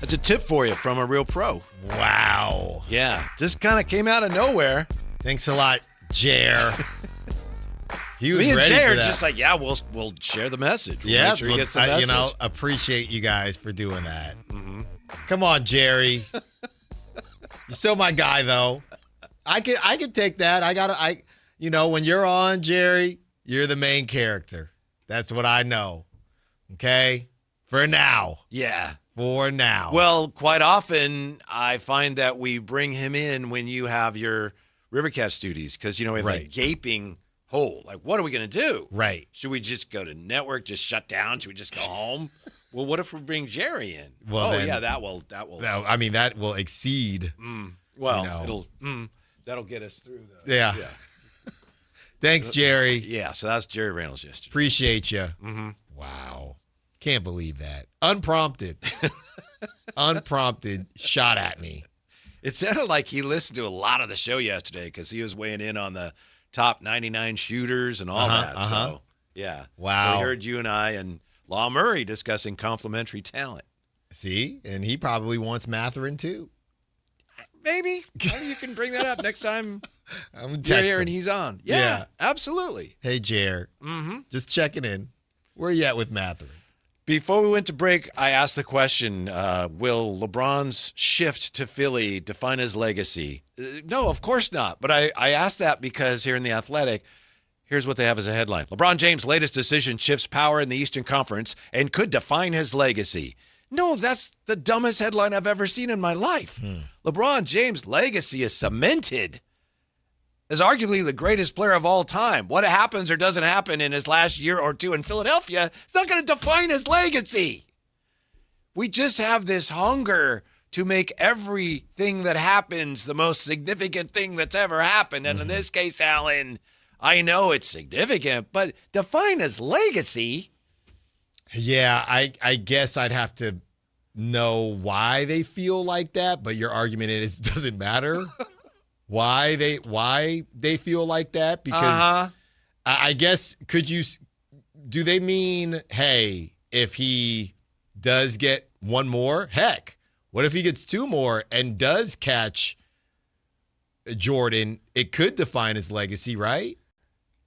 That's a tip for you from a real pro. Wow. Yeah, just kind of came out of nowhere. Thanks a lot, Jer. He was Me and ready Jay for are that. just like, we'll share the message. We'll Yeah, make sure he gets the message. appreciate you guys for doing that. Mm-hmm. Come on, Jerry. You're still my guy, though. I can take that. When you're on, Jerry, you're the main character. That's what I know. Okay? For now. Yeah. For now. Well, quite often I find that we bring him in when you have your Rivercats duties because, we have a gaping hole. Like, what are we going to do? Right. Should we just go to network, just shut down? Should we just go home? Well, what if we bring Jerry in? Well, that will. That will exceed. That'll get us through. Yeah. Thanks, Jerry. Yeah, so that's Jerry Reynolds yesterday. Appreciate you. Mm-hmm. Wow. Can't believe that. Unprompted. Unprompted shot at me. It sounded like he listened to a lot of the show yesterday because he was weighing in on the top 99 shooters and all that. So, yeah. Wow. So he heard you and I and Law Murray discussing complementary talent. See? And he probably wants Matherin, too. Maybe you can bring that up next time I'm you're here texting. and he's on. Yeah, absolutely. Hey, Jer. Mm-hmm. Just checking in. Where you at with Matherin? Before we went to break, I asked the question, will LeBron's shift to Philly define his legacy? No, of course not. But I asked that because here in The Athletic, here's what they have as a headline. LeBron James' latest decision shifts power in the Eastern Conference and could define his legacy. No, that's the dumbest headline I've ever seen in my life. LeBron James' legacy is cemented as arguably the greatest player of all time. What happens or doesn't happen in his last year or two in Philadelphia, it's not going to define his legacy. We just have this hunger to make everything that happens the most significant thing that's ever happened. And in this case, Alan, I know it's significant, but define his legacy. Yeah, I guess I'd have to know why they feel like that, but your argument is it doesn't matter why they feel like that because I guess do they mean, hey, if he does get one more, heck, what if he gets two more and does catch Jordan? It could define his legacy, right?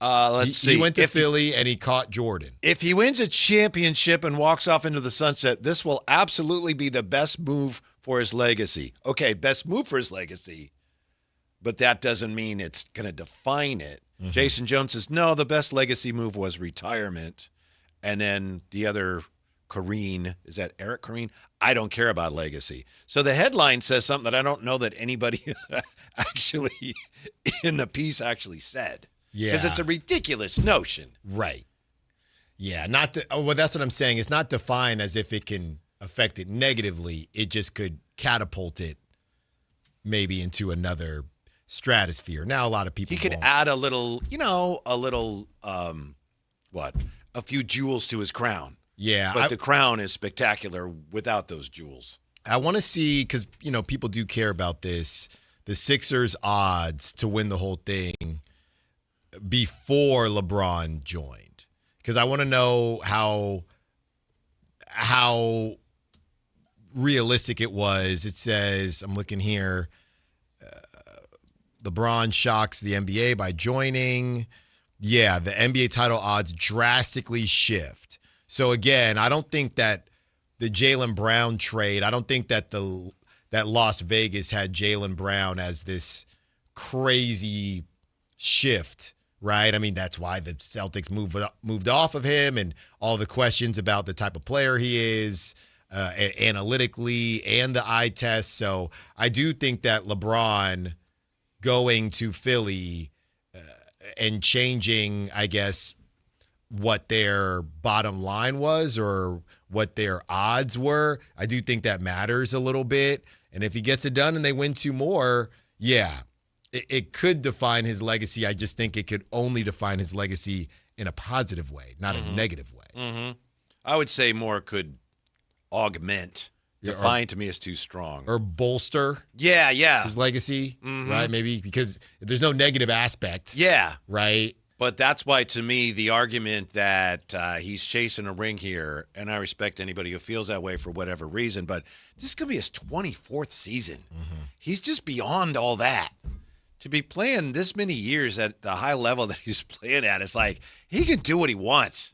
Let's see. He went to Philly and he caught Jordan. If he wins a championship and walks off into the sunset, this will absolutely be the best move for his legacy. Okay, best move for his legacy, but that doesn't mean it's going to define it. Mm-hmm. Jason Jones says, no, the best legacy move was retirement. And then the other, Kareen, is that Eric Kareen? I don't care about legacy. So the headline says something that I don't know that anybody actually in the piece actually said. Yeah. Because it's a ridiculous notion. Right. Yeah. That's what I'm saying. It's not defined as if it can affect it negatively. It just could catapult it maybe into another stratosphere. Now, a lot of people He could add a little, a few jewels to his crown. Yeah. But the crown is spectacular without those jewels. I want to see, because, people do care about this, the Sixers' odds to win the whole thing before LeBron joined. Because I want to know how realistic it was. It says, I'm looking here, LeBron shocks the NBA by joining. Yeah, the NBA title odds drastically shift. So again, I don't think that the Jaylen Brown trade, I don't think that that Las Vegas had Jaylen Brown as this crazy shift, right? I mean, that's why the Celtics moved off of him, and all the questions about the type of player he is, analytically, and the eye test. So I do think that LeBron going to Philly and changing, I guess, what their bottom line was or what their odds were, I do think that matters a little bit. And if he gets it done and they win 2 more, yeah, it could define his legacy. I just think it could only define his legacy in a positive way, not a negative way. Mm-hmm. I would say more could augment. Define to me is too strong. Or bolster. Yeah. His legacy, right? Maybe because there's no negative aspect. Yeah. Right? But that's why, to me, the argument that he's chasing a ring here, and I respect anybody who feels that way for whatever reason, but this is going to be his 24th season. He's just beyond all that. To be playing this many years at the high level that he's playing at, it's like he can do what he wants.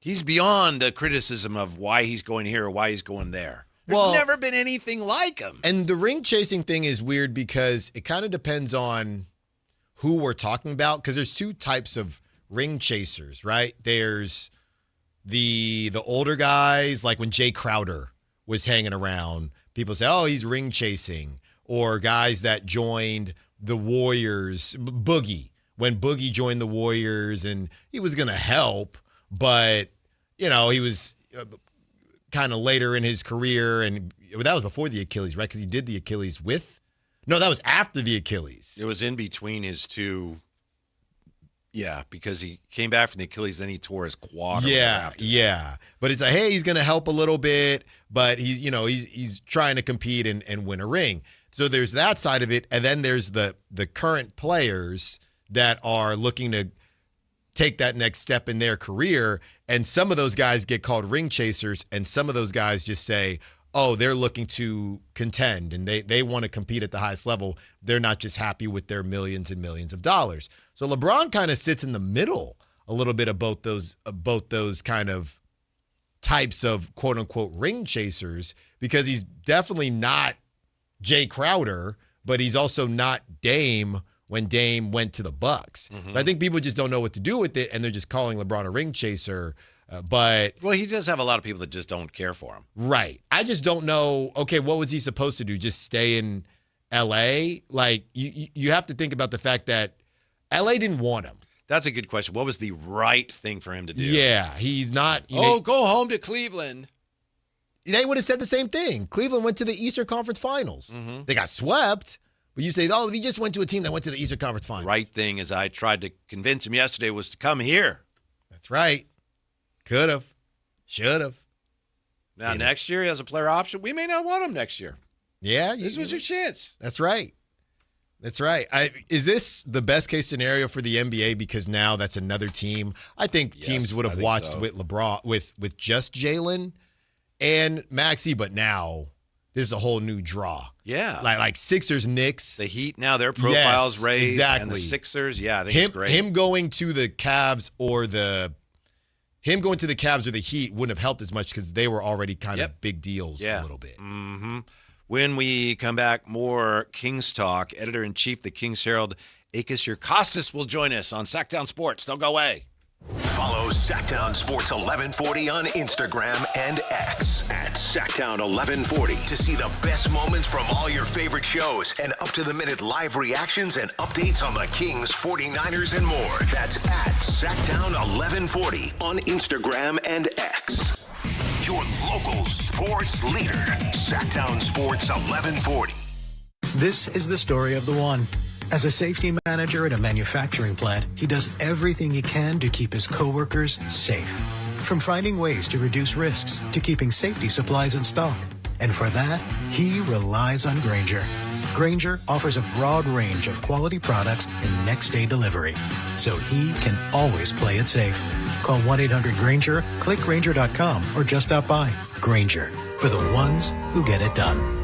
He's beyond the criticism of why he's going here or why he's going there. There's never been anything like him. And the ring chasing thing is weird because it kind of depends on who we're talking about, because there's 2 types of ring chasers, right? There's the older guys, like when Jay Crowder was hanging around, people say, oh, he's ring chasing. Or guys that joined the Warriors, Boogie, when Boogie joined the Warriors and he was going to help, but, he was kind of later in his career, and that was before the Achilles, right? Because he did the Achilles No, that was after the Achilles. It was in between his 2. Yeah, because he came back from the Achilles, then he tore his quad. Yeah. But it's like, hey, he's going to help a little bit, but he's trying to compete and win a ring. So there's that side of it, and then there's the current players that are looking to take that next step in their career, and some of those guys get called ring chasers, and some of those guys just say, oh, they're looking to contend and they want to compete at the highest level. They're not just happy with their millions and millions of dollars. So LeBron kind of sits in the middle a little bit of both those kind of types of quote unquote ring chasers, because he's definitely not Jay Crowder, but he's also not Dame when Dame went to the Bucks. So I think people just don't know what to do with it, and they're just calling LeBron a ring chaser. But he does have a lot of people that just don't care for him. Right. I just don't know. Okay, what was he supposed to do? Just stay in L.A.? Like, you have to think about the fact that L.A. didn't want him. That's a good question. What was the right thing for him to do? Yeah, he's not. Go home to Cleveland. They would have said the same thing. Cleveland went to the Eastern Conference Finals. They got swept. But you say, oh, he just went to a team that went to the Eastern Conference Finals. The right thing, as I tried to convince him yesterday, was to come here. That's right. Could have. Should have. Now, next year he has a player option. We may not want him next year. Yeah. This was your chance. That's right. That's right. Is this the best case scenario for the NBA because now that's another team? I think teams would have watched with LeBron, with just Jalen and Maxey, but now this is a whole new draw. Yeah. Like Sixers, Knicks. The Heat now, their profiles raised. Exactly. And the Sixers, I think it's great. Him going to the Cavs or the Heat wouldn't have helped as much because they were already kind of big deals a little bit. When we come back, more Kings talk. Editor-in-Chief, the Kings Herald, Akis Yurkostas will join us on Sactown Sports. Don't go away. Follow Sactown Sports 1140 on Instagram and X at Sactown 1140 to see the best moments from all your favorite shows and up-to-the-minute live reactions and updates on the Kings, 49ers, and more. That's at Sactown 1140 on Instagram and X. Your local sports leader, Sactown Sports 1140. This is the story of the one. As a safety manager at a manufacturing plant, he does everything he can to keep his coworkers safe. From finding ways to reduce risks to keeping safety supplies in stock. And for that, he relies on Grainger. Grainger offers a broad range of quality products and next-day delivery, so he can always play it safe. Call 1-800-GRAINGER, click Grainger.com, or just stop by. Grainger, for the ones who get it done.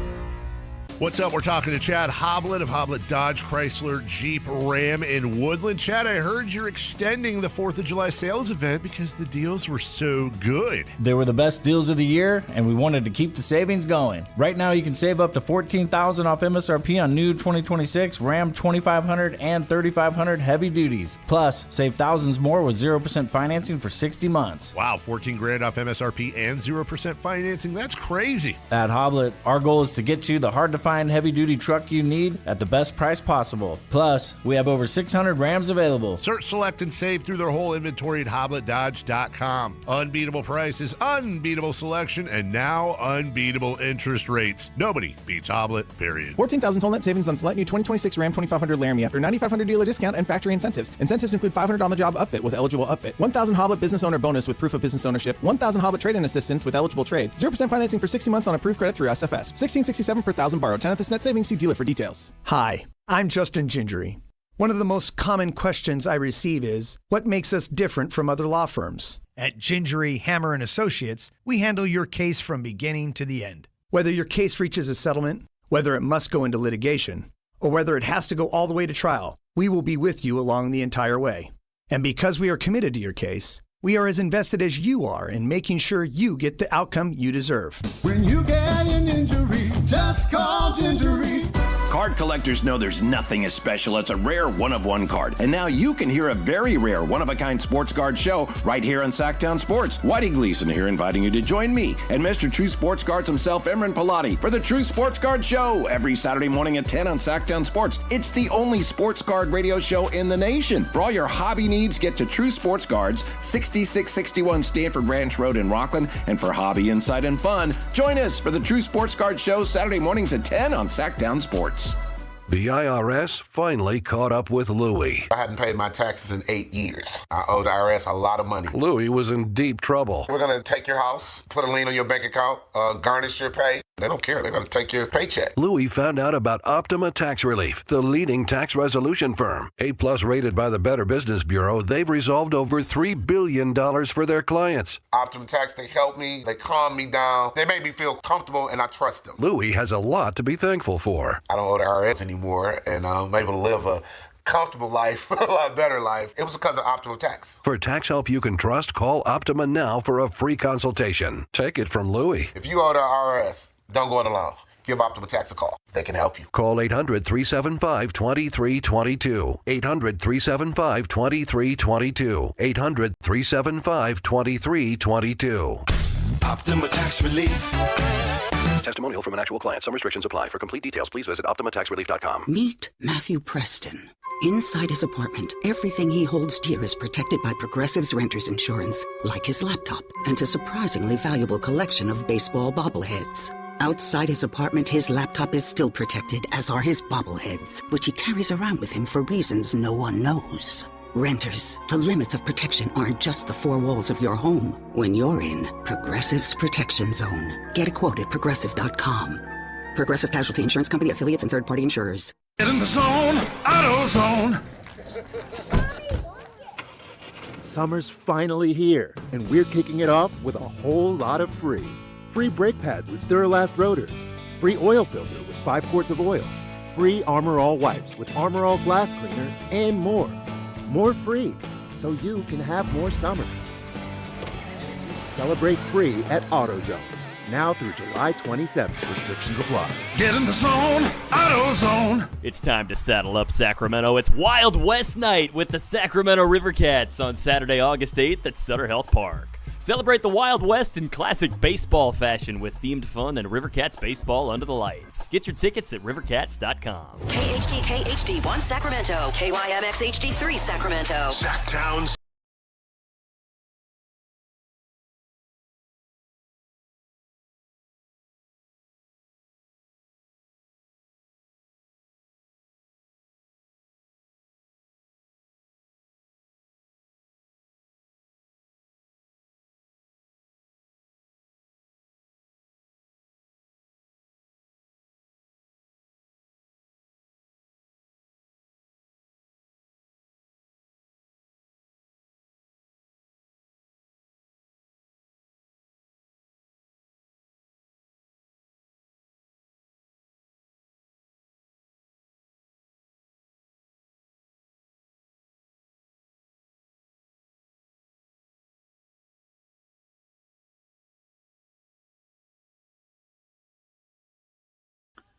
What's up? We're talking to Chad Hoblet of Hoblet Dodge Chrysler Jeep Ram in Woodland. Chad, I heard you're extending the 4th of July sales event because the deals were so good. They were the best deals of the year, and we wanted to keep the savings going. Right now, you can save up to $14,000 off MSRP on new 2026 Ram 2500 and 3500 heavy duties. Plus, save thousands more with 0% financing for 60 months. Wow, $14,000 off MSRP and 0% financing. That's crazy. At Hoblet, our goal is to get you the hard-to-find heavy-duty truck you need at the best price possible. Plus, we have over 600 Rams available. Search, select, and save through their whole inventory at HobletDodge.com. Unbeatable prices, unbeatable selection, and now unbeatable interest rates. Nobody beats Hoblet, period. 14,000 total net savings on select new 2026 Ram 2500 Laramie after $9,500 dealer discount and factory incentives. Incentives include $500 on the job upfit with eligible upfit, 1,000 Hoblet business owner bonus with proof of business ownership, 1,000 Hoblet trade-in assistance with eligible trade, 0% financing for 60 months on approved credit through SFS, $16.67 per thousand borrowed. 10th is net savings. See dealer for details. Hi, I'm Justin Gingery. One of the most common questions I receive is, what makes us different from other law firms? At Gingery, Hammer & Associates, we handle your case from beginning to the end. Whether your case reaches a settlement, whether it must go into litigation, or whether it has to go all the way to trial, we will be with you along the entire way. And because we are committed to your case, we are as invested as you are in making sure you get the outcome you deserve. When you get an injury, just call Gingery. Card collectors know there's nothing as special as a rare one-of-one card. And now you can hear a very rare one-of-a-kind sports card show right here on Sactown Sports. Whitey Gleason here inviting you to join me and Mr. True Sports Cards himself, Imran Pilati, for the True Sports Card Show every Saturday morning at 10 on Sactown Sports. It's the only sports card radio show in the nation. For all your hobby needs, get to True Sports Cards, 6661 Stanford Ranch Road in Rockland. And for hobby, insight, and fun, join us for the True Sports Card Show Saturday mornings at 10 on Sactown Sports. The IRS finally caught up with Louie. I hadn't paid my taxes in 8 years. I owed the IRS a lot of money. Louie was in deep trouble. We're going to take your house, put a lien on your bank account, garnish your pay. They don't care. They're going to take your paycheck. Louie found out about Optima Tax Relief, the leading tax resolution firm. A-plus rated by the Better Business Bureau, they've resolved over $3 billion for their clients. Optima Tax, they help me. They calm me down. They make me feel comfortable, and I trust them. Louie has a lot to be thankful for. I don't owe the IRS anymore, and I'm able to live a comfortable life, a lot better life. It was because of Optima Tax. For tax help you can trust, call Optima now for a free consultation. Take it from Louie. If you owe the IRS, don't go it alone. Give Optima Tax a call. They can help you. Call 800-375-2322. 800-375-2322. 800-375-2322. Optima Tax Relief. Testimonial from an actual client. Some restrictions apply. For complete details, please visit OptimaTaxRelief.com. Meet Matthew Preston. Inside his apartment, everything he holds dear is protected by Progressive's Renter's Insurance, like his laptop and a surprisingly valuable collection of baseball bobbleheads. Outside his apartment, his laptop is still protected, as are his bobbleheads, which he carries around with him for reasons no one knows. Renters, the limits of protection aren't just the four walls of your home. When you're in Progressive's Protection Zone. Get a quote at Progressive.com. Progressive Casualty Insurance Company, affiliates, and third-party insurers. Get in the zone, AutoZone. Summer's finally here, and we're kicking it off with a whole lot of free. Free brake pads with Duralast rotors. Free oil filter with 5 quarts of oil. Free Armor All wipes with Armor All glass cleaner, and more. More free, so you can have more summer. Celebrate free at AutoZone. Now through July 27th. Restrictions apply. Get in the zone, AutoZone. It's time to saddle up, Sacramento. It's Wild West Night with the Sacramento River Cats on Saturday, August 8th at Sutter Health Park. Celebrate the Wild West in classic baseball fashion with themed fun and River Cats baseball under the lights. Get your tickets at rivercats.com. KHD1 Sacramento, KYMX HD3 Sacramento. Sactown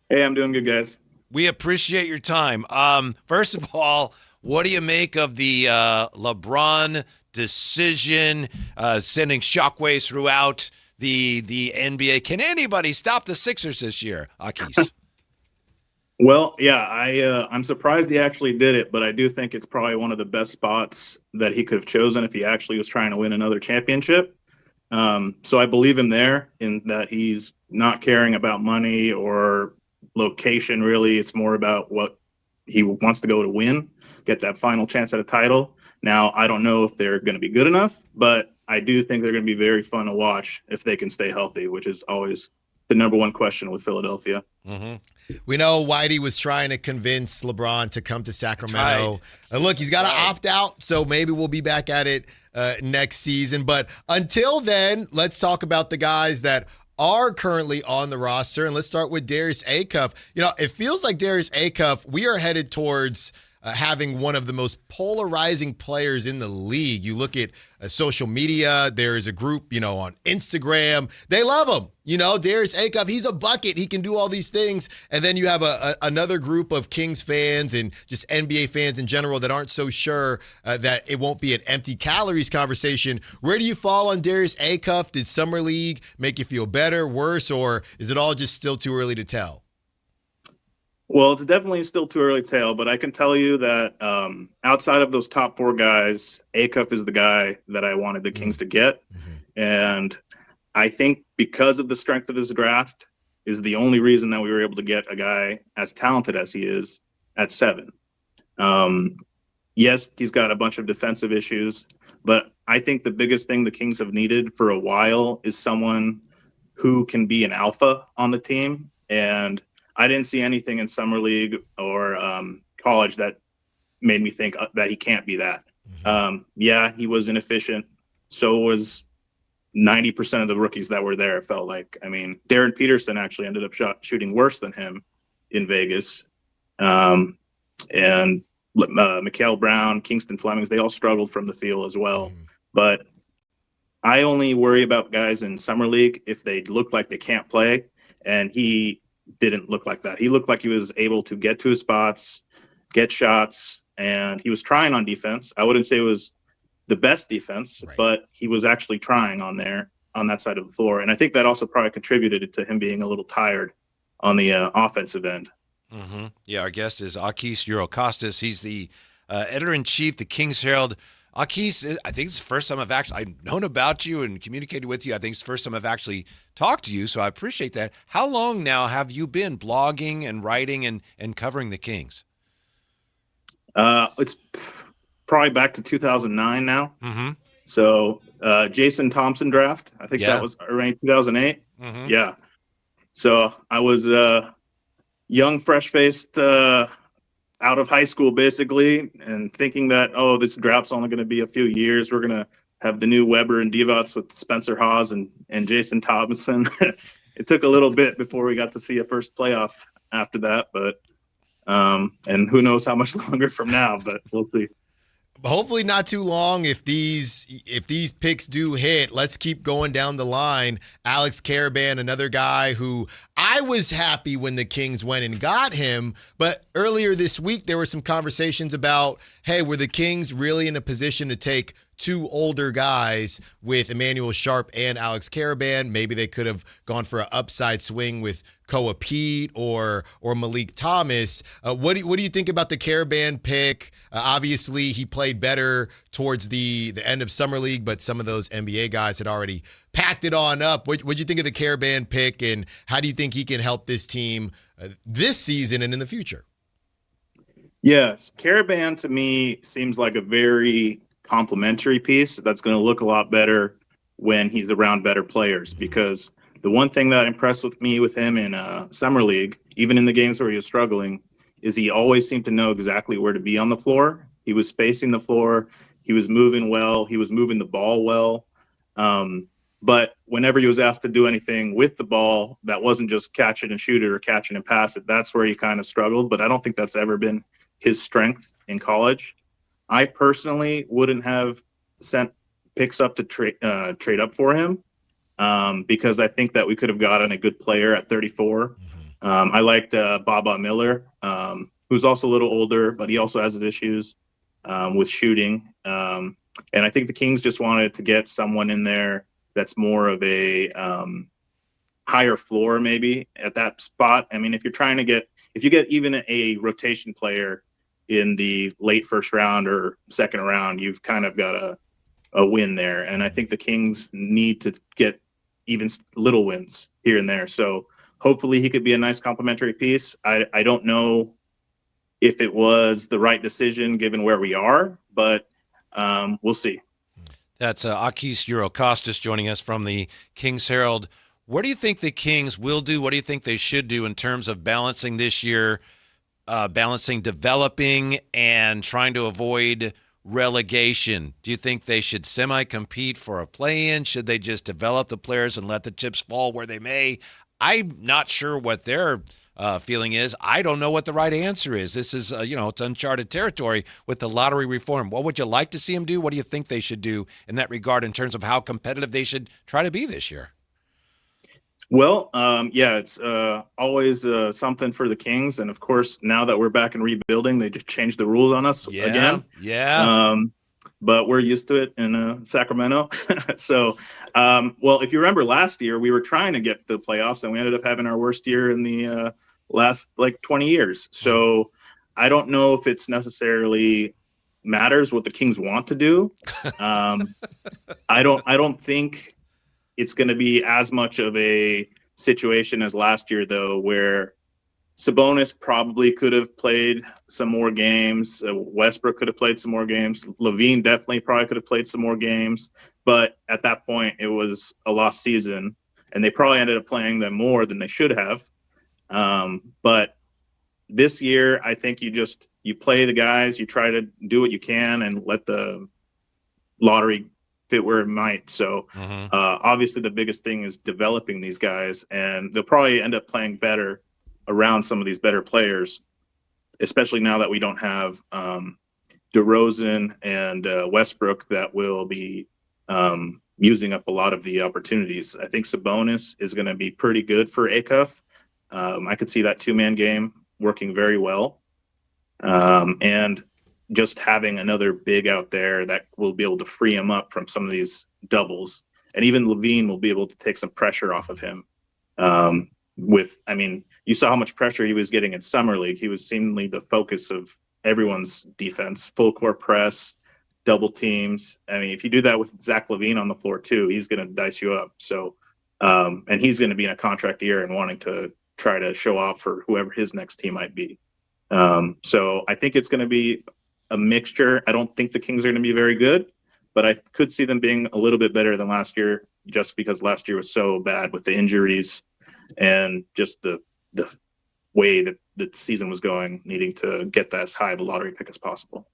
Hey, I'm doing good, guys. We appreciate your time. First of all, what do you make of the LeBron decision, sending shockwaves throughout the NBA? Can anybody stop the Sixers this year, Akis? Well, yeah, I'm surprised he actually did it, but I do think it's probably one of the best spots that he could have chosen if he actually was trying to win another championship. So I believe him there in that he's not caring about money or location, really. It's more about what he wants to go to win, get that final chance at a title. Now, I don't know if they're going to be good enough, but I do think they're going to be very fun to watch if they can stay healthy, which is always the number one question with Philadelphia. Mm-hmm. We know Whitey was trying to convince LeBron to come to Sacramento. Look, he's got to opt out, so maybe we'll be back at it next season. But until then, let's talk about the guys that are currently on the roster, and let's start with Darius Acuff. You know, it feels like Darius Acuff, we are headed towards having one of the most polarizing players in the league. You look at social media, there is a group, on Instagram. They love him. Darius Acuff, he's a bucket. He can do all these things. And then you have another group of Kings fans and just NBA fans in general that aren't so sure that it won't be an empty calories conversation. Where do you fall on Darius Acuff? Did Summer League make you feel better, worse, or is it all just still too early to tell? Well, it's definitely still too early to tell, but I can tell you that outside of those top four guys, Acuff is the guy that I wanted the Kings to get. Mm-hmm. And I think because of the strength of his draft is the only reason that we were able to get a guy as talented as he is at 7. Yes, he's got a bunch of defensive issues, but I think the biggest thing the Kings have needed for a while is someone who can be an alpha on the team. And I didn't see anything in Summer League or college that made me think that he can't be that. Mm-hmm. Yeah, he was inefficient. So was 90% of the rookies that were there, it felt like. I mean, Darren Peterson actually ended up shooting worse than him in Vegas. And Mikael Brown, Kingston Flemings, they all struggled from the field as well. Mm-hmm. But I only worry about guys in Summer League if they look like they can't play. And he didn't look like that. He looked like he was able to get to his spots, get shots, and he was trying on defense. I wouldn't say it was the best defense, right, but he was actually trying on that side of the floor. And I think that also probably contributed to him being a little tired on the offensive end. Mm-hmm. Yeah, our guest is Akis Eurocostas. He's the editor-in-chief, the Kings Herald. Akis, I think it's the first time I've known about you and communicated with you. I think it's the first time I've actually talked to you, so I appreciate that. How long now have you been blogging and writing and covering the Kings? It's probably back to 2009 now. Mm-hmm. So Jason Thompson draft, I think that was around 2008. Mm-hmm. Yeah. So I was young, fresh-faced, out of high school, basically, and thinking that, this draft's only going to be a few years. We're going to have the new Weber and Divac with Spencer Hawes and Jason Thompson. It took a little bit before we got to see a first playoff after that, but and who knows how much longer from now, but we'll see. Hopefully not too long. If these picks do hit, let's keep going down the line. Alex Karaban, another guy who I was happy when the Kings went and got him, but earlier this week there were some conversations about, hey, were the Kings really in a position to take two older guys with Emmanuel Sharp and Alex Karaban? Maybe they could have gone for an upside swing with Koa Pete or Malik Thomas. What do you think about the Karaban pick? Obviously, he played better towards the end of Summer League, but some of those NBA guys had already packed it on up. What do you think of the Karaban pick, and how do you think he can help this team this season and in the future? Yes, Karaban to me seems like a very complementary piece that's going to look a lot better when he's around better players, because the one thing that impressed me with him in Summer League, even in the games where he was struggling, is he always seemed to know exactly where to be on the floor. He was spacing the floor. He was moving well. He was moving the ball well. But whenever he was asked to do anything with the ball that wasn't just catch it and shoot it or catch it and pass it, that's where he kind of struggled. But I don't think that's ever been his strength in college. I personally wouldn't have sent picks up to trade up for him because I think that we could have gotten a good player at 34 I liked Baba Miller, who's also a little older, but he also has issues with shooting. And I think the Kings just wanted to get someone in there that's more of a higher floor maybe at that spot. I mean, if you get even a rotation player in the late first round or second round, you've kind of got a win there. And I think the Kings need to get even little wins here and there. So hopefully he could be a nice complementary piece. I don't know if it was the right decision given where we are, but we'll see. That's Akis Eurocostas joining us from the Kings Herald. What do you think the Kings will do? What do you think they should do in terms of balancing this year, balancing developing and trying to avoid relegation? Do you think they should semi-compete for a play-in? Should they just develop the players and let the chips fall where they may? I'm not sure what their feeling is. I don't know what the right answer is. This is, it's uncharted territory with the lottery reform. What would you like to see them do? What do you think they should do in that regard in terms of how competitive they should try to be this year? Well, it's always something for the Kings. And, of course, now that we're back in rebuilding, they just changed the rules on us again. Yeah. But we're used to it in Sacramento. So, if you remember last year, we were trying to get to the playoffs, and we ended up having our worst year in the last, 20 years. So I don't know if it's necessarily matters what the Kings want to do. I don't think it's going to be as much of a situation as last year, though, where Sabonis probably could have played some more games. Westbrook could have played some more games. LaVine definitely probably could have played some more games. But at that point, it was a lost season, and they probably ended up playing them more than they should have. But this year, I think you play the guys, you try to do what you can, and let the lottery fit where it might. So obviously the biggest thing is developing these guys, and they'll probably end up playing better around some of these better players, especially now that we don't have DeRozan and Westbrook that will be using up a lot of the opportunities. I think Sabonis is going to be pretty good for Acuff. I could see that two-man game working very well. And just having another big out there that will be able to free him up from some of these doubles. And even LaVine will be able to take some pressure off of him. You saw how much pressure he was getting in Summer League. He was seemingly the focus of everyone's defense, full court press, double teams. I mean, if you do that with Zach LaVine on the floor too, he's going to dice you up. So, and he's going to be in a contract year and wanting to try to show off for whoever his next team might be. So I think it's going to be a mixture. I don't think the Kings are going to be very good, but I could see them being a little bit better than last year, just because last year was so bad with the injuries and just the way that the season was going, needing to get that as high of a lottery pick as possible.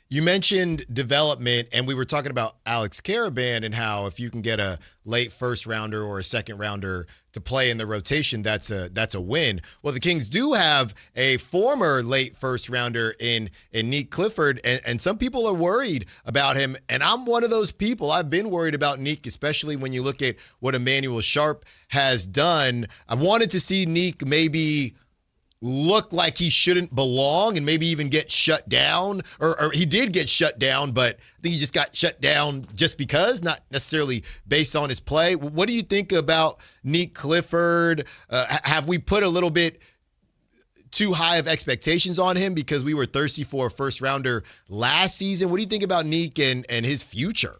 You mentioned development, and we were talking about Alex Karaban and how if you can get a late first rounder or a second rounder to play in the rotation, that's a win. Well, the Kings do have a former late first rounder in Nick Clifford, and some people are worried about him, and I'm one of those people. I've been worried about Nick, especially when you look at what Emmanuel Sharp has done. I wanted to see Nick maybe look like he shouldn't belong and maybe even get shut down, or he did get shut down, but I think he just got shut down just because, not necessarily based on his play. What do you think about Nick Clifford? Have we put a little bit too high of expectations on him because we were thirsty for a first rounder last season? What do you think about Nick and his future?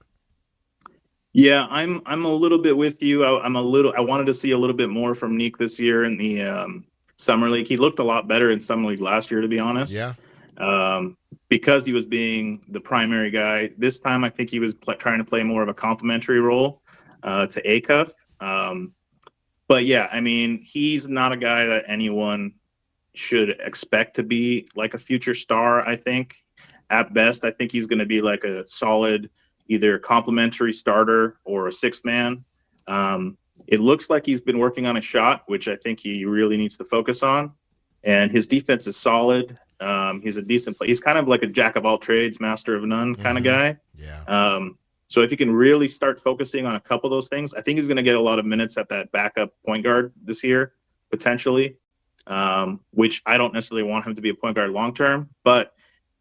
Yeah, I'm a little bit with you. I wanted to see a little bit more from Nick this year in the Summer League. He looked a lot better in Summer League last year, to be honest. Yeah. Because he was being the primary guy. This time, I think he was trying to play more of a complementary role to Acuff. But yeah, I mean, he's not a guy that anyone should expect to be like a future star, I think. At best, I think he's going to be like a solid either complementary starter or a sixth man. It looks like he's been working on a shot, which I think he really needs to focus on. And his defense is solid. He's a decent player. He's kind of like a jack of all trades, master of none kind of guy. Yeah. So if he can really start focusing on a couple of those things, I think he's going to get a lot of minutes at that backup point guard this year, potentially. which I don't necessarily want him to be a point guard long term. But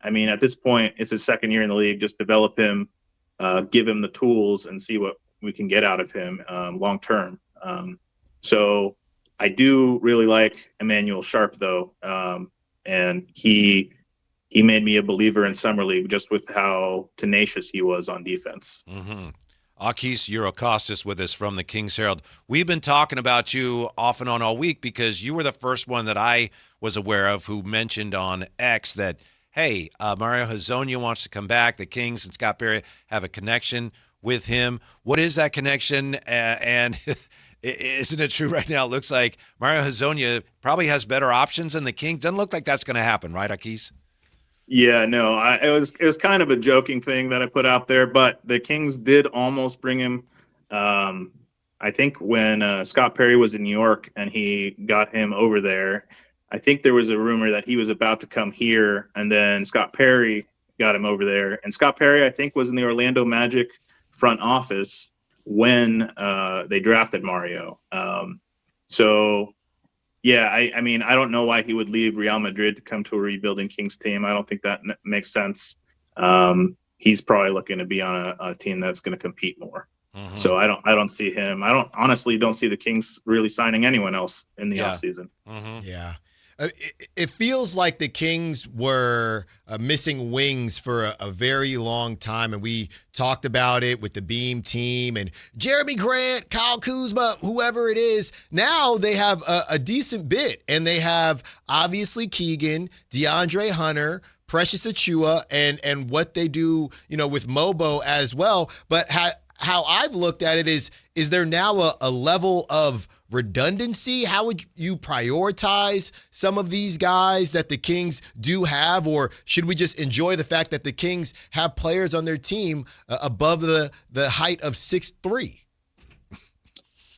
I mean, at this point, it's his second year in the league. Just develop him, give him the tools, and see what we can get out of him long term. So I do really like Emmanuel Sharp, though, and he made me a believer in summer league just with how tenacious he was on defense. Mm-hmm. Akis Eurocostas with us from the Kings Herald. We've been talking about you off and on all week because you were the first one that I was aware of who mentioned on X that, hey, Mario Hezonja wants to come back. The Kings and Scott Perry have a connection with him. What is that connection? And isn't it true right now? It looks like Mario Hezonja probably has better options than the Kings. Doesn't look like that's going to happen, right, Akis? Yeah, no, it was kind of a joking thing that I put out there, but the Kings did almost bring him. I think when Scott Perry was in New York and he got him over there, I think there was a rumor that he was about to come here, and then Scott Perry got him over there. And Scott Perry, I think, was in the Orlando Magic front office when they drafted Mario. So. Yeah, I mean, I don't know why he would leave Real Madrid to come to a rebuilding Kings team. I don't think that makes sense. He's probably looking to be on a team that's going to compete more. Mm-hmm. So I don't see him. I honestly don't see the Kings really signing anyone else in the offseason. Mm-hmm. Yeah. It feels like the Kings were missing wings for a very long time, and we talked about it with the Beam team and Jeremy Grant, Kyle Kuzma, whoever it is. Now they have a decent bit, and they have obviously Keegan, DeAndre Hunter, Precious Achiuwa, and what they do, with Mobo as well. But how I've looked at it is there now a level of redundancy? How would you prioritize some of these guys that the Kings do have, or should we just enjoy the fact that the Kings have players on their team above the height of 6'3"?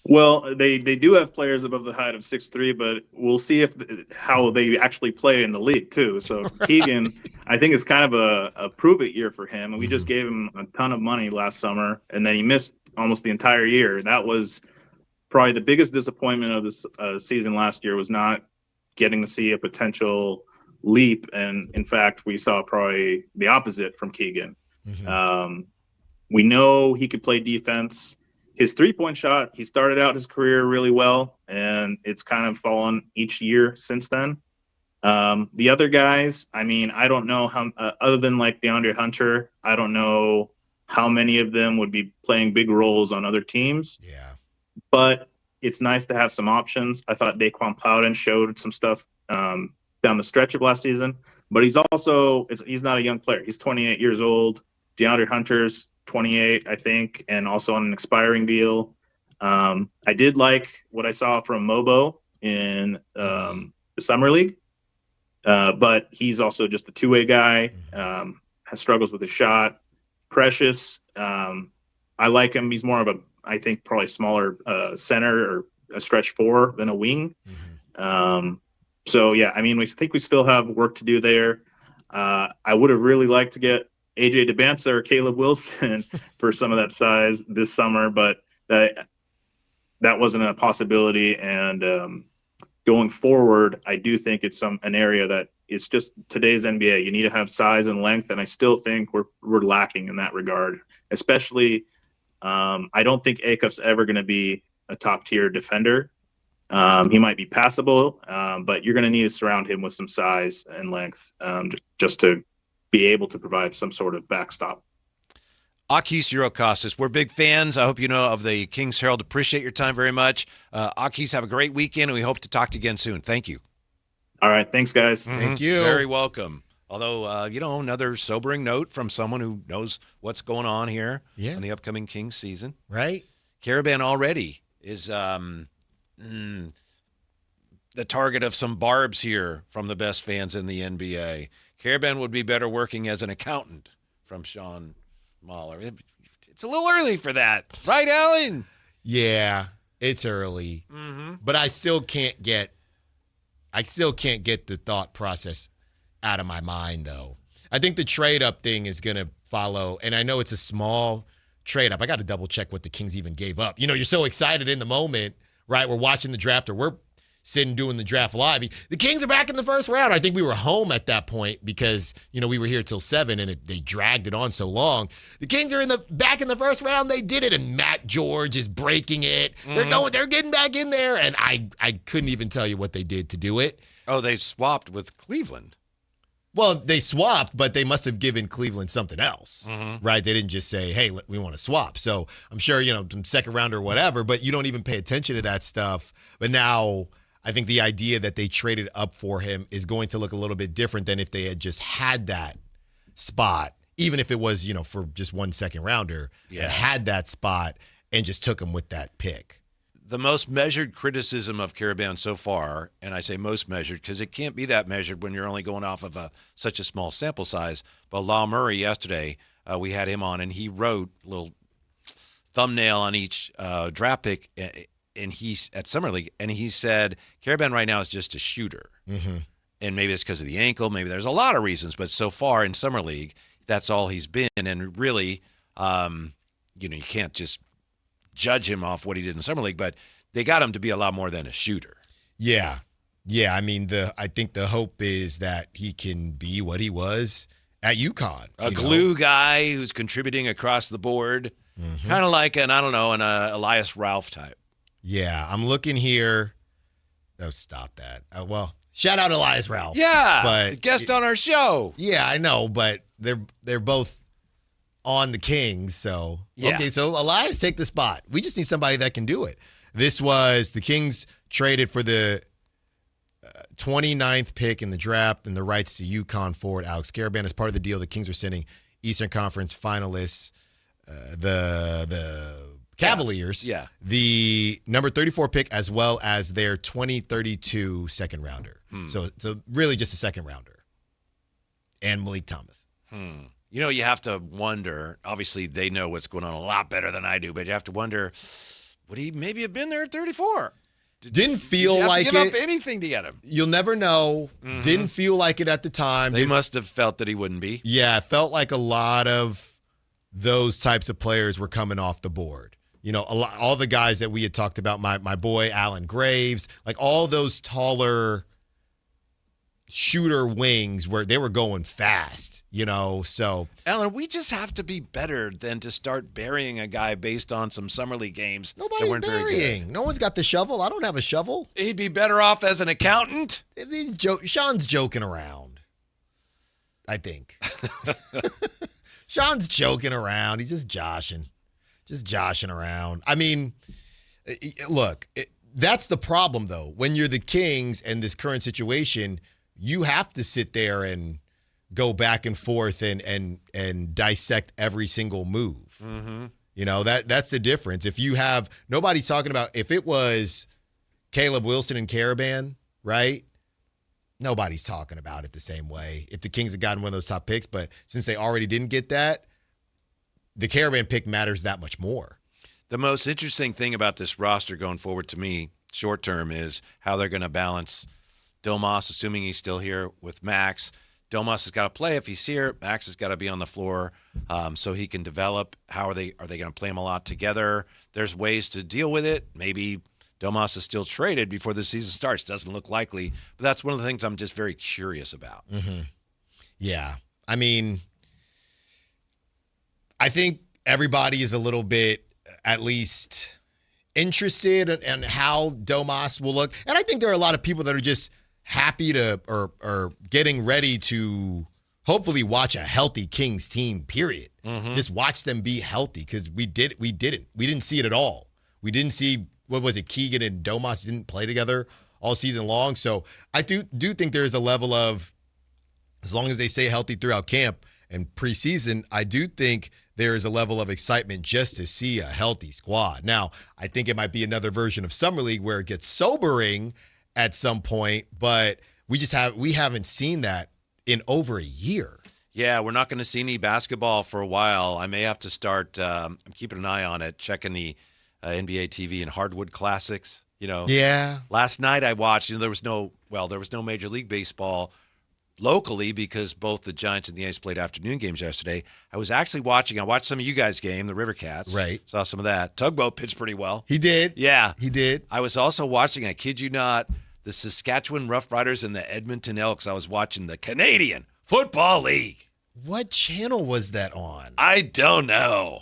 Well, they do have players above the height of 6'3", but we'll see how they actually play in the league too. So Keegan, I think it's kind of a prove it year for him, and we just gave him a ton of money last summer, and then he missed almost the entire year. That was probably the biggest disappointment of this season last year, was not getting to see a potential leap. And in fact, we saw probably the opposite from Keegan. Mm-hmm. We know he could play defense. His three-point shot, he started out his career really well, and it's kind of fallen each year since then. The other guys, I mean, I don't know how, other than like DeAndre Hunter, I don't know how many of them would be playing big roles on other teams. Yeah. But it's nice to have some options. I thought Daquan Plowden showed some stuff down the stretch of last season, but he's not a young player. He's 28 years old. DeAndre Hunter's 28, I think, and also on an expiring deal. I did like what I saw from Mobo in the summer league, but he's also just a two-way guy, has struggles with his shot. Precious, I like him. He's more of I think probably smaller center or a stretch four than a wing. Mm-hmm. So yeah, I mean, we think we still have work to do there. I would have really liked to get AJ DeBanza or Caleb Wilson for some of that size this summer, but that wasn't a possibility. And going forward, I do think it's an area that it's just today's NBA. You need to have size and length, and I still think we're lacking in that regard, especially. I don't think Akuf's ever going to be a top-tier defender. He might be passable, but you're going to need to surround him with some size and length just to be able to provide some sort of backstop. Akis Eurocostas, we're big fans. I hope you know of the Kings Herald. Appreciate your time very much. Akis, have a great weekend, and we hope to talk to you again soon. Thank you. All right. Thanks, guys. Mm-hmm. Thank you. Very welcome. Although, another sobering note from someone who knows what's going on here in the upcoming Kings season. Right. Caravan already is the target of some barbs here from the best fans in the NBA. Caravan would be better working as an accountant, from Sean Mahler. It's a little early for that. Right, Alan? Yeah, it's early. Mm-hmm. But I still can't get the thought process out of my mind, though. I think the trade-up thing is going to follow, and I know it's a small trade-up. I got to double-check what the Kings even gave up. You're so excited in the moment, right? We're watching the draft, or we're sitting doing the draft live. The Kings are back in the first round. I think we were home at that point because, we were here till 7 and they dragged it on so long. The Kings are back in the first round. They did it, and Matt George is breaking it. They're getting back in there, and I couldn't even tell you what they did to do it. Oh, they swapped with Cleveland. Well, they swapped, but they must have given Cleveland something else, right? They didn't just say, hey, we want to swap. So I'm sure, some second round or whatever, but you don't even pay attention to that stuff. But now I think the idea that they traded up for him is going to look a little bit different than if they had just had that spot, even if it was, for just 1 second rounder, and had that spot and just took him with that pick. The most measured criticism of Karaban so far, and I say most measured because it can't be that measured when you're only going off of such a small sample size, but Lau Murray yesterday, we had him on, and he wrote a little thumbnail on each draft pick and he's at Summer League, and he said Karaban right now is just a shooter. And maybe it's because of the ankle. Maybe there's a lot of reasons, but so far in Summer League, that's all he's been. And really, you can't just judge him off what he did in Summer League, but they got him to be a lot more than a shooter. Yeah. I mean, I think the hope is that he can be what he was at UConn. A glue guy who's contributing across the board, kind of like an Elias Ralph type. Yeah, I'm looking here. Oh, stop that. Well, shout out Elias Ralph. Yeah, but guest on our show. Yeah, I know, but they're both on the Kings, so okay. So Elias, take the spot. We just need somebody that can do it. This was the Kings traded for the 29th pick in the draft and the rights to UConn forward Alex Karaban. As part of the deal, the Kings are sending Eastern Conference finalists, the Cavaliers, the number 34 pick, as well as their 2032 second rounder. So really just a second rounder. And Malik Thomas. You have to wonder, obviously they know what's going on a lot better than I do, but you have to wonder, would he maybe have been there at 34? Didn't feel like it. Did you have to give up anything to get him? You'll never know. Didn't feel like it at the time. They must have felt that he wouldn't be. Yeah, it felt like a lot of those types of players were coming off the board. All the guys that we had talked about, my boy Alan Graves, like all those taller shooter wings where they were going fast, so. Alan, we just have to be better than to start burying a guy based on some Summer League games. Nobody's burying. No one's got the shovel. I don't have a shovel. He'd be better off as an accountant. Sean's joking around, I think. Sean's joking around. He's just joshing around. I mean, look, that's the problem, though. When you're the Kings and this current situation, you have to sit there and go back and forth and dissect every single move. That's the difference. If you have – nobody's talking about – if it was Caleb Wilson and Karaban, right, nobody's talking about it the same way if the Kings had gotten one of those top picks. But since they already didn't get that, the Karaban pick matters that much more. The most interesting thing about this roster going forward to me, short term, is how they're going to balance Domas, assuming he's still here, with Max. Domas has got to play if he's here. Max has got to be on the floor so he can develop. How are they going to play him a lot together? There's ways to deal with it. Maybe Domas is still traded before the season starts. Doesn't look likely, but that's one of the things I'm just very curious about. Yeah. I mean, I think everybody is a little bit, at least, interested in how Domas will look. And I think there are a lot of people that are just happy to or getting ready to hopefully watch a healthy Kings team, period. Just watch them be healthy, because we didn't see it at all. We didn't see, what was it, Keegan and Domas didn't play together all season long. So I do think there's a level of, as long as they stay healthy throughout camp and preseason, I do think there is a level of excitement just to see a healthy squad. Now, I think it might be another version of Summer League where it gets sobering at some point, but we haven't seen that in over a year. Yeah, we're not going to see any basketball for a while. I may have to start I'm keeping an eye on it, checking the NBA TV and hardwood classics, Yeah. Last night I watched, there was no Major League Baseball locally because both the Giants and the A's played afternoon games yesterday. I watched some of you guys' game, the River Cats. Right. Saw some of that. Tugboat pitched pretty well. He did. Yeah. He did. I was also watching, I kid you not, the Saskatchewan Roughriders and the Edmonton Elks. I was watching the Canadian Football League. What channel was that on? I don't know.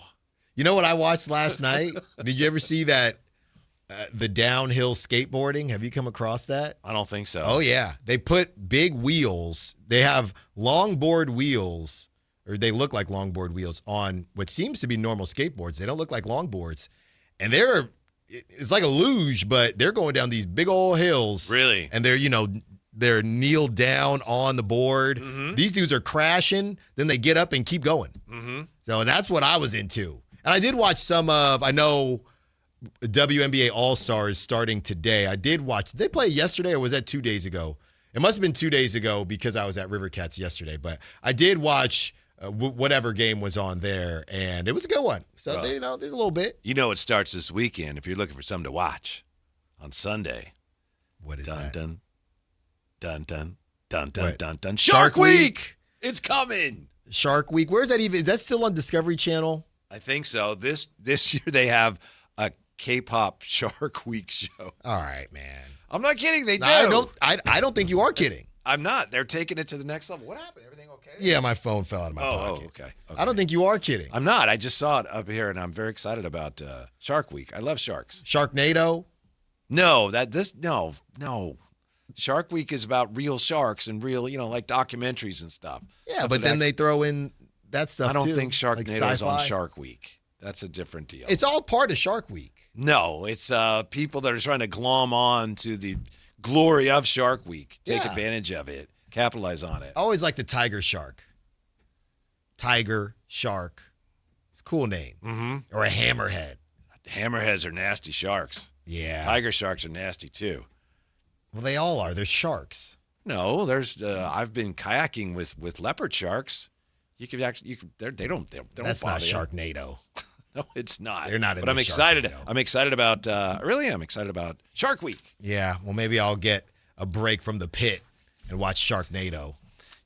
You know what I watched last night? Did you ever see that, the downhill skateboarding? Have you come across that? I don't think so. Oh, yeah. They put big wheels. They have longboard wheels, or they look like longboard wheels, on what seems to be normal skateboards. They don't look like longboards. And it's like a luge, but they're going down these big old hills. Really? And they're kneeled down on the board. Mm-hmm. These dudes are crashing. Then they get up and keep going. Mm-hmm. So that's what I was into. And I did watch I know WNBA All-Stars starting today. I did watch. Did they play yesterday or was that 2 days ago? It must have been 2 days ago because I was at River Cats yesterday. But I did watch whatever game was on there, and it was a good one. So, there's a little bit. You know it starts this weekend if you're looking for something to watch on Sunday. What is that? Dun, dun, dun, dun, dun, What? dun, dun. Shark Week! It's coming. Shark Week. Where's that even? Is that still on Discovery Channel? I think so. This year they have a K-pop Shark Week show. All right, man. I'm not kidding. They do. I don't think you are kidding. I'm not. They're taking it to the next level. What happened? Everything okay? Yeah, my phone fell out of my pocket. Okay. I don't think you are kidding. I'm not. I just saw it up here, and I'm very excited about Shark Week. I love sharks. Sharknado? No. Shark Week is about real sharks and real, like documentaries and stuff. Yeah, but then they throw in that stuff, I don't too, think Sharknado like is on sci-fi. Shark Week. That's a different deal. It's all part of Shark Week. No, it's people that are trying to glom on to the glory of Shark Week, take advantage of it, capitalize on it. I always like the tiger shark. Tiger shark. It's a cool name. Mm-hmm. Or a hammerhead. Hammerheads are nasty sharks. Yeah. Tiger sharks are nasty too. Well, they all are. They're sharks. No, there's. I've been kayaking with leopard sharks. You could actually. They don't. That's not Sharknado. No, it's not. They're not in But the I'm excited. Sharknado. I'm excited about. I'm excited about Shark Week. Yeah. Well, maybe I'll get a break from the pit and watch Sharknado.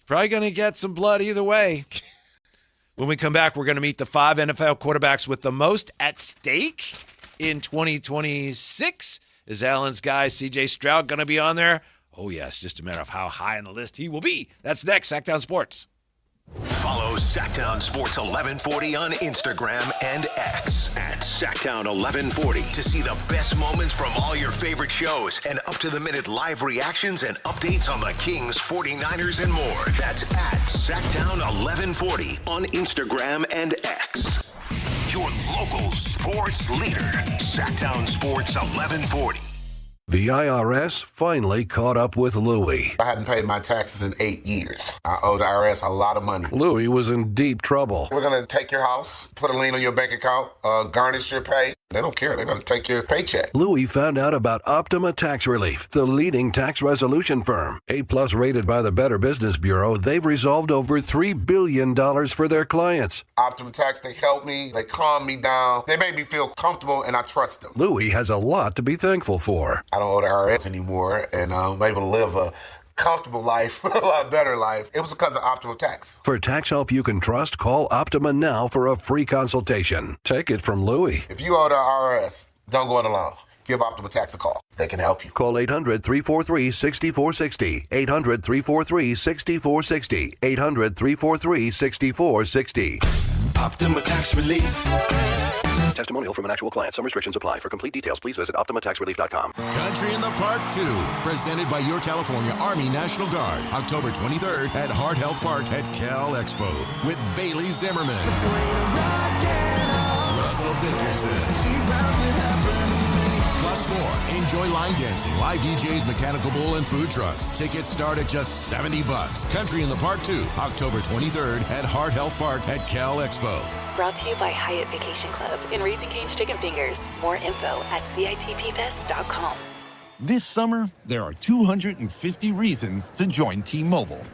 Probably going to get some blood either way. When we come back, we're going to meet the 5 NFL quarterbacks with the most at stake in 2026. Is Allen's guy C.J. Stroud going to be on there? Oh, yes. Just a matter of how high on the list he will be. That's next. Sactown Sports. Follow Sactown Sports 1140 on Instagram and X at Sactown 1140 to see the best moments from all your favorite shows and up-to-the-minute live reactions and updates on the Kings, 49ers, and more. That's at Sactown 1140 on Instagram and X. Your local sports leader, Sactown Sports 1140. The IRS finally caught up with Louie. I hadn't paid my taxes in 8 years. I owed the IRS a lot of money. Louie was in deep trouble. We're going to take your house, put a lien on your bank account, garnish your pay. They don't care. They're going to take your paycheck. Louie found out about Optima Tax Relief, the leading tax resolution firm. A-plus rated by the Better Business Bureau, they've resolved over $3 billion for their clients. Optima Tax, they help me. They calm me down. They make me feel comfortable, and I trust them. Louie has a lot to be thankful for. I don't owe the IRS anymore, and I'm able to live a comfortable life, a lot better life. It was because of Optima Tax. For tax help you can trust, call Optima now for a free consultation. Take it from Louie. If you owe the IRS, don't go it alone. Give Optima Tax a call. They can help you. Call 800-343-6460. 800-343-6460. 800-343-6460. Optima Tax Relief. Testimonial from an actual client. Some restrictions apply. For complete details, please visit OptimaTaxRelief.com. Country in the Park 2, presented by your California Army National Guard, October 23rd at Heart Health Park at Cal Expo with Bailey Zimmerman, Russell Dickerson, plus more. Enjoy line dancing, live DJs, mechanical bull, and food trucks. Tickets start at just $70. Country in the Park 2, October 23rd at Heart Health Park at Cal Expo. Brought to you by Hyatt Vacation Club and Raising Cane's Chicken Fingers. More info at CITPfest.com. This summer, there are 250 reasons to join T-Mobile.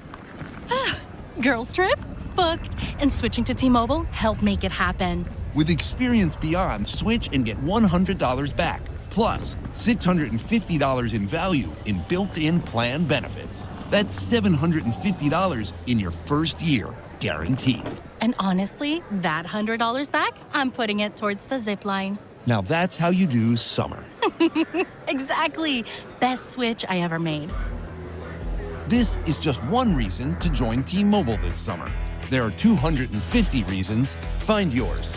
Girls trip? Booked. And switching to T-Mobile helped make it happen. With Experience Beyond, switch and get $100 back. Plus, $650 in value in built-in plan benefits. That's $750 in your first year, guaranteed. And honestly, that $100 back, I'm putting it towards the zip line. Now that's how you do summer. Exactly. Best switch I ever made. This is just one reason to join T-Mobile this summer. There are 250 reasons. Find yours.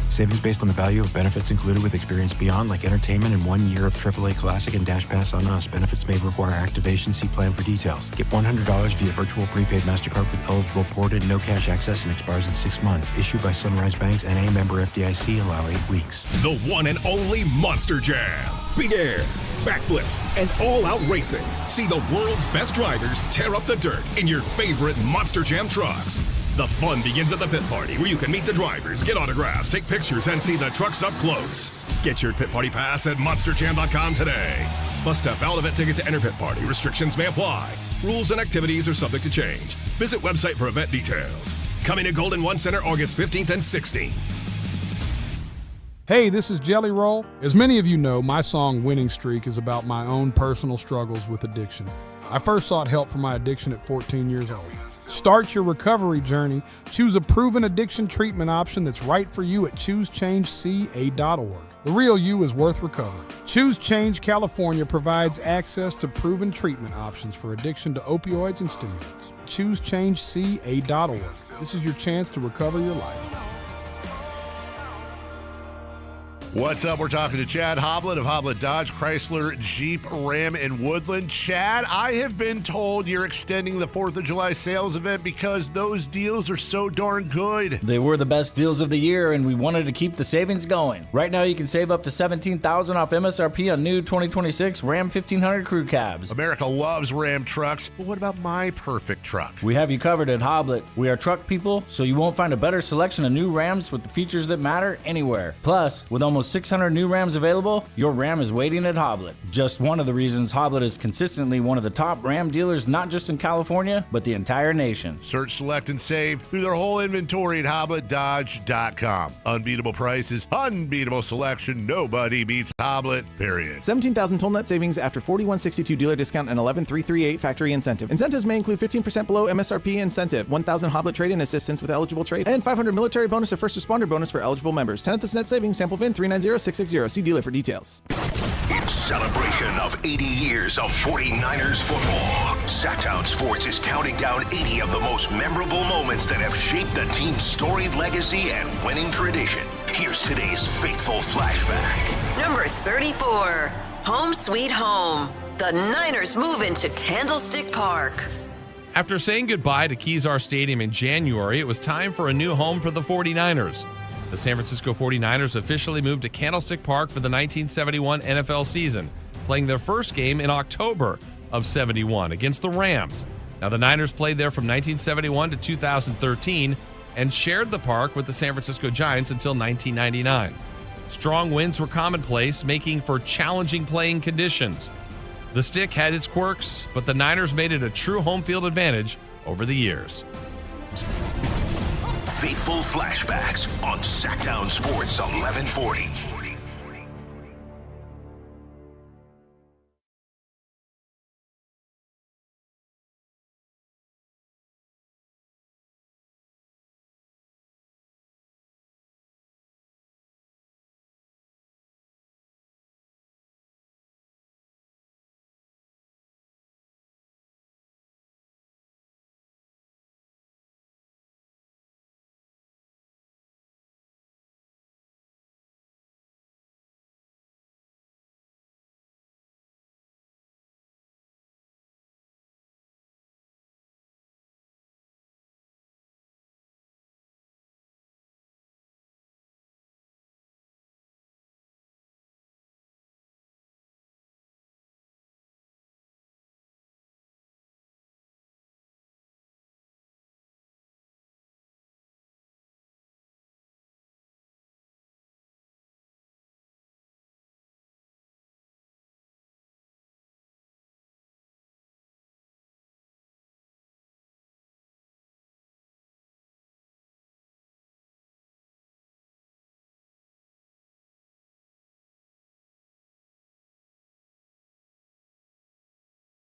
Savings based on the value of benefits included with Experience Beyond, like entertainment and 1 year of AAA Classic and Dash Pass on us. Benefits may require activation. See plan for details. Get $100 via virtual prepaid MasterCard with eligible port and no cash access and expires in 6 months. Issued by Sunrise Banks and a member FDIC. Allow 8 weeks. The one and only Monster Jam. Big air, backflips, and all-out racing. See the world's best drivers tear up the dirt in your favorite Monster Jam trucks. The fun begins at the pit party, where you can meet the drivers, get autographs, take pictures, and see the trucks up close. Get your pit party pass at monsterjam.com today. Must have valid event ticket to enter pit party. Restrictions may apply. Rules and activities are subject to change. Visit website for event details. Coming to Golden One Center August 15th and 16th. Hey, this is Jelly Roll. As many of you know, my song Winning Streak is about my own personal struggles with addiction. I first sought help for my addiction at 14 years old. Start your recovery journey. Choose a proven addiction treatment option that's right for you at choosechangeca.org. The real you is worth recovering. Choose Change California provides access to proven treatment options for addiction to opioids and stimulants. choosechangeca.org. This is your chance to recover your life. What's up? We're talking to Chad Hoblet of Hoblet Dodge, Chrysler, Jeep, Ram, and Woodland. Chad, I have been told you're extending the 4th of July sales event because those deals are so darn good. They were the best deals of the year, and we wanted to keep the savings going. Right now, you can save up to $17,000 off MSRP on new 2026 Ram 1500 crew cabs. America loves Ram trucks, but what about my perfect truck? We have you covered at Hoblet. We are truck people, so you won't find a better selection of new Rams with the features that matter anywhere. Plus, with almost 600 new Rams available, your Ram is waiting at Hoblet. Just one of the reasons Hoblet is consistently one of the top Ram dealers, not just in California, but the entire nation. Search, select, and save through their whole inventory at HobletDodge.com. Unbeatable prices, unbeatable selection. Nobody beats Hoblet, period. 17,000 total net savings after 4162 dealer discount and 11,338 factory incentive. Incentives may include 15% below MSRP incentive, 1,000 Hoblet trade-in assistance with eligible trade, and 500 military bonus or first responder bonus for eligible members. 10th is net savings. Sample VIN 390660. See dealer for details. In celebration of 80 years of 49ers football, Sactown Sports is counting down 80 of the most memorable moments that have shaped the team's storied legacy and winning tradition. Here's today's faithful flashback. Number 34, Home Sweet Home. The Niners move into Candlestick Park. After saying goodbye to Kezar Stadium in January, it was time for a new home for the 49ers. The San Francisco 49ers officially moved to Candlestick Park for the 1971 NFL season, playing their first game in October of 71 against the Rams. Now, the Niners played there from 1971 to 2013 and shared the park with the San Francisco Giants until 1999. Strong winds were commonplace, making for challenging playing conditions. The stick had its quirks, but the Niners made it a true home field advantage over the years. Faithful flashbacks on Sactown Sports 1140.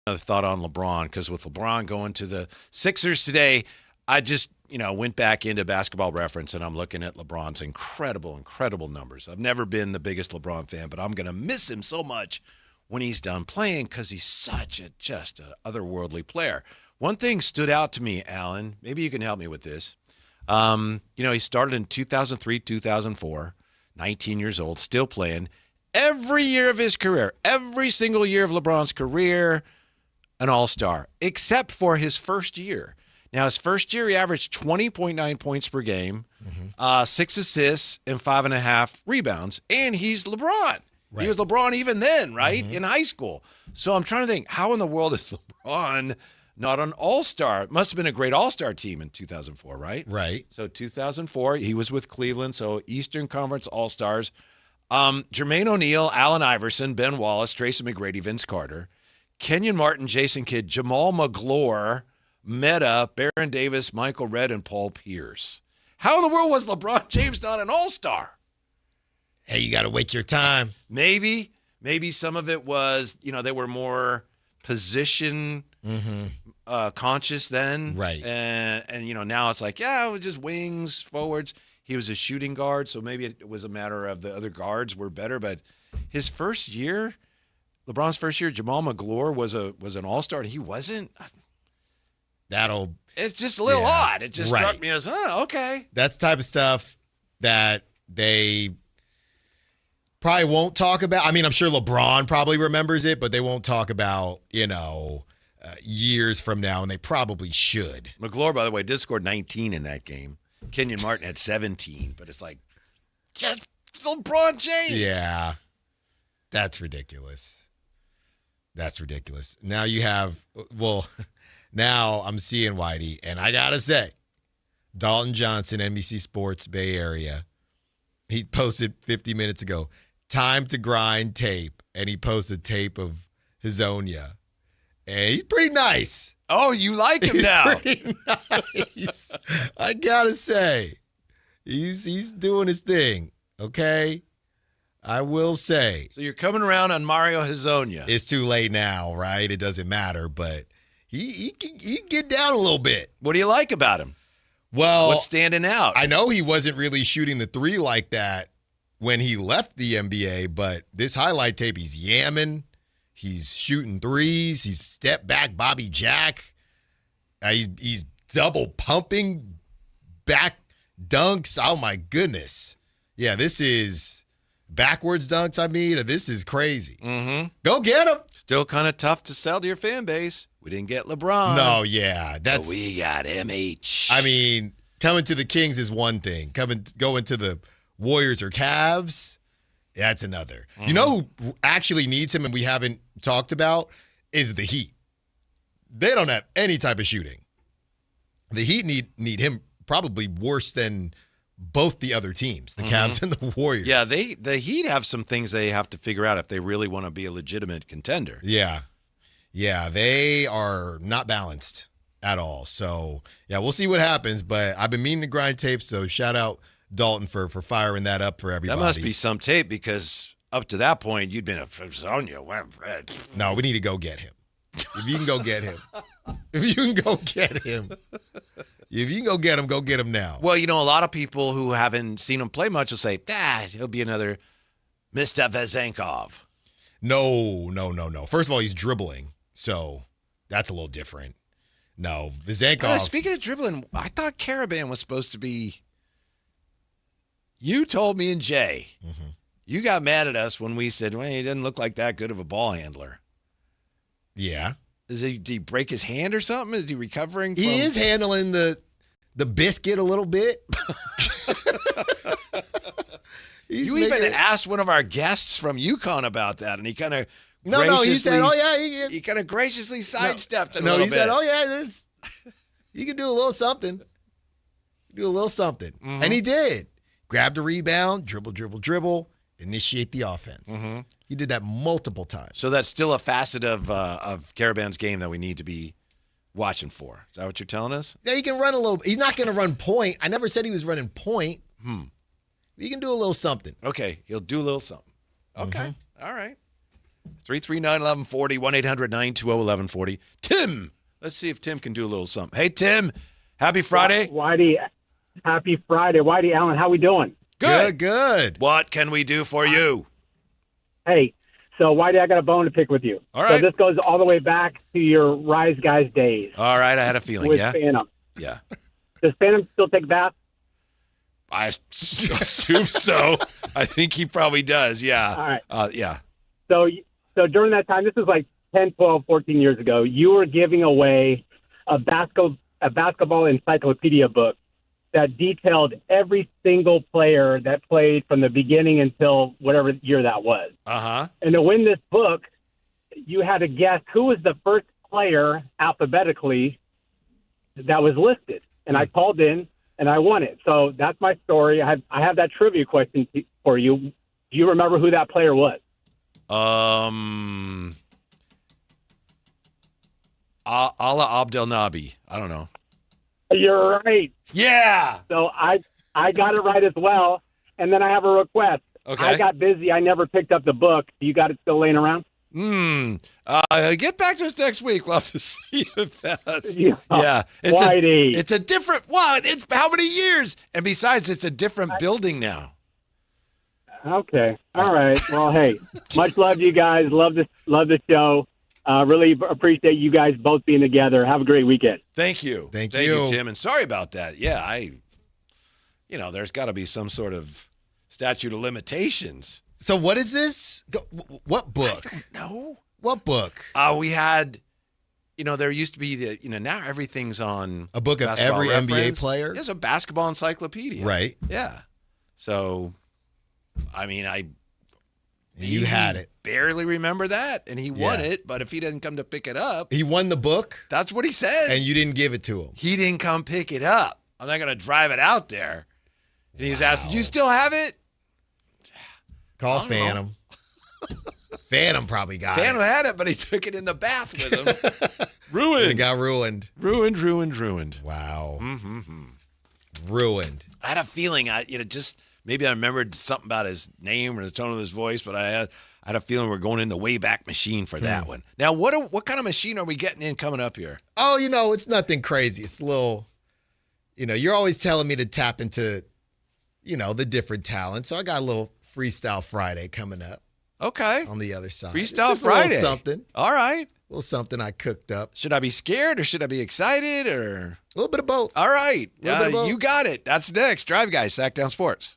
Another thought on LeBron, because with LeBron going to the Sixers today, I just went back into Basketball Reference, and I'm looking at LeBron's incredible numbers. I've never been the biggest LeBron fan, but I'm going to miss him so much when he's done playing because he's such just an otherworldly player. One thing stood out to me, Alan. Maybe you can help me with this. He started in 2003, 2004, 19 years old, still playing. Every year of his career, every single year of LeBron's career, an all-star, except for his first year. Now, his first year, he averaged 20.9 points per game, 6 assists, and 5.5 rebounds. And he's LeBron. Right. He was LeBron even then, right, in high school. So I'm trying to think, how in the world is LeBron not an all-star? It must have been a great all-star team in 2004, right? Right. So 2004, he was with Cleveland, so Eastern Conference All-Stars. Jermaine O'Neal, Allen Iverson, Ben Wallace, Tracy McGrady, Vince Carter, Kenyon Martin, Jason Kidd, Jamal McGlure, Meta, Baron Davis, Michael Redd, and Paul Pierce. How in the world was LeBron James not an all-star? Hey, you got to wait your time. Maybe some of it was, they were more position conscious then. Right. And now it's like, it was just wings, forwards. He was a shooting guard, so maybe it was a matter of the other guards were better. But his first year, LeBron's first year, Jamal McGlure was an all-star, and he wasn't. It's just a little odd. It just struck me as, okay. That's the type of stuff that they probably won't talk about. I mean, I'm sure LeBron probably remembers it, but they won't talk about, years from now, and they probably should. McGlure, by the way, did score 19 in that game. Kenyon Martin had 17, but it's like, just LeBron James. Yeah. That's ridiculous. Now you have, now I'm seeing Whitey, and I got to say, Dalton Johnson, NBC Sports Bay Area, he posted 50 minutes ago, time to grind tape, and he posted tape of Hazonia. And he's pretty nice. Oh, you like him now. He's pretty nice. I got to say, he's doing his thing, okay? I will say. So you're coming around on Mario Hazonia. It's too late now, right? It doesn't matter, but he can get down a little bit. What do you like about him? Well, what's standing out? I know he wasn't really shooting the three like that when he left the NBA, but this highlight tape, he's yamming. He's shooting threes. He's step back Bobby Jack. He's double pumping back dunks. Oh, my goodness. Yeah, this is backwards dunks, This is crazy. Mm-hmm. Go get him. Still kind of tough to sell to your fan base. We didn't get LeBron. No, yeah. But we got MH. I mean, coming to the Kings is one thing. Going to the Warriors or Cavs, that's another. Mm-hmm. You know who actually needs him and we haven't talked about is the Heat. They don't have any type of shooting. The Heat need him probably worse than both the other teams, the Cavs and the Warriors. Yeah, the Heat have some things they have to figure out if they really want to be a legitimate contender. Yeah, they are not balanced at all. So, yeah, we'll see what happens. But I've been meaning to grind tape, so shout out Dalton for firing that up for everybody. That must be some tape because up to that point, you'd been a Hazonia. No, we need to go get him. If you can go get him. If you can go get him. If you can go get him now. Well, a lot of people who haven't seen him play much will say, he'll be another Mr. Vezenkov. No. First of all, he's dribbling, so that's a little different. No, Vezenkov. Speaking of dribbling, I thought Caravan was supposed to be. You told me and Jay. Mm-hmm. You got mad at us when we said, well, he doesn't look like that good of a ball handler. Yeah. Did he break his hand or something? Is he recovering from... He is handling the biscuit a little bit. You even asked one of our guests from UConn about that, and he kind of he said, oh, yeah. He kind of graciously sidestepped it a little bit. He said, oh, yeah, you can do a little something. Mm-hmm. And he did. Grabbed a rebound, dribble, initiate the offense. Mm-hmm. He did that multiple times. So that's still a facet of Caravan's game that we need to be watching for. Is that what you're telling us? Yeah, he can run a little. He's not going to run point. I never said he was running point. He can do a little something. Okay, he'll do a little something. Okay, all right. 339-1140, 1-800-920-1140. Tim, let's see if Tim can do a little something. Hey, Tim, Happy Friday. Whitey, happy Friday. Whitey, Allen, how we doing? Good. What can we do for you? Hey, so Whitey, I got a bone to pick with you. All right. So this goes all the way back to your Rise Guys days. All right, I had a feeling, with yeah? Phantom. Yeah. Does Phantom still take baths? I assume so. I think he probably does, yeah. All right. Yeah. So during that time, this was like 10, 12, 14 years ago, you were giving away a basketball encyclopedia book that detailed every single player that played from the beginning until whatever year that was. Uh-huh. And to win this book, you had to guess who was the first player alphabetically that was listed. And I called in and I won it. So that's my story. I have that trivia question for you. Do you remember who that player was? Ala Abdel Nabi. I don't know. You're right. Yeah. So I got it right as well. And then I have a request. Okay. I got busy. I never picked up the book. You got it still laying around? Get back to us next week. We'll have to see if that's... Yeah. It's a different... Wow, it's how many years? And besides, it's a different building now. Okay. All right. Well, hey, much love to you guys. Love the show. Really appreciate you guys both being together. Have a great weekend. Thank you. Thank you, Tim. And sorry about that. Yeah, there's got to be some sort of statute of limitations. So what is this? What book? I don't know. What book? We had, there used to be now everything's on a book of Basketball every Reference. NBA player? Yes, a basketball encyclopedia. Right. Yeah. So, You had it. Barely remember that, and he won Yeah. it. But if he doesn't come to pick it up, He won the book, that's what he said. and you didn't give it to him. He didn't come pick it up. I'm not going to drive it out there. And he was asking, "Do you still have it?" Call I don't know. Phantom. Phantom probably got Phantom it. had it, but he took it in the bath with him. Ruined. It got ruined. Ruined. Wow. Mm-hmm. Ruined. I had a feeling, maybe I remembered something about his name or the tone of his voice, but I had a feeling we're going in the Wayback Machine for that one. Now, what kind of machine are we getting in coming up here? Oh, it's nothing crazy. It's a little, you're always telling me to tap into, the different talent. So I got a little Freestyle Friday coming up. Okay. On the other side. Freestyle Just Friday. A little something. All right. A little something I cooked up. Should I be scared or should I be excited or? A little bit of both. All right. A little bit of both. You got it. That's next. Drive Guys, Sactown Sports.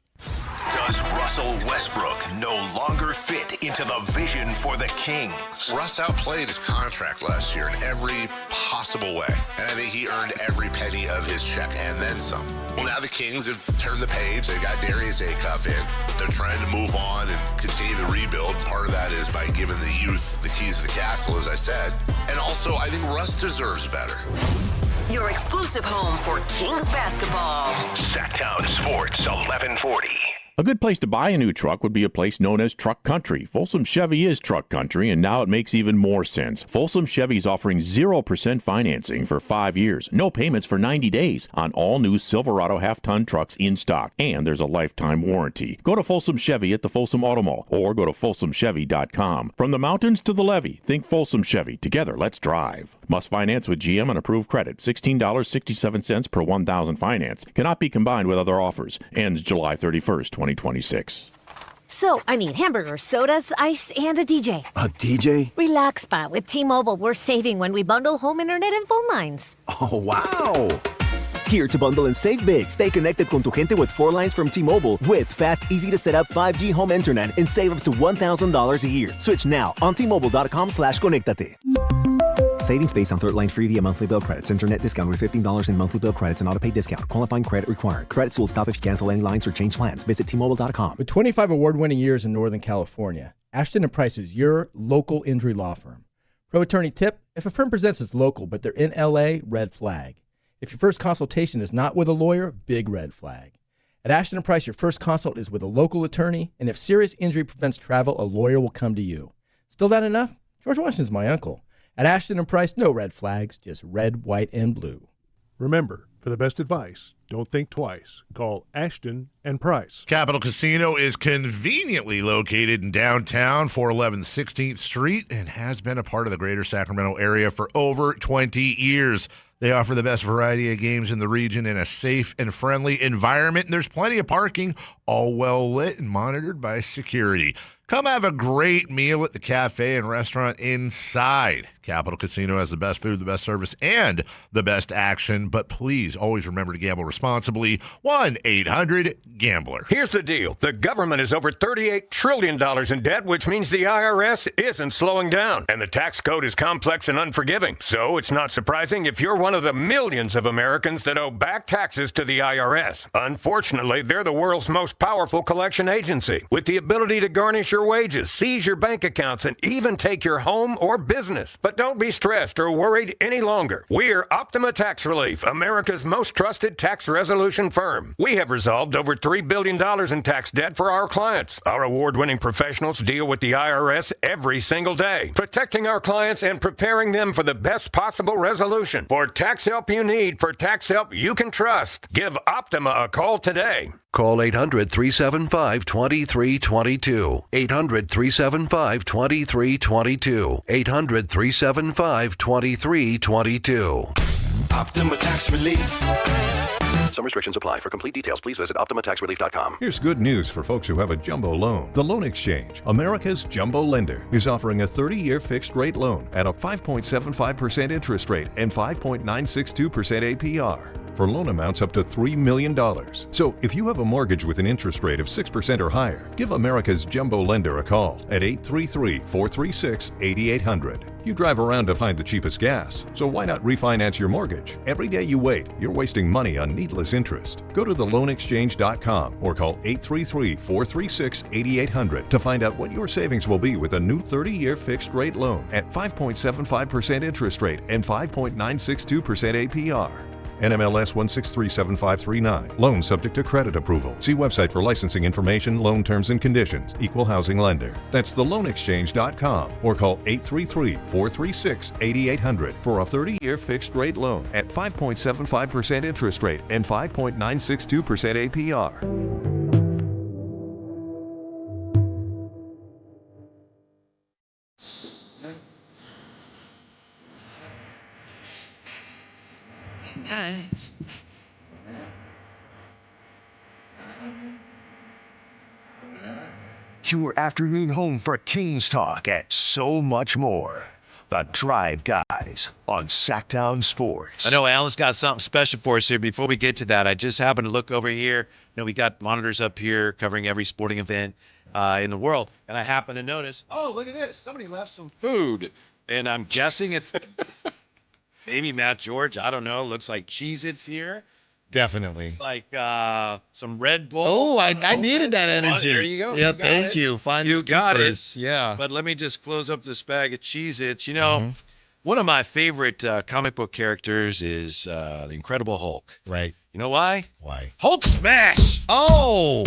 Does Russell Westbrook no longer fit into the vision for the Kings? Russ outplayed his contract last year in every possible way. And I think he earned every penny of his check and then some. Well, now the Kings have turned the page. They got Darius Acuff in. They're trying to move on and continue the rebuild. Part of that is by giving the youth the keys to the castle, as I said. And also, I think Russ deserves better. Your exclusive home for Kings basketball. Sactown Sports 1140. A good place to buy a new truck would be a place known as Truck Country. Folsom Chevy is Truck Country, and now it makes even more sense. Folsom Chevy is offering 0% financing for 5 years, no payments for 90 days on all new Silverado half-ton trucks in stock, and there's a lifetime warranty. Go to Folsom Chevy at the Folsom Auto Mall or go to folsomchevy.com. From the mountains to the levee, think Folsom Chevy. Together, let's drive. Must finance with GM on approved credit. $16.67 per 1,000 finance. Cannot be combined with other offers. Ends July 31st, 2026. So, I need hamburgers, sodas, ice, and a DJ. A DJ? Relax, Spot. With T-Mobile, we're saving when we bundle home internet and phone lines. Oh, wow. Here to bundle and save big. Stay connected con tu gente with 4 lines from T-Mobile with fast, easy-to-set-up 5G home internet and save up to $1,000 a year. Switch now on T-Mobile.com/conectate. Savings based on third line free via monthly bill credits. Internet discount with $15 in monthly bill credits and auto-pay discount. Qualifying credit required. Credits will stop if you cancel any lines or change plans. Visit T-Mobile.com. With 25 award-winning years in Northern California, Ashton & Price is your local injury law firm. Pro attorney tip: if a firm presents as local but they're in LA, red flag. If your first consultation is not with a lawyer, big red flag. At Ashton & Price, your first consult is with a local attorney, and if serious injury prevents travel, a lawyer will come to you. Still not enough? George Washington's my uncle. At Ashton & Price, no red flags, just red, white, and blue. Remember, for the best advice, don't think twice. Call Ashton & Price. Capital Casino is conveniently located in downtown, 411 16th Street, and has been a part of the greater Sacramento area for over 20 years. They offer the best variety of games in the region in a safe and friendly environment, and there's plenty of parking, all well lit and monitored by security. Come have a great meal at the cafe and restaurant inside. Capital Casino has the best food, the best service, and the best action. But please always remember to gamble responsibly. 1-800-GAMBLER. Here's the deal. The government is over $38 trillion in debt, which means the IRS isn't slowing down. And the tax code is complex and unforgiving. So it's not surprising if you're one of the millions of Americans that owe back taxes to the IRS. Unfortunately, they're the world's most powerful collection agency, with the ability to garnish your wages, seize your bank accounts, and even take your home or business. But don't be stressed or worried any longer. We're Optima Tax Relief, America's most trusted tax resolution firm. We have resolved over $3 billion in tax debt for our clients. Our award-winning professionals deal with the IRS every single day, protecting our clients and preparing them for the best possible resolution. For tax help you need, for tax help you can trust, give Optima a call today. Call 800-375-2322. 800-375-2322. 800-375-2322. Optima Tax Relief. Some restrictions apply. For complete details, please visit OptimaTaxRelief.com. Here's good news for folks who have a jumbo loan. The Loan Exchange, America's jumbo lender, is offering a 30-year fixed-rate loan at a 5.75% interest rate and 5.962% APR. For loan amounts up to $3 million. So if you have a mortgage with an interest rate of 6% or higher, give America's jumbo lender a call at 833-436-8800. You drive around to find the cheapest gas, so why not refinance your mortgage? Every day you wait, you're wasting money on needless interest. Go to theloanexchange.com or call 833-436-8800 to find out what your savings will be with a new 30-year fixed-rate loan at 5.75% interest rate and 5.962% APR. NMLS 1637539. Loan subject to credit approval. See website for licensing information, loan terms and conditions. Equal housing lender. That's theloanexchange.com or call 833-436-8800 for a 30-year fixed rate loan at 5.75% interest rate and 5.962% APR. Night. Your afternoon home for Kings Talk and so much more. The Drive Guys on Sactown Sports. I know Alan's got something special for us here. Before we get to that, I just happened to look over here. You know, we got monitors up here covering every sporting event in the world. And I happened to notice, oh, look at this. Somebody left some food. And I'm guessing it's maybe Matt George. I don't know. Looks like Cheez-Its here. Definitely. Like some Red Bull. Oh, I needed that energy. There you go. Yeah, thank you. You got it. Yeah. But let me just close up this bag of Cheez-Its. You know, one of my favorite comic book characters is the Incredible Hulk. Right. You know why? Why? Hulk smash. Oh.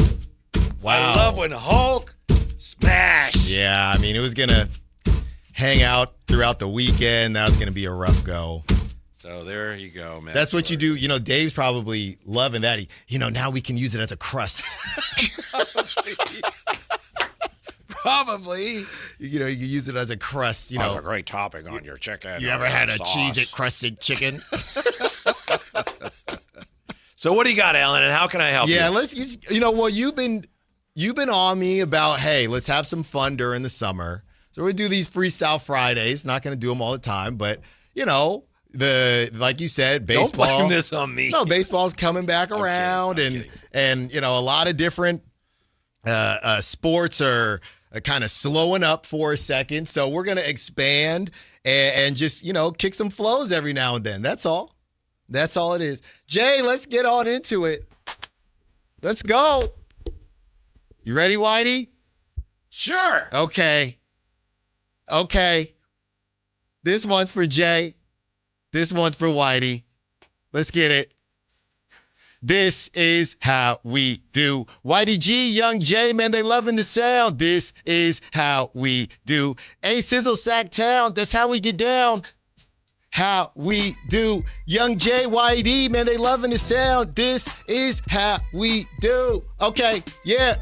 Wow. I love when Hulk smash. Yeah, I mean, it was going to hang out throughout the weekend. That was going to be a rough go. So there you go, man. That's what you do. You know, Dave's probably loving that. Now we can use it as a crust. Probably. You can use it as a crust. That's a great topping on your chicken. You ever had a Cheez-It crusted chicken? So what do you got, Alan, and how can I help you? Yeah, you've been on me about, hey, let's have some fun during the summer. So we do these Freestyle Fridays. Not going to do them all the time, but, like you said, baseball. Don't blame this on me. No, baseball's coming back around, and a lot of different sports are kind of slowing up for a second. So we're gonna expand and just kick some flows every now and then. That's all. That's all it is. Jay, let's get on into it. Let's go. You ready, Whitey? Sure. Okay. This one's for Jay. This one's for Whitey. Let's get it. This is how we do. Whitey G, Young J, man, they loving the sound. This is how we do. A-Sizzle, Sactown, that's how we get down. How we do. Young J, YD, man, they loving the sound. This is how we do. Okay, yeah.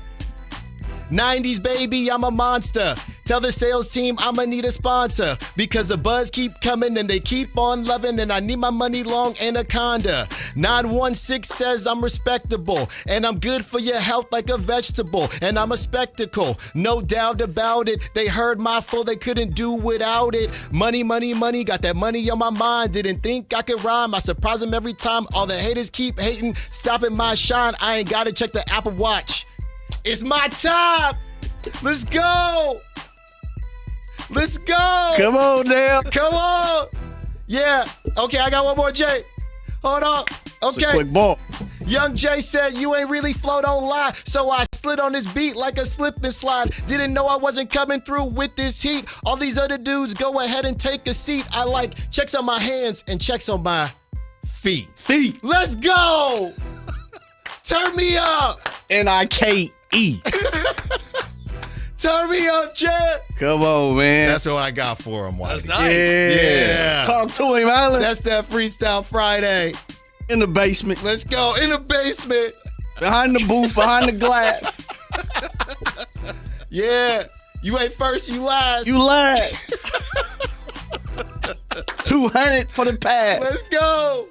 90s, baby, I'm a monster. Tell the sales team I'ma need a sponsor because the buzz keep coming and they keep on loving and I need my money long anaconda. 916 says I'm respectable and I'm good for your health like a vegetable and I'm a spectacle. No doubt about it. They heard my flow, they couldn't do without it. Money, money, money, got that money on my mind. Didn't think I could rhyme. I surprise them every time. All the haters keep hating, stopping my shine. I ain't gotta check the Apple Watch. It's my time. Let's go. Let's go. Come on now. Come on. Yeah. Okay, I got one more, Jay. Hold on. Okay. It's a quick ball. Young Jay said, you ain't really flow, don't lie. So I slid on this beat like a slip and slide. Didn't know I wasn't coming through with this heat. All these other dudes, go ahead and take a seat. I like checks on my hands and checks on my feet. Let's go. Turn me up. N-I-K-E. Turn me up, Jay. Come on, man. That's what I got for him, Whitey. That's nice. Yeah. Talk to him, Alan. That's that Freestyle Friday. In the basement. Let's go. In the basement. Behind the booth, behind the glass. Yeah. You ain't first, you last. You last. 200 for the pass. Let's go.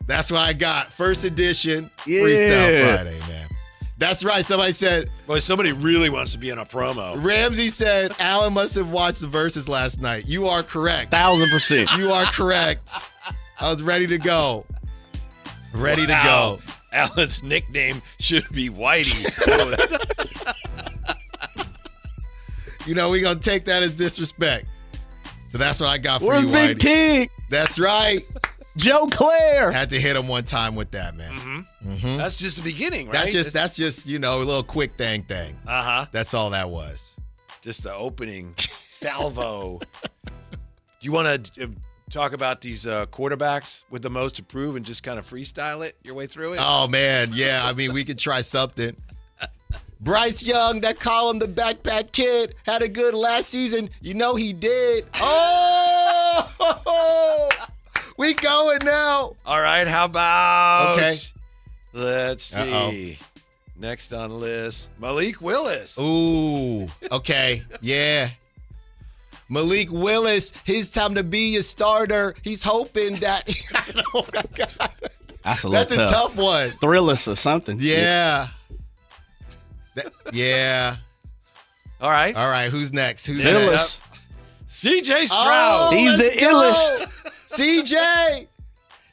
That's what I got. First edition Yeah. Freestyle Friday, man. That's right. Somebody said, Boy, somebody really wants to be in a promo. Ramsey said, Alan must have watched the verses last night. You are correct. 1,000%. You are correct. I was ready to go. Ready to go. Alan's nickname should be Whitey. You know, we're going to take that as disrespect. So that's what I got for Where's you, Big Whitey. Tig? That's right. Joe Claire. Had to hit him one time with that, man. Mm-hmm. That's just the beginning, right? That's just, you know, a little quick thing. Uh-huh. That's all that was. Just the opening salvo. Do you want to talk about these quarterbacks with the most to prove and just kind of freestyle it your way through it? Oh, man. Yeah, I mean, we could try something. Bryce Young, that call him the backpack kid, had a good last season. You know he did. Oh! We going now. All right, how about... Okay. Let's see. Uh-oh. Next on the list, Malik Willis. Ooh, okay. Yeah. Malik Willis, his time to be a starter. He's hoping that... Oh, my God. That's a little That's a tough one. Thrillist or something. Yeah. Yeah. All right. All right, who's next? Who's Phyllis. next? C.J. Stroud. Oh, He's let's the illest.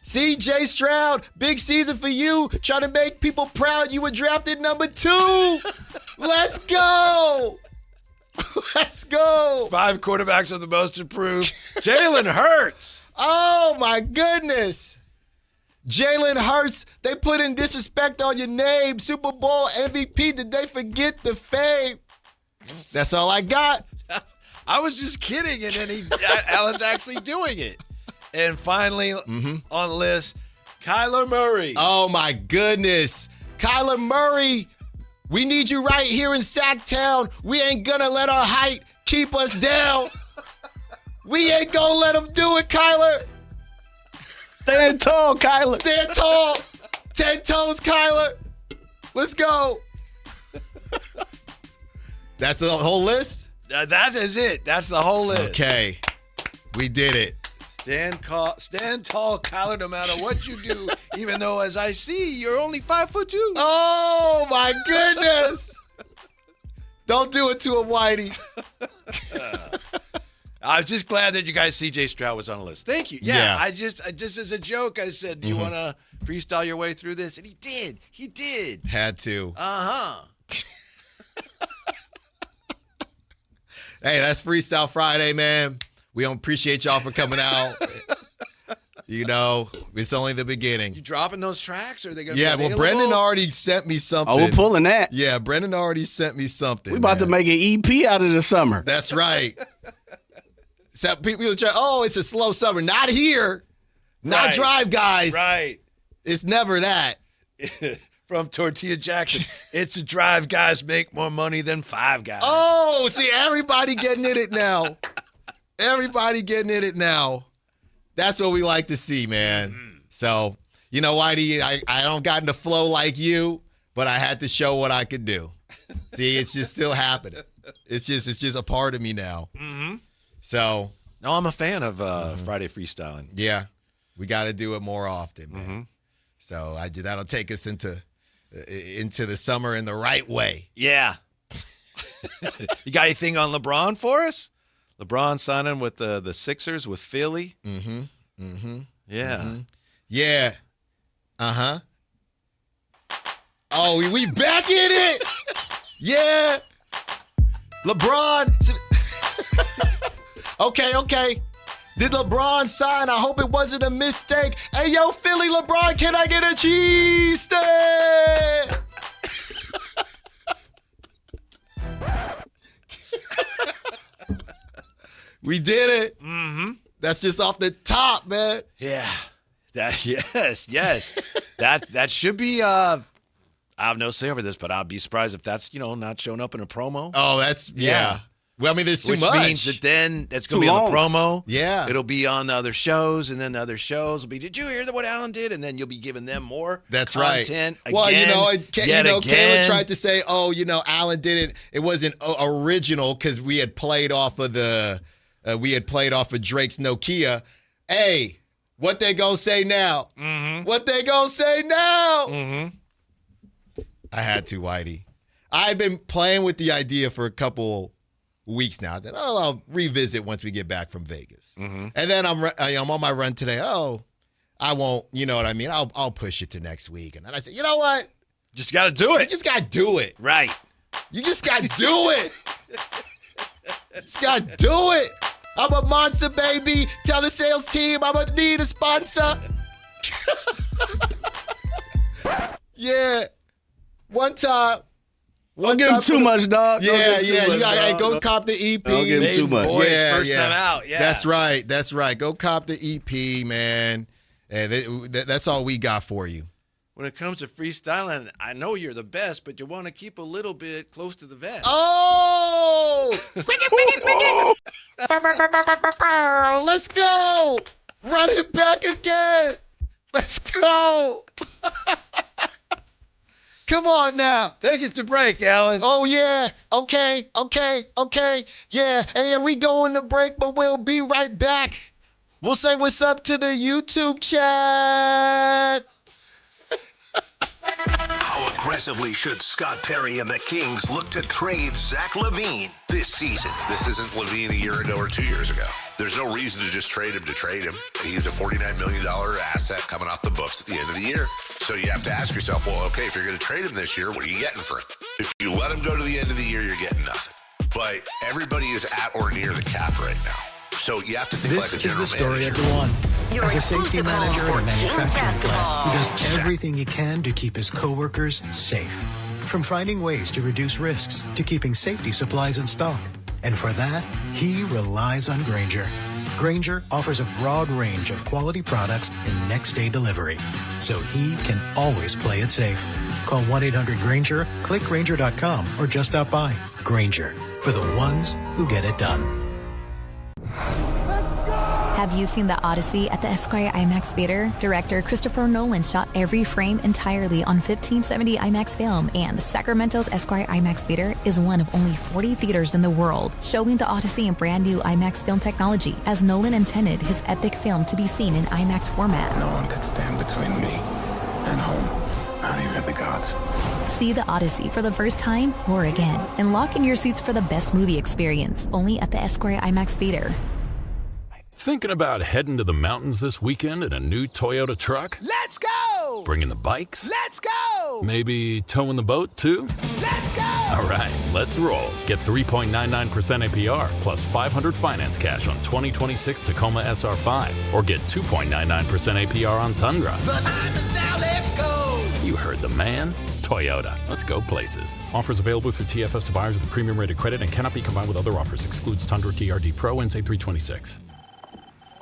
CJ Stroud, big season for you. Trying to make people proud. You were drafted number 2. Let's go. Let's go. 5 quarterbacks are the most improved. Jalen Hurts. Oh, my goodness. Jalen Hurts, they put in disrespect on your name. Super Bowl MVP. Did they forget the fame? That's all I got. I was just kidding, and then Alan's actually doing it. And finally, on the list, Kyler Murray. Oh, my goodness. Kyler Murray, we need you right here in Sactown. We ain't going to let our height keep us down. We ain't going to let them do it, Kyler. Stand tall, Kyler. Stand tall. 10 toes, Kyler. Let's go. That's the whole list? That is it. That's the whole list. Okay. We did it. Stand tall, Kyler, no matter what you do, even though, as I see, you're only 5'2". Oh, my goodness. Don't do it to him, Whitey. I'm just glad that you guys, C.J. Stroud was on the list. Thank you. Yeah. I just as a joke, I said, do you want to freestyle your way through this? And he did. He did. Had to. Uh-huh. Hey, that's Freestyle Friday, man. We don't appreciate y'all for coming out. You know, it's only the beginning. You dropping those tracks? Or are they going to Yeah, be well, available? Brendan already sent me something. Oh, we're pulling that. Yeah, Brendan already sent me something. We about to make an EP out of the summer. That's right. So people try, oh, it's a slow summer. Not here. Not Right. Drive Guys. Right. It's never that. From Tortilla Jackson. It's a drive, guys make more money than 5 guys. Oh, see, everybody getting in it now. Everybody getting in it now. That's what we like to see, man. So, you know, Whitey, I don't got in the flow like you, but I had to show what I could do. See, it's just still happening. It's just a part of me now. Mm-hmm. So. No, I'm a fan of Friday freestyling. Yeah. We got to do it more often, man. Mm-hmm. So that'll take us into the summer in the right way. Yeah. You got anything on LeBron for us? LeBron signing with the Sixers with Philly. Mm-hmm. Mm-hmm. Yeah. Mm-hmm. Yeah. Uh-huh. Oh, we back in it. Yeah. LeBron. Okay. Did LeBron sign? I hope it wasn't a mistake. Hey, yo, Philly, LeBron, can I get a cheese steak? We did it. Mm-hmm. That's just off the top, man. Yeah. Yes. that should be I have no say over this, but I'd be surprised if that's, not showing up in a promo. Oh, that's yeah. Well, I mean, there's too much. Which means that then it's going to be on the promo. Yeah. It'll be on the other shows, and then the other shows will be, did you hear what Alan did? And then you'll be giving them more content. Right. Well, again. Kayla tried to say, Alan did it. It wasn't original because we had played off of Drake's Nokia. Hey, what they gonna say now? Mm-hmm. What they gonna say now? Mm-hmm. I had to, Whitey. I've been playing with the idea for a couple weeks now. That I'll revisit once we get back from Vegas. Mm-hmm. And then I'm on my run today. I won't. You know what I mean? I'll push it to next week. And then I said, you know what? Just got to do it. You just got to do it. Right. You just got to do it. Just got to do it. I'm a monster, baby. Tell the sales team I'm going to need a sponsor. Yeah. One time. Don't give him too much, dog. Yeah. You got to go cop the EP. Don't give him too much. First time out. Yeah. That's right. Go cop the EP, man. And that's all we got for you. When it comes to freestyling, I know you're the best, but you want to keep a little bit close to the vest. Oh! Let's go! Run it back again! Let's go! Come on now. Take us to break, Alan. Oh, yeah. Okay. Yeah, and we going to break, but we'll be right back. We'll say what's up to the YouTube chat. How aggressively should Scott Perry and the Kings look to trade Zach LaVine this season? This isn't LaVine a year ago or 2 years ago. There's no reason to just trade him to trade him. He's a $49 million asset coming off the books at the end of the year. So you have to ask yourself, well, okay, if you're going to trade him this year, what are you getting for him? If you let him go to the end of the year, you're getting nothing. But everybody is at or near the cap right now. So you have to think like a general manager. This is the story of the one. Your As a safety exclusive manager home at a for Kings manufacturing basketball. plant, he does everything he can to keep his coworkers safe. From finding ways to reduce risks to keeping safety supplies in stock. And for that, he relies on Grainger. Grainger offers a broad range of quality products and next-day delivery, so he can always play it safe. Call 1-800-GRAINGER, click Grainger.com, or just stop by. Grainger, for the ones who get it done. Have you seen The Odyssey at the Esquire IMAX Theater? Director Christopher Nolan shot every frame entirely on 1570 IMAX film, and Sacramento's Esquire IMAX Theater is one of only 40 theaters in the world, showing The Odyssey in brand new IMAX film technology, as Nolan intended his epic film to be seen in IMAX format. No one could stand between me and home, not even the gods. See The Odyssey for the first time or again, and lock in your seats for the best movie experience, only at the Esquire IMAX Theater. Thinking about heading to the mountains this weekend in a new Toyota truck? Let's go! Bringing the bikes? Let's go! Maybe towing the boat too? Let's go! All right, let's roll. Get 3.99% APR plus $500 finance cash on 2026 Tacoma SR5, or get 2.99% APR on Tundra. The time is now, let's go! You heard the man. Toyota. Let's go places. Offers available through TFS to buyers with a premium rated credit and cannot be combined with other offers. Excludes Tundra TRD Pro and Say326.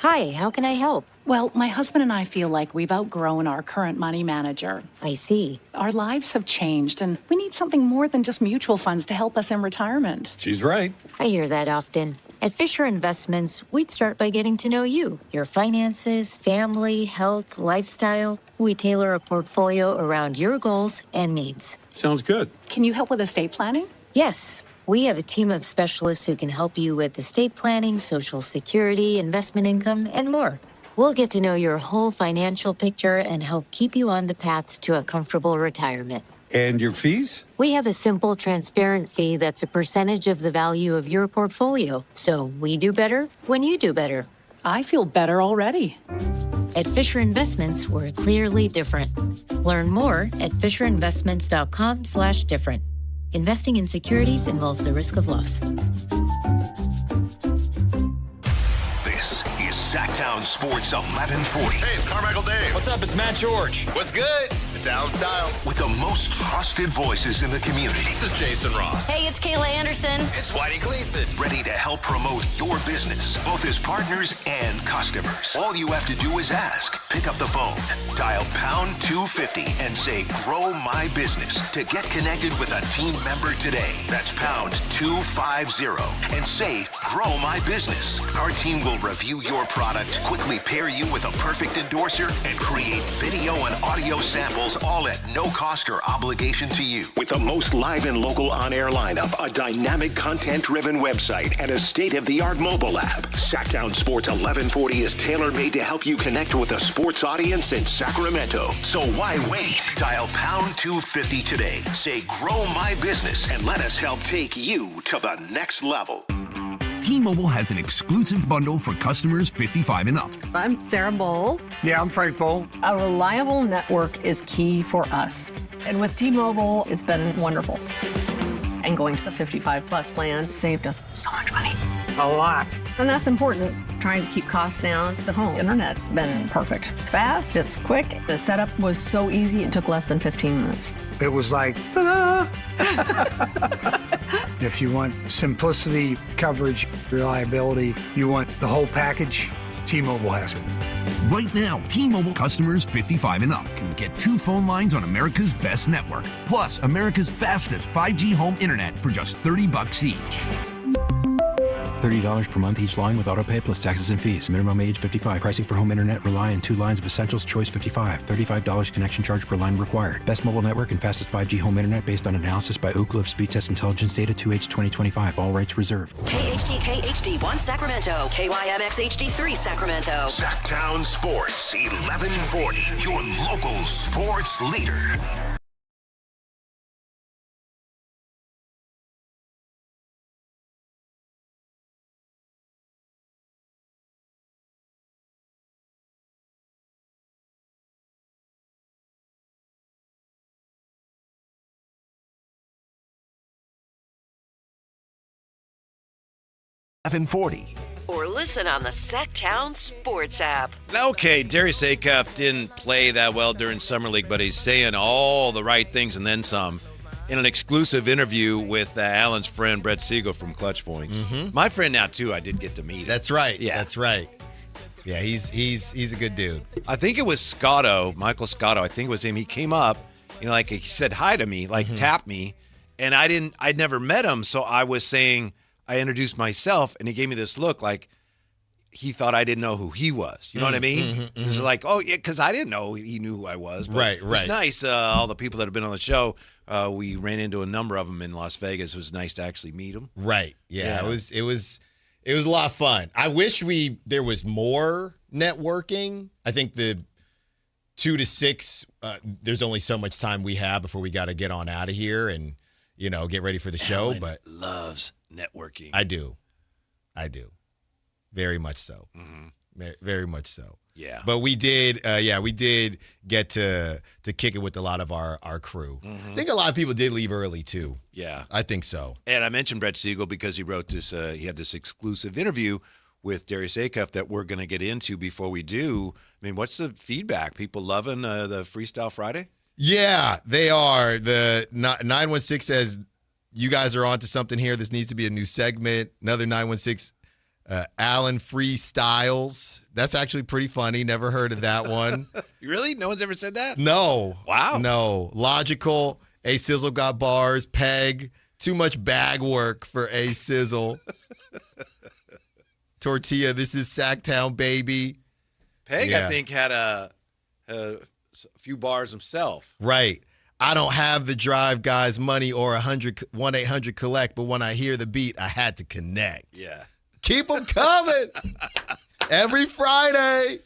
Hi, how can I help? Well, my husband and I feel like we've outgrown our current money manager. I see. Our lives have changed, and we need something more than just mutual funds to help us in retirement. She's right. I hear that often. At Fisher Investments, we'd start by getting to know you, your finances, family, health, lifestyle. We tailor a portfolio around your goals and needs. Sounds good. Can you help with estate planning? Yes. We have a team of specialists who can help you with estate planning, Social Security, investment income, and more. We'll get to know your whole financial picture and help keep you on the path to a comfortable retirement. And your fees? We have a simple, transparent fee that's a percentage of the value of your portfolio. So we do better when you do better. I feel better already. At Fisher Investments, we're clearly different. Learn more at fisherinvestments.com/different. Investing in securities involves the risk of loss. This is Sactown Sports 1140. Hey, it's Carmichael Dave. What's up? It's Matt George. What's good? It's Alan Stiles. With the most trusted voices in the community. This is Jason Ross. Hey, it's Kayla Anderson. It's Whitey Gleason. Ready to help promote your business, both as partners and customers. All you have to do is ask. Pick up the phone, dial pound 250 and say, grow my business to get connected with a team member today. That's pound 250 and say, grow my business. Our team will review your product, quickly pair you with a perfect endorser, and create video and audio samples all at no cost or obligation to you. With the most live and local on-air lineup, a dynamic content-driven website, and a state-of-the-art mobile app, Sactown Sports 1140 is tailor-made to help you connect with a sports audience in Sacramento. So why wait? Dial pound 250 today. Say, grow my business, and let us help take you to the next level. T-Mobile has an exclusive bundle for customers 55 and up. I'm Sarah Bowl. Yeah, I'm Frank Bowl. A reliable network is key for us. And with T-Mobile, it's been wonderful. And going to the 55 plus plan saved us so much money. A lot. And that's important. Trying to keep costs down. The home internet's been perfect. It's fast, it's quick. The setup was so easy, it took less than 15 minutes. It was like, ta-da! If you want simplicity, coverage, reliability, you want the whole package, T-Mobile has it. Right now, T-Mobile customers 55 and up can get 2 phone lines on America's best network, plus America's fastest 5G home internet for just $30 each. $30 per month each line with autopay plus taxes and fees. Minimum age 55. Pricing for home internet rely on 2 lines of Essentials Choice 55. $35 connection charge per line required. Best mobile network and fastest 5G home internet based on analysis by Ookla of Speed Test Intelligence data 2H 2025. All rights reserved. KHTK HD1 Sacramento. KYMX HD3 Sacramento. Sactown Sports 1140. Your local sports leader. Or listen on the Sactown Sports app. Okay, Darius Acuff didn't play that well during Summer League, but he's saying all the right things and then some in an exclusive interview with Alan's friend, Brett Siegel from Clutch Points. Mm-hmm. My friend now, too, I did get to meet him. That's right. Yeah. That's right. Yeah, he's a good dude. I think it was Scotto, Michael Scotto, I think it was him. He came up, like he said hi to me, like tapped me, and I'd never met him, so I was saying, I introduced myself, and he gave me this look like he thought I didn't know who he was. You know what I mean? It was like, oh, yeah, because I didn't know he knew who I was. But Right. It's nice. All the people that have been on the show, we ran into a number of them in Las Vegas. It was nice to actually meet them. Right. Yeah. It was a lot of fun. I wish there was more networking. I think the 2 to 6, there's only so much time we have before we got to get on out of here and, get ready for the show. Alan but loves networking. I do. Very much so. Very much so. Yeah. But we did get to kick it with a lot of our crew. I think a lot of people did leave early too. Yeah. I think so. And I mentioned Brett Siegel because he wrote this, he had this exclusive interview with Darius Acuff that we're going to get into before we do. I mean, what's the feedback? People loving the Freestyle Friday? Yeah, they are. The 916 says, you guys are onto something here. This needs to be a new segment. Another 916, Alan Freestyles. That's actually pretty funny. Never heard of that one. Really? No one's ever said that? No. Wow. No. Logical. A Sizzle got bars. Peg. Too much bag work for A Sizzle. Tortilla. This is Sactown, baby. Peg, I think, had a few bars himself. Right. I don't have the Drive Guys money or 1-800-COLLECT, but when I hear the beat, I had to connect. Yeah. Keep them coming. Every Friday.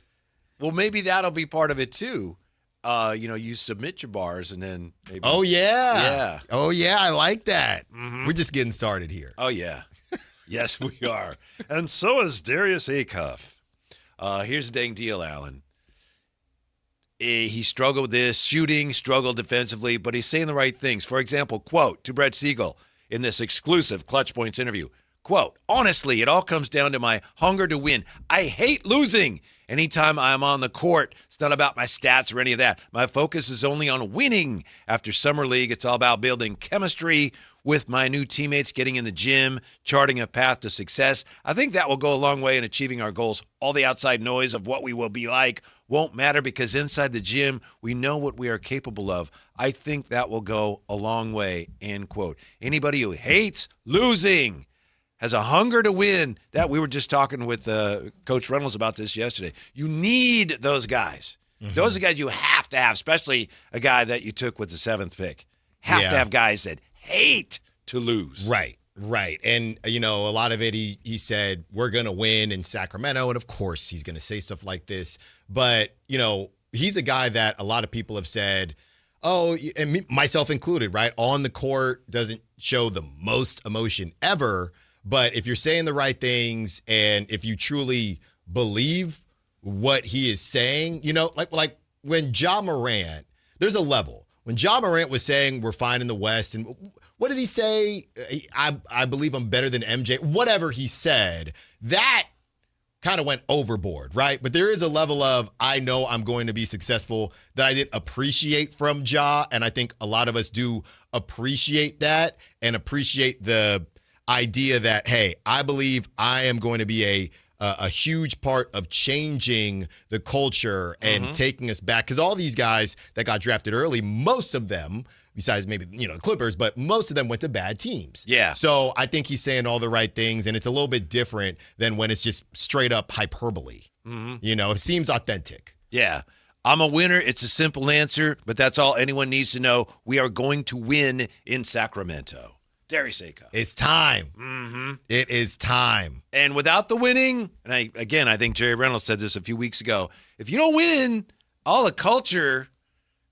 Well, maybe that'll be part of it, too. You submit your bars and then maybe. Oh, yeah. Yeah. Oh, yeah, I like that. Mm-hmm. We're just getting started here. Oh, yeah. Yes, we are. And so is Darius Acuff. Here's the dang deal, Alan. He struggled with this, shooting, struggled defensively, but he's saying the right things. For example, quote, to Brett Siegel in this exclusive Clutch Points interview, quote, honestly, it all comes down to my hunger to win. I hate losing. Anytime I'm on the court, it's not about my stats or any of that. My focus is only on winning. After Summer League, it's all about building chemistry with my new teammates, getting in the gym, charting a path to success. I think that will go a long way in achieving our goals. All the outside noise of what we will be like won't matter because inside the gym, we know what we are capable of. I think that will go a long way, end quote. Anybody who hates losing has a hunger to win. That we were just talking with Coach Reynolds about this yesterday. You need those guys. Mm-hmm. Those are guys you have to have, especially a guy that you took with the 7th pick. Have to have guys that hate to lose. Right. And, a lot of it, he said, we're going to win in Sacramento. And, of course, he's going to say stuff like this. But, he's a guy that a lot of people have said, oh, and myself included, right? On the court doesn't show the most emotion ever. But if you're saying the right things and if you truly believe what he is saying, like when Ja Morant, there's a level. When Ja Morant was saying we're fine in the West, and what did he say? I believe I'm better than MJ. Whatever he said, that kind of went overboard, right? But there is a level of I know I'm going to be successful that I did appreciate from Ja, and I think a lot of us do appreciate that and appreciate the idea that, hey, I believe I am going to be a huge part of changing the culture and taking us back. Because all these guys that got drafted early, most of them, besides maybe, the Clippers, but most of them went to bad teams. Yeah. So I think he's saying all the right things, and it's a little bit different than when it's just straight up hyperbole. Mm-hmm. It seems authentic. Yeah. I'm a winner. It's a simple answer, but that's all anyone needs to know. We are going to win in Sacramento. Darius Acuff. It's time. Mm-hmm. It is time. And without the winning, and I think Jerry Reynolds said this a few weeks ago, if you don't win, all the culture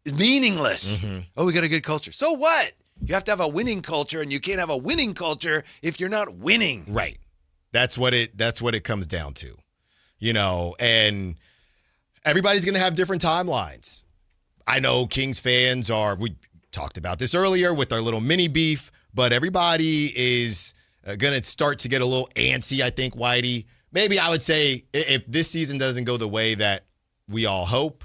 is meaningless. Mm-hmm. Oh, we got a good culture. So what? You have to have a winning culture, and you can't have a winning culture if you're not winning. Right. That's what it comes down to. And everybody's going to have different timelines. I know Kings fans we talked about this earlier with our little mini beef, but everybody is going to start to get a little antsy, I think, Whitey. Maybe I would say if this season doesn't go the way that we all hope,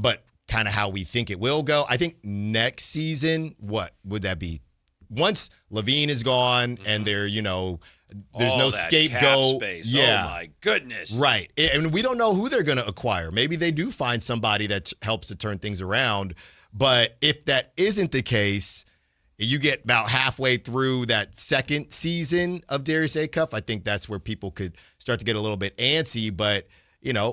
but kind of how we think it will go, I think next season, what would that be? Once Levine is gone and there's no scapegoat. Cap space. Yeah. Oh, my goodness. Right. And we don't know who they're going to acquire. Maybe they do find somebody that helps to turn things around. But if that isn't the case, you get about halfway through that second season of Darius Acuff, I think that's where people could start to get a little bit antsy. But,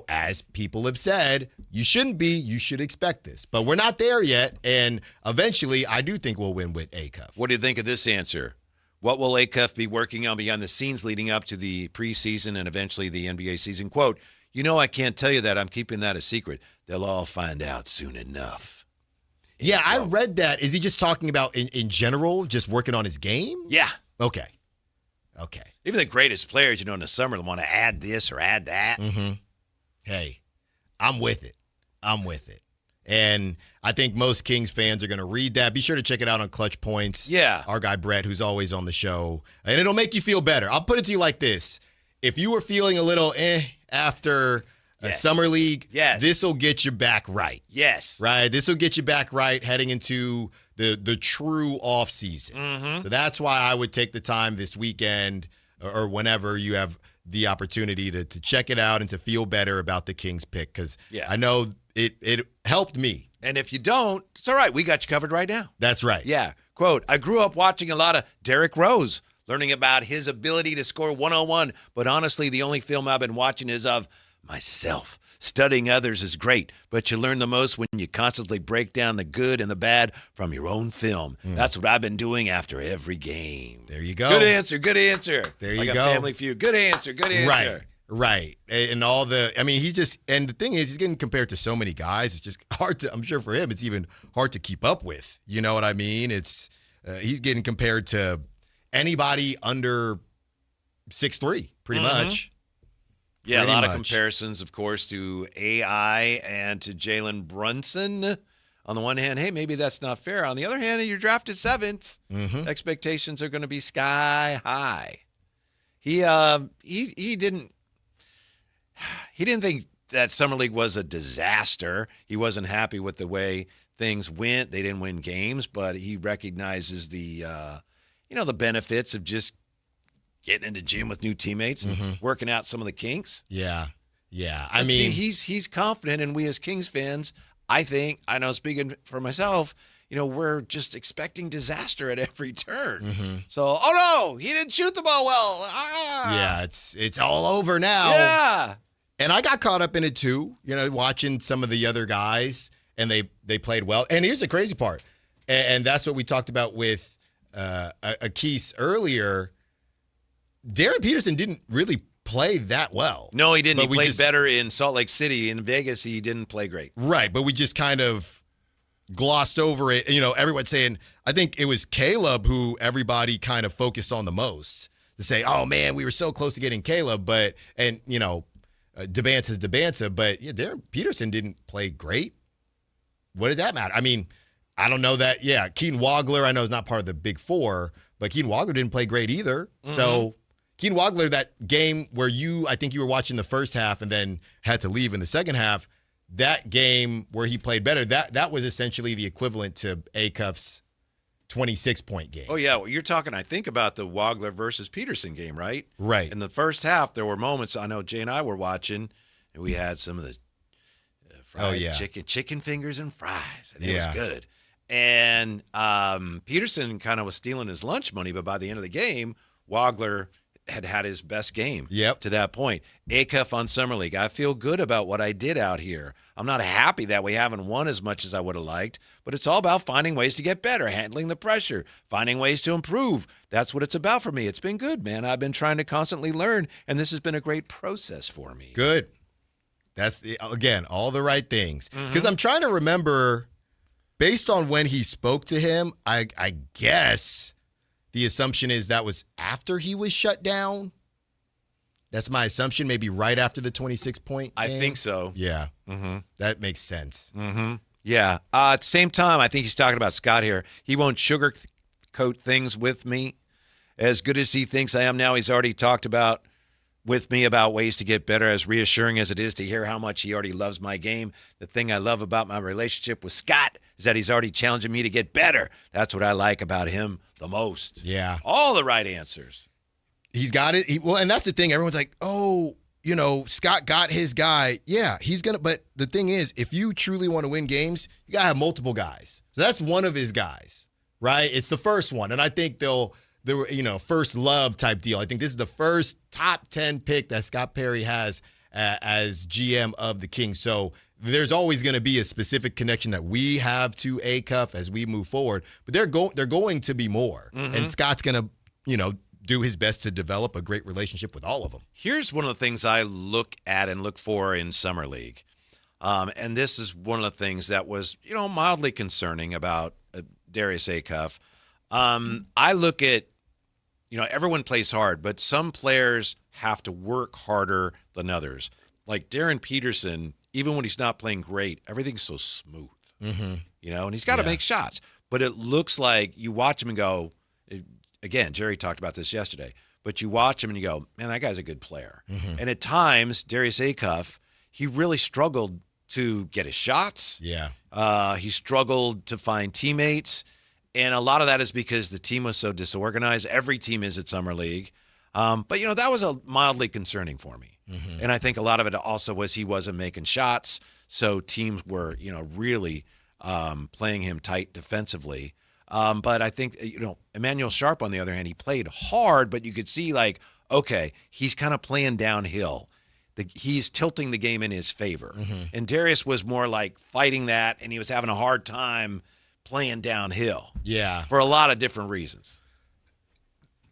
as people have said, you shouldn't be. You should expect this. But we're not there yet. And eventually, I do think we'll win with Acuff. What do you think of this answer? What will Acuff be working on behind the scenes leading up to the preseason and eventually the NBA season? Quote, I can't tell you that. I'm keeping that a secret. They'll all find out soon enough. Yeah, I read that. Is he just talking about in general, just working on his game? Yeah. Okay. Even the greatest players, in the summer want to add this or add that. Mm-hmm. Hey, I'm with it. And I think most Kings fans are going to read that. Be sure to check it out on Clutch Points. Yeah. Our guy Brett, who's always on the show. And it'll make you feel better. I'll put it to you like this. If you were feeling a little after Summer League, this will get you back right. Yes. Right? This will get you back right heading into the true offseason. Mm-hmm. So that's why I would take the time this weekend or whenever you have the opportunity to check it out and to feel better about the Kings pick because I know it helped me. And if you don't, it's all right. We got you covered right now. That's right. Yeah. Quote, I grew up watching a lot of Derrick Rose, learning about his ability to score 101. But honestly, the only film I've been watching is of myself. Studying others is great, but you learn the most when you constantly break down the good and the bad from your own film. That's what I've been doing after every game. There you go. Good answer. Good answer. There like you a go. Family Feud. Good answer. Good answer. Right. And all the, I mean, and the thing is, he's getting compared to so many guys. It's just hard to, I'm sure for him, it's even hard to keep up with. You know what I mean? He's getting compared to anybody under 6'3", pretty much. Yeah, Pretty a lot much. of comparisons, of course, to AI and to Jalen Brunson. On the one hand, hey, maybe that's not fair. On the other hand, you're drafted 7th. Expectations are going to be sky high. He didn't think that Summer League was a disaster. He wasn't happy with the way things went. They didn't win games, but he recognizes the the benefits of just getting into gym with new teammates and working out some of the kinks. Yeah. I mean, see, he's confident, and we as Kings fans, I know, speaking for myself, we're just expecting disaster at every turn. So, oh no, he didn't shoot the ball well. Yeah, it's all over now. Yeah. And I got caught up in it too, watching some of the other guys, and they played well. And here's the crazy part, and that's what we talked about with Akis earlier. Darren Peterson didn't really play that well. No, he didn't. He played better in Salt Lake City. In Vegas, he didn't play great. Right, but we just kind of glossed over it. Everyone's saying, I think it was Caleb who everybody kind of focused on the most to say, oh man, we were so close to getting Caleb, Debanta's Debanta, but yeah, Darren Peterson didn't play great. What does that matter? I mean, I don't know that. Yeah, Keaton Wagler, I know is not part of the Big Four, but Keaton Wagler didn't play great either. So Keaton Wagler, that game where I think you were watching the first half and then had to leave in the second half, that game where he played better, that was essentially the equivalent to Acuff's 26-point game. Oh, yeah. Well, you're talking, I think, about the Wagler versus Peterson game, right? Right. In the first half, there were moments, I know Jay and I were watching, and we had some of the fried chicken fingers and fries, and it was good. And Peterson kind of was stealing his lunch money, but by the end of the game, Wagler had his best game to that point. Acuff on Summer League. I feel good about what I did out here. I'm not happy that we haven't won as much as I would have liked, but it's all about finding ways to get better, handling the pressure, finding ways to improve. That's what it's about for me. It's been good, man. I've been trying to constantly learn, and this has been a great process for me. Good. That's, again, all the right things. Because I'm trying to remember, based on when he spoke to him, I guess the assumption is that was after he was shut down. That's my assumption, maybe right after the 26-point game. I think so. Yeah. That makes sense. Yeah. At the same time, I think he's talking about Scott here. He won't sugarcoat things with me. As good as he thinks I am now, he's already talked with me about ways to get better, as reassuring as it is to hear how much he already loves my game. The thing I love about my relationship with Scott is that he's already challenging me to get better. That's what I like about him the most. Yeah. All the right answers. He's got it. And that's the thing. Everyone's like, oh, Scott got his guy. Yeah, he's going to. But the thing is, if you truly want to win games, you got to have multiple guys. So that's one of his guys, right? It's the first one. And I think first love type deal. I think this is the first top 10 pick that Scott Perry has as GM of the Kings. So there's always going to be a specific connection that we have to Acuff as we move forward. But they're going to be more. And Scott's going to, do his best to develop a great relationship with all of them. Here's one of the things I look at and look for in Summer League. And this is one of the things that was, mildly concerning about Darius Acuff. I look at, everyone plays hard, but some players have to work harder than others. Like Darren Peterson, even when he's not playing great, everything's so smooth, and he's got to make shots. But it looks like you watch him and go, again, Jerry talked about this yesterday, but you watch him and you go, man, that guy's a good player. And at times, Darius Acuff, he really struggled to get his shots. Yeah. He struggled to find teammates. And a lot of that is because the team was so disorganized. Every team is at Summer League. But, that was mildly concerning for me. And I think a lot of it also was he wasn't making shots. So teams were, really playing him tight defensively. But I think, Emmanuel Sharp, on the other hand, he played hard, but you could see okay, he's kind of playing downhill. he's tilting the game in his favor. And Darius was more like fighting that, and he was having a hard time playing downhill. Yeah. For a lot of different reasons.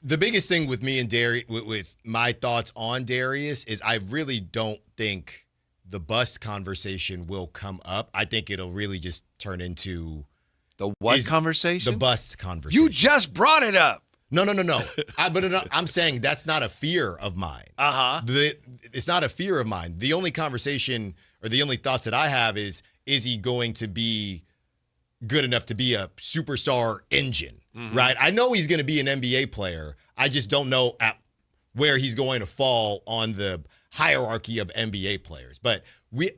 The biggest thing with me and Darius, with my thoughts on Darius, is I really don't think the bust conversation will come up. I think it'll really just turn into the what conversation? The bust conversation. You just brought it up. No. I'm saying that's not a fear of mine. It's not a fear of mine. The only conversation or the only thoughts that I have is he going to be good enough to be a superstar engine, right? I know he's going to be an NBA player. I just don't know at where he's going to fall on the hierarchy of NBA players. But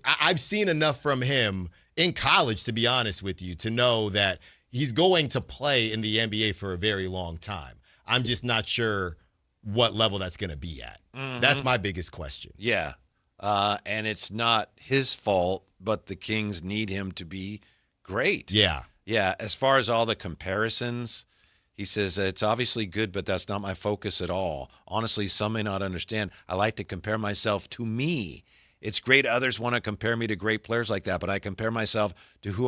I've seen enough from him in college, to be honest with you, to know that he's going to play in the NBA for a very long time. I'm just not sure what level that's going to be at. That's my biggest question. Yeah. And it's not his fault, but the Kings need him to be great. Yeah. Yeah. As far as all the comparisons, he says, it's obviously good, but that's not my focus at all. Honestly, some may not understand. I like to compare myself to me. It's great others want to compare me to great players like that, but I compare myself to who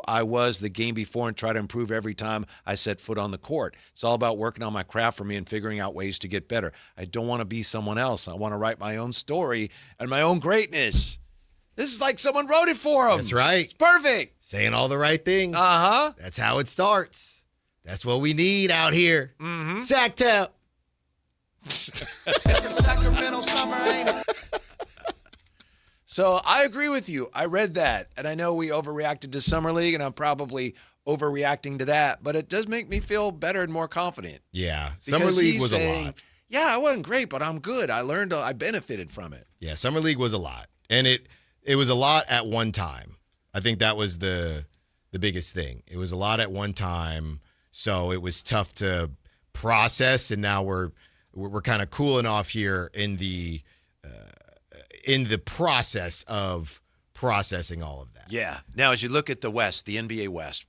I was the game before and try to improve every time I set foot on the court. It's all about working on my craft for me and figuring out ways to get better. I don't want to be someone else. I want to write my own story and my own greatness. This is like someone wrote it for him. That's right. It's perfect. Saying all the right things. That's how it starts. That's what we need out here. Sactown. It's a Sacramento summer, ain't it? So I agree with you. I read that, and I know we overreacted to Summer League, and I'm probably overreacting to that, but it does make me feel better and more confident. Yeah. Because Summer League was saying, a lot. Yeah, I wasn't great, but I'm good. I learned, I benefited from it. Yeah, Summer League was a lot. And it was a lot at one time. I think that was the biggest thing. It was a lot at one time, so it was tough to process, and now we're kind of cooling off here in the process of processing all of that. Yeah. Now, as you look at the West, the NBA West,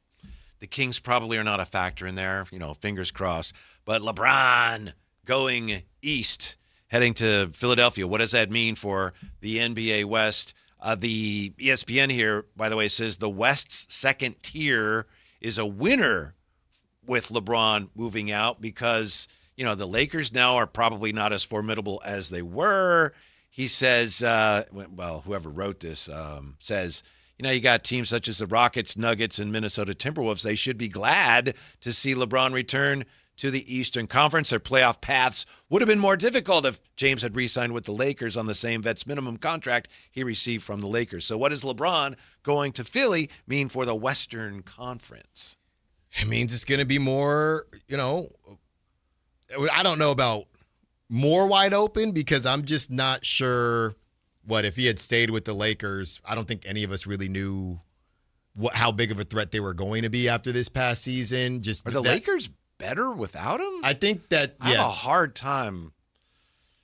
the Kings probably are not a factor in there, fingers crossed. But LeBron going east, heading to Philadelphia, what does that mean for the NBA West? The ESPN here, by the way, says the West's second tier is a winner with LeBron moving out because, the Lakers now are probably not as formidable as they were. He says, whoever wrote this says, you got teams such as the Rockets, Nuggets, and Minnesota Timberwolves. They should be glad to see LeBron return to the Eastern Conference. Their playoff paths would have been more difficult if James had re-signed with the Lakers on the same vets minimum contract he received from the Lakers. So what does LeBron going to Philly mean for the Western Conference? It means it's going to be more, I don't know about more wide open because I'm just not sure if he had stayed with the Lakers. I don't think any of us really knew how big of a threat they were going to be after this past season. Are the Lakers better without him? I think that, I have a hard time.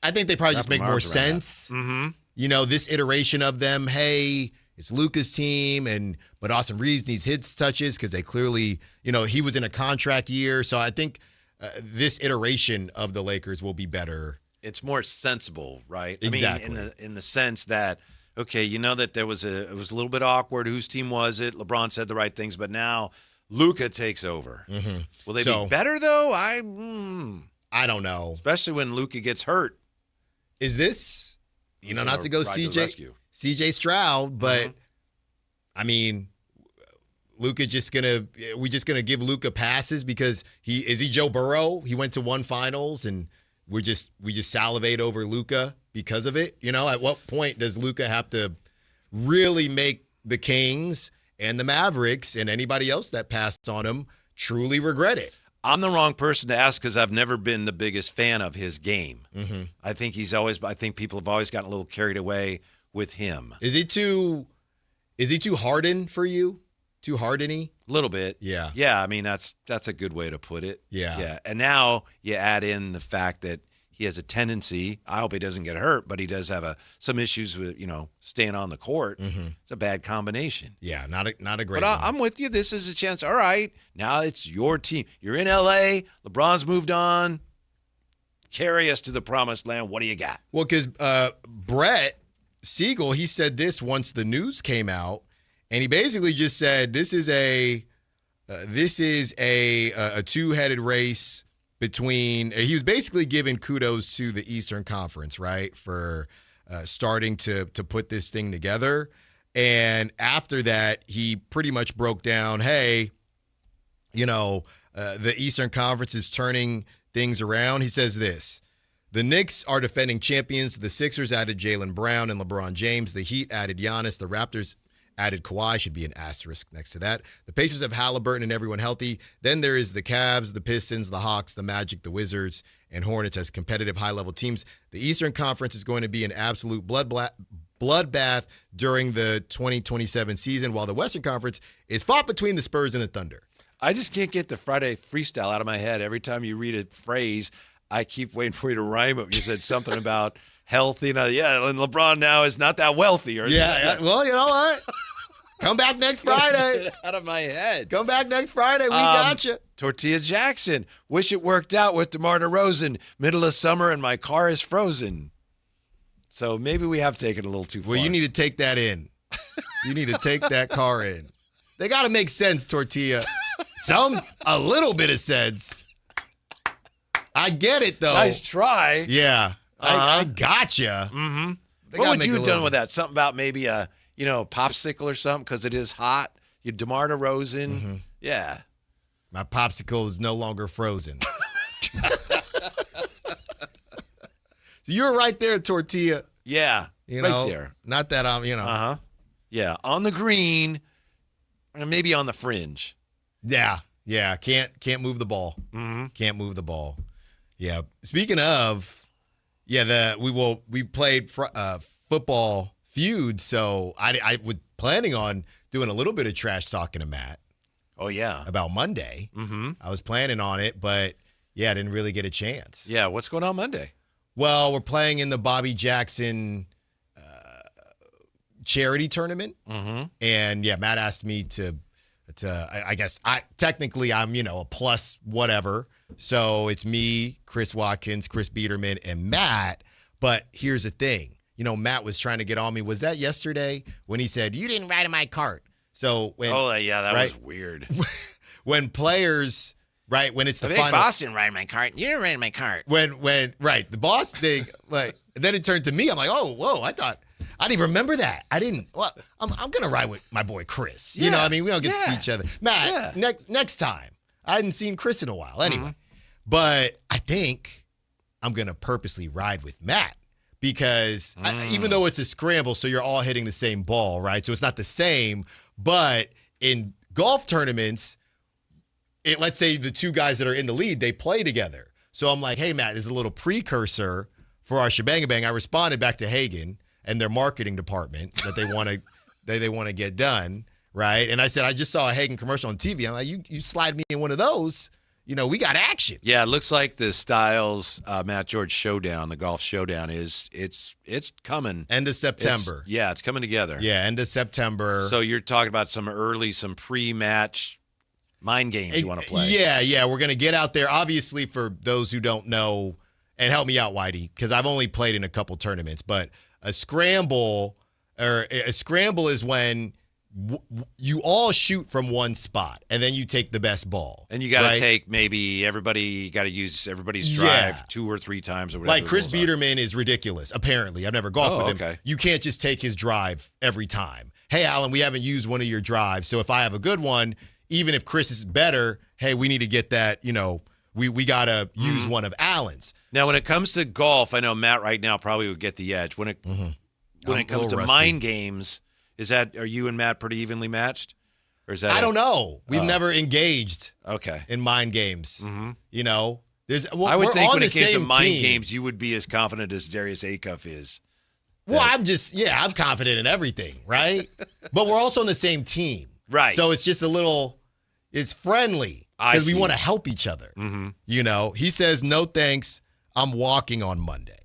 I think they probably just make more sense. This iteration of them, hey, it's Luka's team, but Austin Reeves needs his touches because they clearly, he was in a contract year. So I think this iteration of the Lakers will be better. It's more sensible, right? Exactly. I mean, in the sense that, okay, that it was a little bit awkward. Whose team was it? LeBron said the right things, but now Luka takes over. Will they be better though? I don't know. Especially when Luka gets hurt. Is this, not to go CJ Stroud, but Luka we just gonna give Luka passes because is he Joe Burrow? He went to one finals and we just salivate over Luka because of it. At what point does Luka have to really make the Kings and the Mavericks and anybody else that passed on him truly regret it? I'm the wrong person to ask because I've never been the biggest fan of his game. I think people have always gotten a little carried away with him. Is he too hardened for you? Too harden-y? A little bit. Yeah. Yeah, that's a good way to put it. Yeah. Yeah. And now you add in the fact that he has a tendency, I hope he doesn't get hurt, but he does have some issues with, staying on the court. It's a bad combination. Yeah, not a great But one. I'm with you. This is a chance. All right, now it's your team. You're in L.A. LeBron's moved on. Carry us to the promised land. What do you got? Well, because Brett Siegel, he said this once the news came out, and he basically just said this is a two-headed race between. He was basically giving kudos to the Eastern Conference, right, for starting to put this thing together. And after that, he pretty much broke down, hey, the Eastern Conference is turning things around. He says this: the Knicks are defending champions. The Sixers added Jaylen Brown and LeBron James. The Heat added Giannis. The Raptors added Kawhi. Should be an asterisk next to that. The Pacers have Halliburton and everyone healthy. Then there is the Cavs, the Pistons, the Hawks, the Magic, the Wizards, and Hornets as competitive high-level teams. The Eastern Conference is going to be an absolute bloodbath during the 2027 season, while the Western Conference is fought between the Spurs and the Thunder. I just can't get the Friday freestyle out of my head. Every time you read a phrase, I keep waiting for you to rhyme it. You said something about healthy. And LeBron now is not that wealthy. Or Well, you know what? Come back next Friday. Out of my head. Come back next Friday. We got you. Tortilla Jackson. Wish it worked out with DeMar DeRozan. Middle of summer and my car is frozen. So maybe we have taken a little too far. Well, you need to take that in. You need to take that car in. They got to make sense, Tortilla. A little bit of sense. I get it, though. Nice try. Yeah. I gotcha. Mm-hmm. What would you have done with that? Something about maybe a, popsicle or something because it is hot? You DeMar DeRozan. Mm-hmm. Yeah. My popsicle is no longer frozen. So you're right there, Tortilla. Yeah. Right there. Not that I'm, Uh-huh. Yeah. On the green, or maybe on the fringe. Yeah. Yeah. Can't move the ball. Mm-hmm. Can't move the ball. Yeah. Speaking of, we played football feud, so I was planning on doing a little bit of trash talking to Matt. Oh, yeah. About Monday. Mm-hmm. I was planning on it, but I didn't really get a chance. Yeah. What's going on Monday? Well, we're playing in the Bobby Jackson charity tournament. Mm-hmm. And Matt asked me to I guess I'm, a plus whatever. So it's me, Chris Watkins, Chris Biederman, and Matt. But here's the thing. Matt was trying to get on me. Was that yesterday when he said, you didn't ride in my cart? So when that was weird. When players, right, when it's the final. Boston ride in my cart. You didn't ride in my cart. When the boss thing, then it turned to me. I'm like, oh, whoa, I didn't even remember that. I didn't. Well, I'm going to ride with my boy Chris. You know what I mean? We don't get to see each other. Matt, next time. I hadn't seen Chris in a while. Anyway, but I think I'm going to purposely ride with Matt because even though it's a scramble, so you're all hitting the same ball, right? So it's not the same. But in golf tournaments, let's say the two guys that are in the lead, they play together. So I'm like, hey, Matt, this is a little precursor for our shebang-a-bang. I responded back to Hagen and their marketing department that they want to get done, right? And I said, I just saw a Hagen commercial on TV. I'm like, you slide me in one of those, we got action. Yeah, it looks like the Styles Matt George showdown, the golf showdown it's coming. End of September. It's coming together. Yeah, end of September. So you're talking about some pre-match mind games you want to play. Yeah, we're going to get out there. Obviously, for those who don't know, and help me out, Whitey, because I've only played in a couple tournaments, but a scramble is when you all shoot from one spot, and then you take the best ball. And you got to take everybody got to use everybody's drive 2 or 3 times or whatever. Like Chris Biederman is ridiculous, apparently. I've never golfed with him. Okay. You can't just take his drive every time. Hey, Alan, we haven't used one of your drives, so if I have a good one, even if Chris is better, hey, we need to get that, we got to use one of Alan's. Now, when it comes to golf, I know Matt right now probably would get the edge. When it comes to mind games, are you and Matt pretty evenly matched? Or is that I don't know. We've never engaged in mind games. Mm-hmm. I would think when it came to mind games, you would be as confident as Darius Acuff is. Well, I'm confident in everything, right? But we're also on the same team. Right. So it's just it's friendly because we want to help each other. Mm-hmm. He says, no thanks, I'm walking on Monday.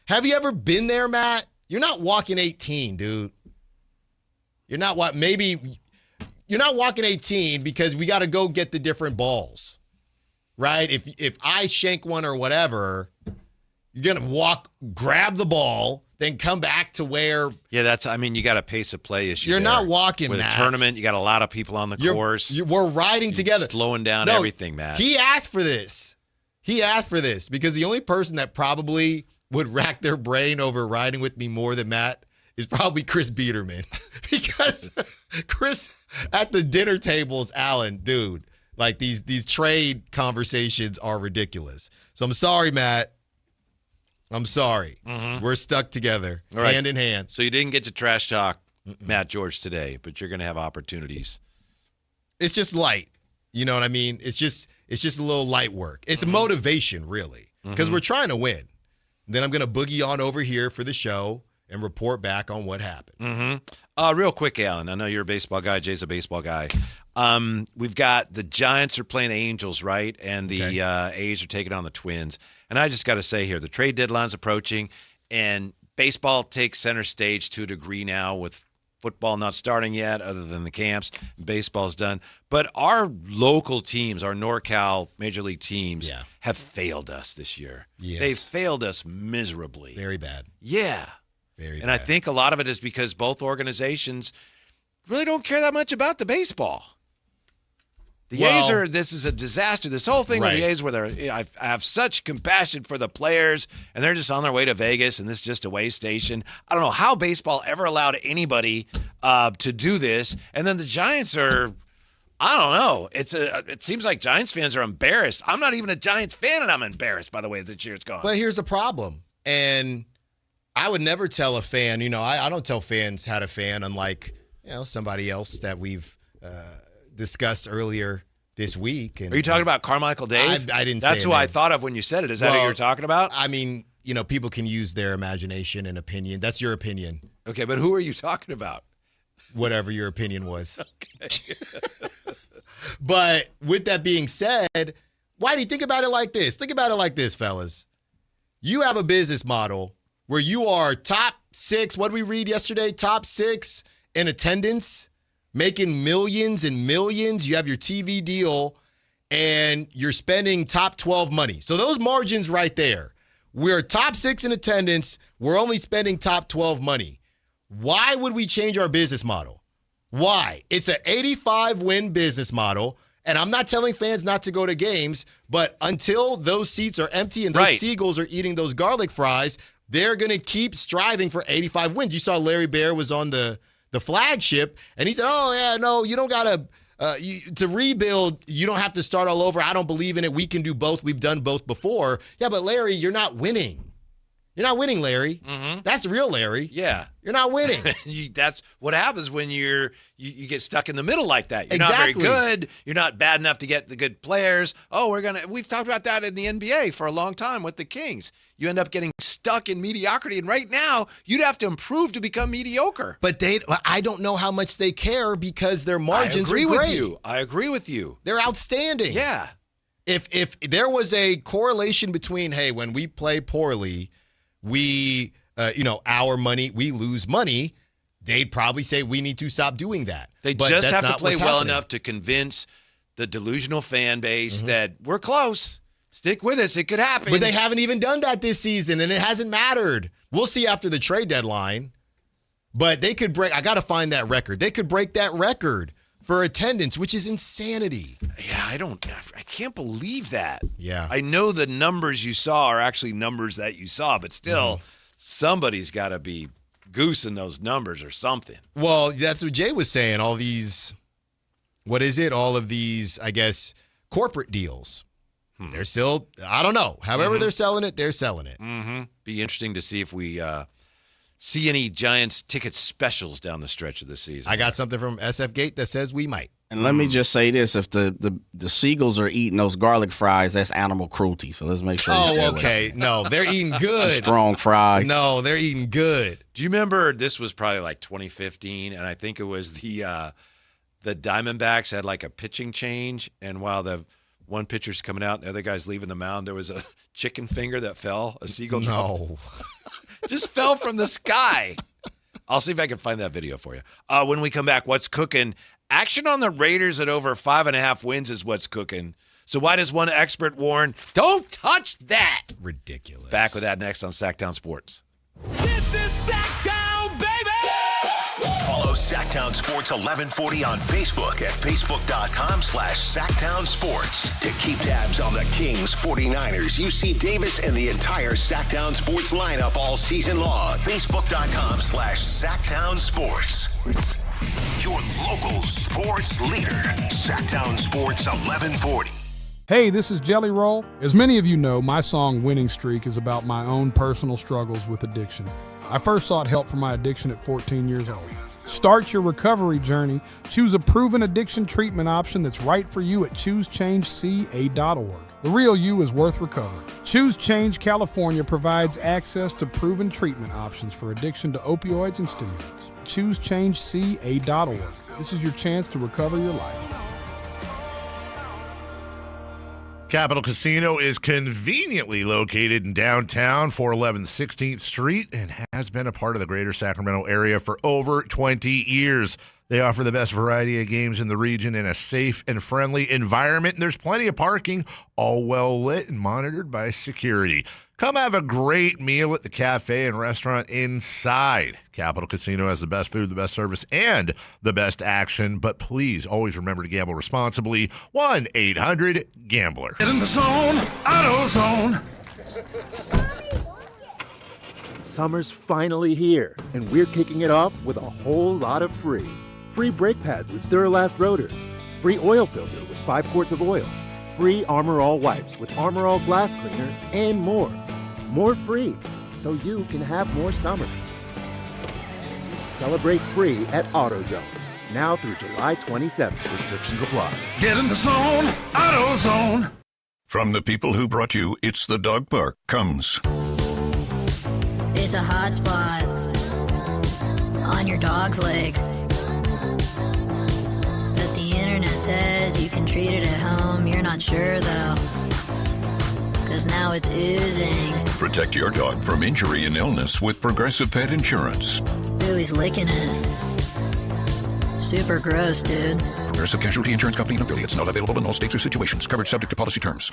Have you ever been there, Matt? You're not walking 18, dude. You're not You're not walking 18 because we got to go get the different balls. right? If I shank one or whatever, you're going to grab the ball, then come back to where. Yeah, you got a pace of play issue. You're not walking, With Matt. a tournament, you got a lot of people on the course. We're riding together. Slowing down everything, Matt. He asked for this. Because the only person that probably would rack their brain over riding with me more than Matt is probably Chris Biederman. Because Chris at the dinner tables, Alan, dude, like these trade conversations are ridiculous. So I'm sorry, Matt. I'm sorry. Mm-hmm. We're stuck together, hand in hand. So you didn't get to trash talk Matt George today, but you're going to have opportunities. It's just light. You know what I mean? It's just a little light work. It's motivation, really, because we're trying to win. Then I'm going to boogie on over here for the show and report back on what happened. Real quick, Alan, I know you're a baseball guy. Jay's a baseball guy. We've got the Giants are playing Angels, right? And the A's are taking on the Twins. And I just got to say here, the trade deadline's approaching, and baseball takes center stage to a degree now with football not starting yet other than the camps. Baseball's done. But our local teams, our NorCal Major League teams, have failed us this year. Yes. They've failed us miserably. Very bad. Yeah. Very bad. And I think a lot of it is because both organizations really don't care that much about the baseball. The A's this is a disaster. This whole thing with the A's where I have such compassion for the players, and they're just on their way to Vegas, and this is just a way station. I don't know how baseball ever allowed anybody to do this. And then the Giants are, I don't know. It seems like Giants fans are embarrassed. I'm not even a Giants fan, and I'm embarrassed by the way this year's gone. But here's the problem. And I would never tell a fan, I don't tell fans how to fan, unlike, somebody else that we've discussed earlier this week. And, are you talking about Carmichael Dave? I didn't say That's who I thought of when you said it. Is that who you're talking about? I mean, people can use their imagination and opinion. That's your opinion. Okay, but who are you talking about? Whatever your opinion was. Okay. But with that being said, Whitey, think about it like this. Think about it like this, fellas. You have a business model where you are top 6, what did we read yesterday? Top 6 in attendance, making millions and millions. You have your TV deal, and you're spending top 12 money. So those margins right there. We're top 6 in attendance. We're only spending top 12 money. Why would we change our business model? Why? It's an 85-win business model, and I'm not telling fans not to go to games, but until those seats are empty and those seagulls are eating those garlic fries, they're going to keep striving for 85 wins. You saw Larry Bear was on the flagship, and he said, you don't got to rebuild, you don't have to start all over. I don't believe in it. We can do both. We've done both before. Yeah, but Larry, you're not winning. You're not winning, Larry. Mm-hmm. That's real Larry. Yeah. You're not winning. That's what happens when you get stuck in the middle like that. You're not very good. You're not bad enough to get the good players. We've talked about that in the NBA for a long time with the Kings. You end up getting stuck in mediocrity, and right now you'd have to improve to become mediocre. But I don't know how much they care because their margins are great. I agree with you. They're outstanding. Yeah. If there was a correlation between, hey, when we play poorly, we, our money, we lose money, they'd probably say we need to stop doing that. They just have to play well enough to convince the delusional fan base that we're close. Stick with us. It could happen. But they haven't even done that this season, and it hasn't mattered. We'll see after the trade deadline. But they could break. I got to find that record. They could break that record for attendance, which is insanity. Yeah, I can't believe that. Yeah. I know the numbers you saw are actually numbers that you saw, but still, somebody's got to be goosing those numbers or something. Well, that's what Jay was saying. All these, all of these, I guess, corporate deals. They're still, I don't know. However they're selling it, they're selling it. Mm-hmm. Be interesting to see if we see any Giants ticket specials down the stretch of the season. I got something from SF Gate that says we might. And let me just say this: if the seagulls are eating those garlic fries, that's animal cruelty. So let's make sure. Oh, okay. No, they're eating good. A strong fry. No, they're eating good. Do you remember this was probably like 2015, and I think it was the Diamondbacks had like a pitching change, and while the one pitcher's coming out and the other guy's leaving the mound, there was a chicken finger that fell, a seagull. No. Just fell from the sky. I'll see if I can find that video for you. When we come back, what's cooking? Action on the Raiders at over 5.5 wins is what's cooking. So why does one expert warn, don't touch that? Ridiculous. Back with that next on Sactown Sports. This is Sactown, baby! Follow Sactown Sports 1140 on Facebook at facebook.com/Sactown Sports. To keep tabs on the Kings, 49ers, UC Davis, and the entire Sactown Sports lineup all season long. Facebook.com/Sactown Sports. Your local sports leader. Sactown Sports 1140. Hey, this is Jelly Roll. As many of you know, my song Winning Streak is about my own personal struggles with addiction. I first sought help for my addiction at 14 years old. Start your recovery journey. Choose a proven addiction treatment option that's right for you at ChooseChangeCA.org. The real you is worth recovering. Choose Change California provides access to proven treatment options for addiction to opioids and stimulants. ChooseChangeCA.org. This is your chance to recover your life. Capital Casino is conveniently located in downtown 411 16th Street and has been a part of the greater Sacramento area for over 20 years. They offer the best variety of games in the region in a safe and friendly environment, and there's plenty of parking, all well lit and monitored by security. Come have a great meal at the cafe and restaurant inside. Capital Casino has the best food, the best service, and the best action. But please always remember to gamble responsibly. 1-800-GAMBLER. Get in the zone, AutoZone. Summer's finally here, and we're kicking it off with a whole lot of free. Free brake pads with Duralast rotors. Free oil filter with 5 quarts of oil. Free Armor All wipes with Armor All glass cleaner, and more. More free, so you can have more summer. Celebrate free at AutoZone. Now through July 27th. Restrictions apply. Get in the zone, AutoZone. From the people who brought you It's the Dog Park comes. It's a hot spot on your dog's leg that the internet says you can treat it at home. You're not sure though, 'cause now it's oozing. Protect your dog from injury and illness with Progressive Pet Insurance. Ooh, he's licking it. Super gross, dude. Progressive Casualty Insurance Company and affiliates. Not available in all states or situations. Coverage subject to policy terms.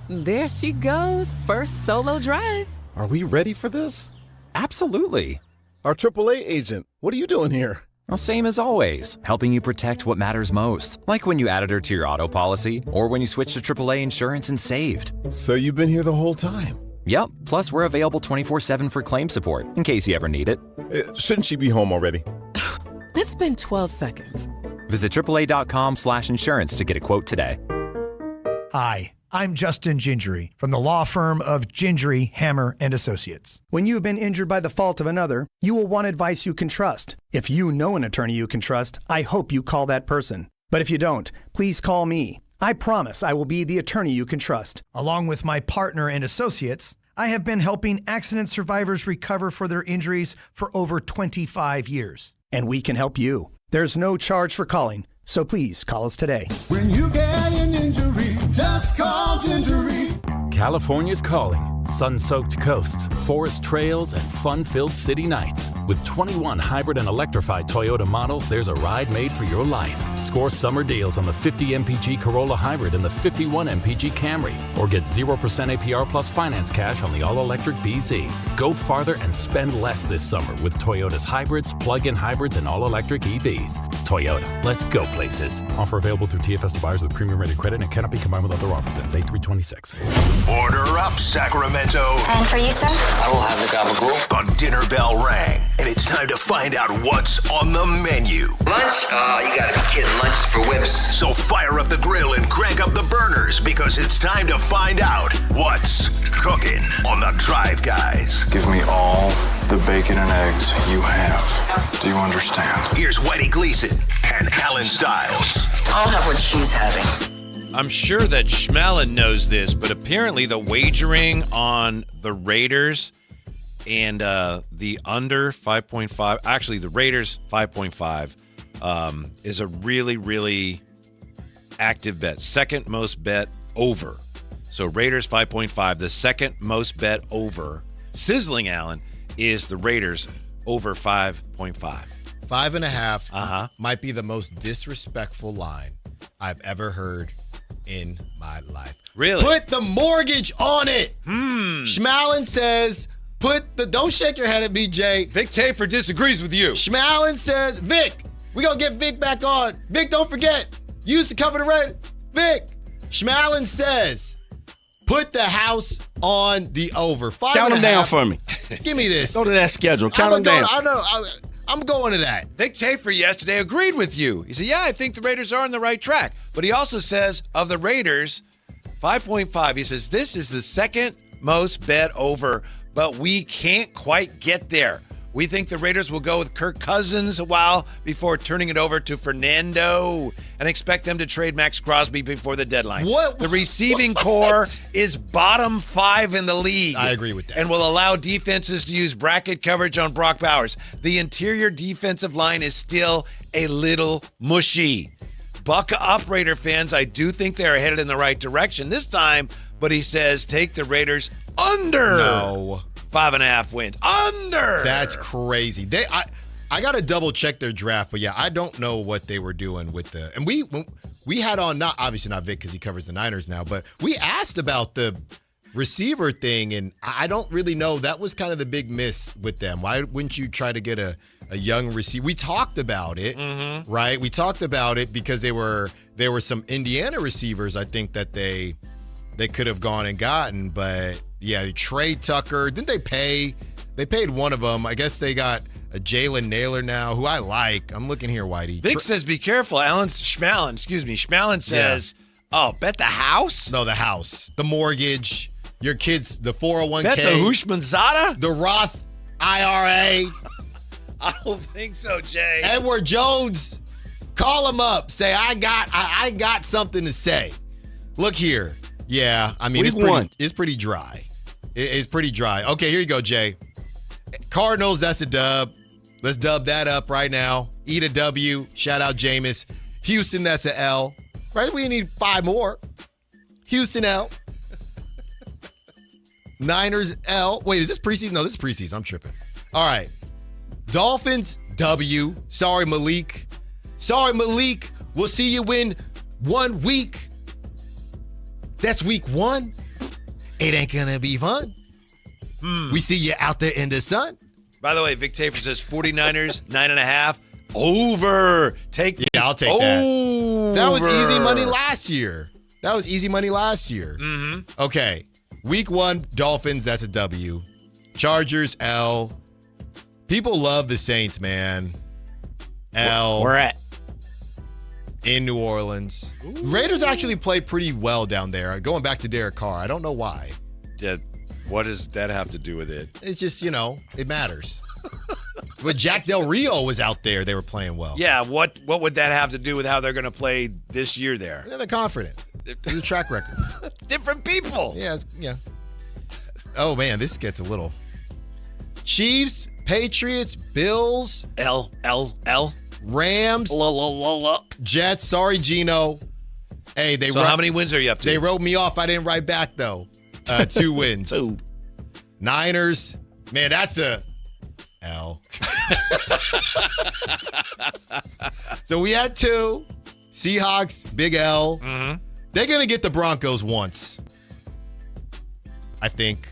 There she goes. First solo drive. Are we ready for this? Absolutely. Our AAA agent, what are you doing here? Well, same as always, helping you protect what matters most. Like when you added her to your auto policy, or when you switched to AAA insurance and saved. So you've been here the whole time? Yep, plus we're available 24/7 for claim support, in case you ever need it. Shouldn't she be home already? It's been 12 seconds. Visit AAA.com/insurance to get a quote today. Hi, I'm Justin Gingery from the law firm of Gingery, Hammer, and Associates. When you have been injured by the fault of another, you will want advice you can trust. If you know an attorney you can trust, I hope you call that person. But if you don't, please call me. I promise I will be the attorney you can trust. Along with my partner and associates, I have been helping accident survivors recover for their injuries for over 25 years. And we can help you. There's no charge for calling, so please call us today. When you get an injury, just call Gingery. California's calling. Sun-soaked coasts, forest trails, and fun-filled city nights. With 21 hybrid and electrified Toyota models, there's a ride made for your life. Score summer deals on the 50 MPG Corolla Hybrid and the 51 MPG Camry. Or get 0% APR plus finance cash on the all-electric BZ. Go farther and spend less this summer with Toyota's hybrids, plug-in hybrids, and all-electric EVs. Toyota, let's go places. Offer available through TFS to buyers with premium rated credit and cannot be combined with other offers. Ends 8/3/26. Order up, Sacramento. And for you, sir? I will have the gabagool. The dinner bell rang, and it's time to find out what's on the menu. Lunch? You gotta be kidding. Lunch is for whips. So fire up the grill and crank up the burners, because it's time to find out what's cooking on the Drive Guys. Give me all the bacon and eggs you have. Do you understand? Here's Whitey Gleason and Alan Stiles. I'll have what she's having. I'm sure that Schmelin knows this, but apparently the wagering on the Raiders and the under 5.5, actually the Raiders 5.5, is a really, really active bet. Second most bet over. So Raiders 5.5, the second most bet over. Sizzling, Allen, is the Raiders over 5.5. 5.5 might be the most disrespectful line I've ever heard in my life. Really? Put the mortgage on it. Schmallen says, don't shake your head at me, Jay. Vic Tafer disagrees with you. Schmallen says, Vic, we going to get Vic back on. Vic, don't forget, use to cover the rent. Vic, Schmallen says, put the house on the over. Count them down for me. Give me this. Go to that schedule. Count them down. I'm going to that. Vic Tafer yesterday agreed with you. He said, yeah, I think the Raiders are on the right track. But he also says, of the Raiders, 5.5, he says, this is the second most bet over, but we can't quite get there. We think the Raiders will go with Kirk Cousins a while before turning it over to Fernando and expect them to trade Max Crosby before the deadline. The receiving core is bottom 5 in the league. I agree with that. And will allow defenses to use bracket coverage on Brock Bowers. The interior defensive line is still a little mushy. Buck up, Raider fans. I do think they're headed in the right direction this time, but he says take the Raiders under. No. 5.5 wins. Under. That's crazy. I got to double check their draft, but yeah, I don't know what they were doing with the. And we had on, obviously not Vic because he covers the Niners now, but we asked about the receiver thing, and I don't really know. That was kind of the big miss with them. Why wouldn't you try to get a young receiver? We talked about it, right? We talked about it because there were some Indiana receivers I think that they could have gone and gotten, but. Yeah, Trey Tucker. Didn't they pay? They paid one of them. I guess they got a Jalen Naylor now, who I like. I'm looking here, Whitey. Vic says, be careful. Schmallen says, bet the house? No, the house. The mortgage. Your kids, the 401k. Bet the Hushmanzada? The Roth IRA. I don't think so, Jay. Edward Jones. Call him up. Say, I got something to say. Look here. Yeah, I mean, it's pretty dry. It's pretty dry. Okay, here you go, Jay. Cardinals, that's a dub. Let's dub that up right now. Eat a W. Shout out Jameis. Houston, that's an L. Right? We need 5 more. Houston, L. Niners, L. Wait, is this preseason? No, this is preseason. I'm tripping. All right. Dolphins, W. Sorry, Malik. We'll see you win 1 week. That's week 1. It ain't gonna be fun. We see you out there in the sun. By the way, Vic Tafer says 49ers, 9.5. Over. I'll take that. That was easy money last year. Okay. Week 1, Dolphins, that's a W. Chargers, L. People love the Saints, man. L. Where at? In New Orleans. Ooh. Raiders actually play pretty well down there. Going back to Derek Carr. I don't know why. Yeah, what does that have to do with it? It's just, it matters. When Jack Del Rio was out there, they were playing well. Yeah, what would that have to do with how they're going to play this year there? Yeah, they're confident. There's a track record. Different people. Yeah. Oh, man, this gets a little. Chiefs, Patriots, Bills. L. Rams, Jets. Sorry, Gino. Hey, how many wins are you up to? They wrote me off. I didn't write back though. 2 wins. 2. Niners. Man, that's a L. So we had 2. Seahawks, big L. They're gonna get the Broncos once. I think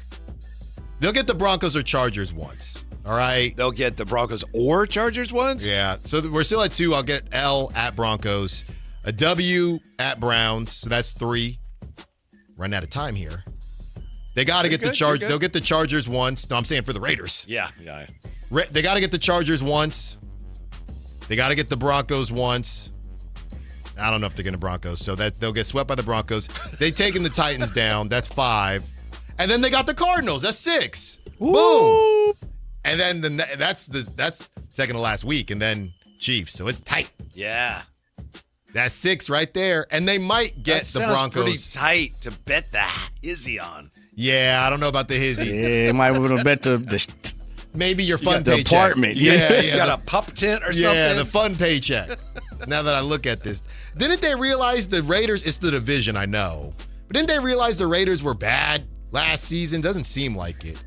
they'll get the Broncos or Chargers once. All right. They'll get the Broncos or Chargers once? Yeah. So we're still at 2. I'll get L at Broncos. A W at Browns. So that's 3. Running out of time here. They got to get the Chargers. They'll get the Chargers once. No, I'm saying for the Raiders. Yeah. They got to get the Chargers once. They got to get the Broncos once. I don't know if they're getting the Broncos. So that they'll get swept by the Broncos. They've taken the Titans down. That's 5. And then they got the Cardinals. That's 6. Ooh. Boom. And then that's second to last week, and then Chiefs. So it's tight. Yeah. That's 6 right there. And they might get the Broncos. Pretty tight to bet the hizzy on. Yeah, I don't know about the hizzy. Yeah, might want to bet the maybe your fun paycheck. The apartment. Yeah. You got a pup tent or something? Yeah, the fun paycheck. Now that I look at this. Didn't they realize the Raiders, it's the division, I know. But didn't they realize the Raiders were bad last season? Doesn't seem like it.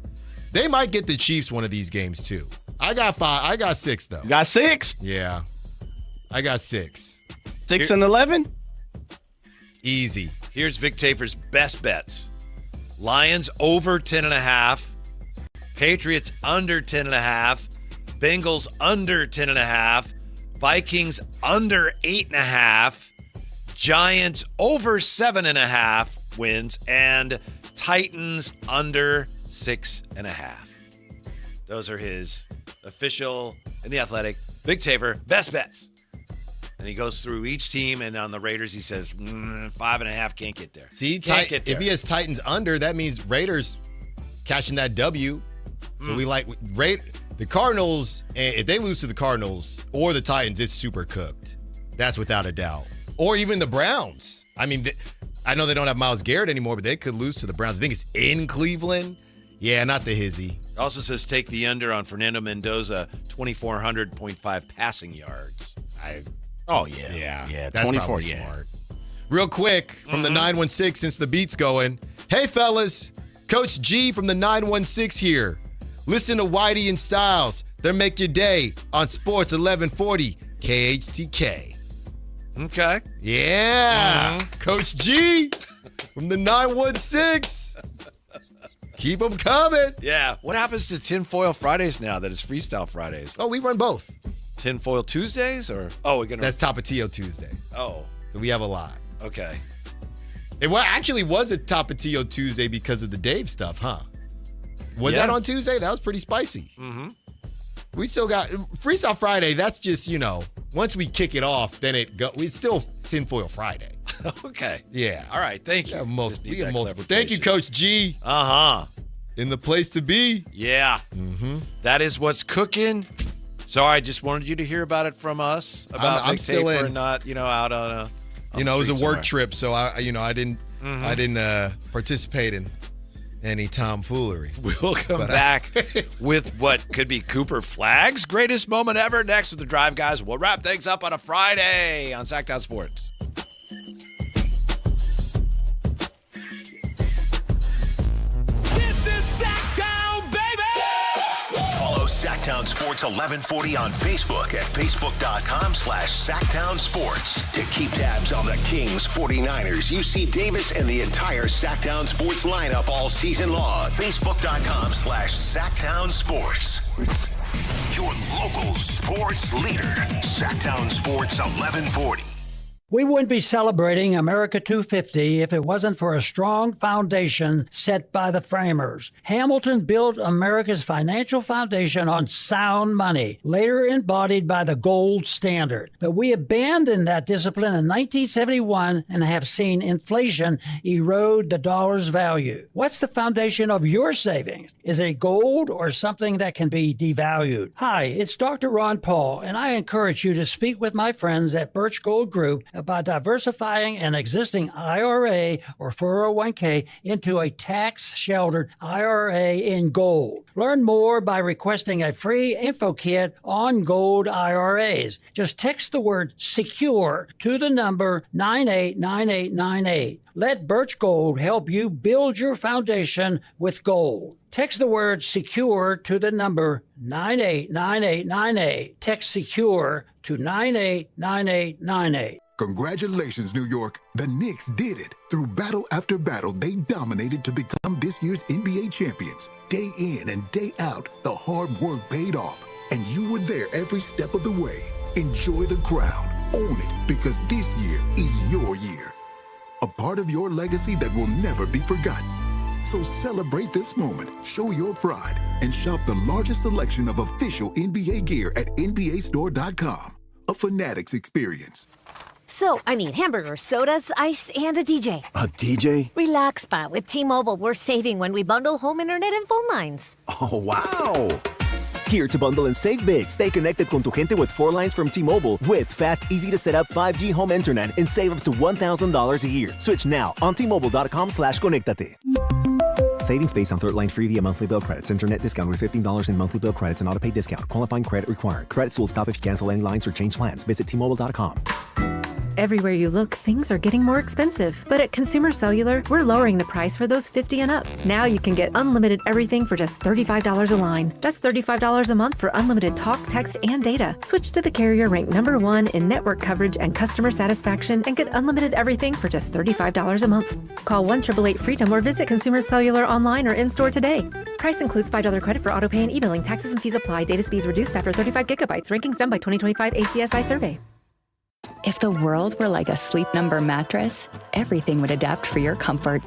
They might get the Chiefs one of these games, too. I got 5. I got 6, though. You got 6? Yeah. I got 6. 6 and 11? Easy. Here's Vic Tafer's best bets. Lions over 10.5. Patriots under 10.5. Bengals under 10.5. Vikings under 8.5. Giants over 7.5 wins. And Titans under 6.5. Those are his official in the Athletic. Vic Tafer, best bets. And he goes through each team, and on the Raiders, he says, 5.5 can't get there. See, can't get there. If he has Titans under, that means Raiders catching that W. So we like the Cardinals. If they lose to the Cardinals or the Titans, it's super cooked. That's without a doubt. Or even the Browns. I mean, I know they don't have Myles Garrett anymore, but they could lose to the Browns. I think it's in Cleveland. Yeah, not the hizzy. Also says take the under on Fernando Mendoza, 2,400.5 passing yards. Yeah, that's 24, probably smart. Real quick, from the 916, since the beat's going. Hey, fellas. Coach G from the 916 here. Listen to Whitey and Styles. They'll make your day on Sports 1140 KHTK. Okay. Yeah. Coach G from the 916. Keep them coming. Yeah. What happens to Tinfoil Fridays now that it's Freestyle Fridays? Oh, we run both. Tinfoil Tuesdays or? Oh, we're going to. That's Tapatio Tuesday. Oh. So we have a lot. Okay. It actually was a Tapatio Tuesday because of the Dave stuff, huh? Was that on Tuesday? That was pretty spicy. Mm-hmm. We still got Freestyle Friday. That's just, once we kick it off, then it's still Tinfoil Friday. Okay. Yeah. All right. Thank you. We have multiple. Thank you, Coach G. In the place to be. Yeah. Mm-hmm. That is what's cooking. Sorry, I just wanted you to hear about it from us. About I'm still in. Not, out on a. It was a work trip, so I didn't participate in any tomfoolery. We'll come back with what could be Cooper Flagg's greatest moment ever next with the Drive Guys. We'll wrap things up on a Friday on Sactown Sports. This is Sactown, baby! Follow Sactown Sports 1140 on Facebook at facebook.com/Sactown Sports. To keep tabs on the Kings, 49ers, UC Davis, and the entire Sactown Sports lineup all season long. Facebook.com/Sactown Sports. Your local sports leader. Sactown Sports 1140. We wouldn't be celebrating America 250 if it wasn't for a strong foundation set by the framers. Hamilton built America's financial foundation on sound money, later embodied by the gold standard. But we abandoned that discipline in 1971 and have seen inflation erode the dollar's value. What's the foundation of your savings? Is it gold or something that can be devalued? Hi, it's Dr. Ron Paul, and I encourage you to speak with my friends at Birch Gold Group about diversifying an existing IRA or 401k into a tax-sheltered IRA in gold. Learn more by requesting a free info kit on gold IRAs. Just text the word SECURE to the number 989898. Let Birch Gold help you build your foundation with gold. Text the word SECURE to the number 989898. Text SECURE to 989898. Congratulations, New York. The Knicks did it. Through battle after battle, they dominated to become this year's NBA champions. Day in and day out, the hard work paid off, and you were there every step of the way. Enjoy the crown. Own it, because this year is your year. A part of your legacy that will never be forgotten. So celebrate this moment, show your pride, and shop the largest selection of official NBA gear at NBAstore.com. A Fanatics experience. So, hamburgers, sodas, ice, and a DJ. A DJ? Relax, Pa. With T-Mobile, we're saving when we bundle home internet and phone lines. Oh, wow. Here to bundle and save big. Stay connected con tu gente with 4 lines from T-Mobile with fast, easy-to-set-up 5G home internet and save up to $1,000 a year. Switch now on T-Mobile.com/conectate. Savings based on 3rd line free via monthly bill credits. Internet discount with $15 in monthly bill credits and auto-pay discount. Qualifying credit required. Credits will stop if you cancel any lines or change plans. Visit T-Mobile.com. Everywhere you look, things are getting more expensive. But at Consumer Cellular, we're lowering the price for those 50 and up. Now you can get unlimited everything for just $35 a line. That's $35 a month for unlimited talk, text, and data. Switch to the carrier ranked #1 in network coverage and customer satisfaction and get unlimited everything for just $35 a month. Call 1-888-FREEDOM or visit Consumer Cellular online or in-store today. Price includes $5 credit for auto pay and e-billing. Taxes and fees apply. Data speeds reduced after 35 gigabytes. Rankings done by 2025 ACSI survey. If the world were like a Sleep Number mattress, everything would adapt for your comfort.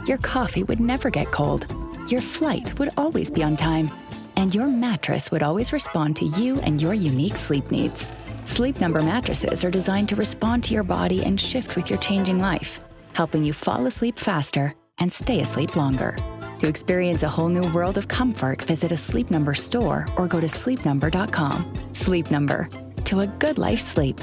Your coffee would never get cold. Your flight would always be on time. And your mattress would always respond to you and your unique sleep needs. Sleep Number mattresses are designed to respond to your body and shift with your changing life, helping you fall asleep faster and stay asleep longer. To experience a whole new world of comfort, visit a Sleep Number store or go to sleepnumber.com. Sleep Number. To a good life sleep.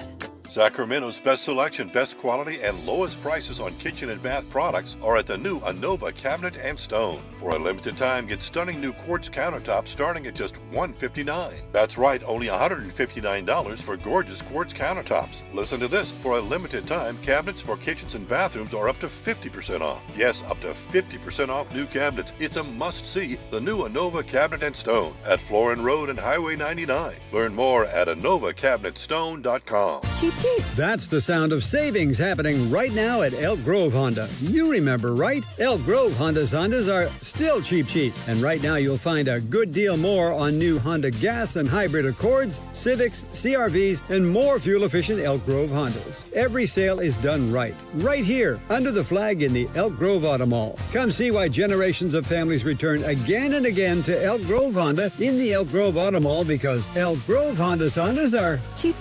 Sacramento's best selection, best quality, and lowest prices on kitchen and bath products are at the new Anova Cabinet and Stone. For a limited time, get stunning new quartz countertops starting at just $159. That's right, only $159 for gorgeous quartz countertops. Listen to this. For a limited time, cabinets for kitchens and bathrooms are up to 50% off. Yes, up to 50% off new cabinets. It's a must-see, the new Anova Cabinet and Stone at Florin Road and Highway 99. Learn more at AnovaCabinetStone.com. That's the sound of savings happening right now at Elk Grove Honda. You remember, right? Elk Grove Hondas are still cheap. And right now you'll find a good deal more on new Honda gas and hybrid Accords, Civics, CRVs, and more fuel-efficient Elk Grove Hondas. Every sale is done right here, under the flag in the Elk Grove Auto Mall. Come see why generations of families return again and again to Elk Grove Honda in the Elk Grove Auto Mall, because Elk Grove Hondas are cheap.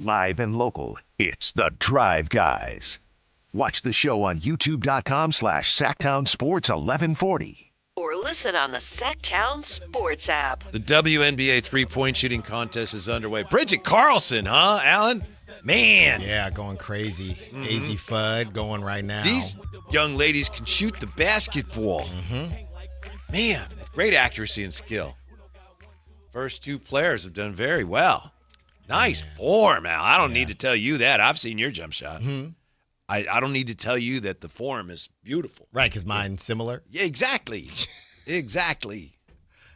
Live and local, it's The Drive Guys. Watch the show on youtube.com/Sactown Sports 1140. Or listen on the Sactown Sports app. The WNBA three-point shooting contest is underway. Bridget Carlson, huh, Alan? Man. Yeah, going crazy. AZ Fudd going right now. These young ladies can shoot the basketball. Man, with great accuracy and skill. First two players have done very well. Nice form, Al. I don't need to tell you that. I've seen your jump shot. I don't need to tell you that the form is beautiful. Right, because mine's similar. Yeah, exactly. Exactly.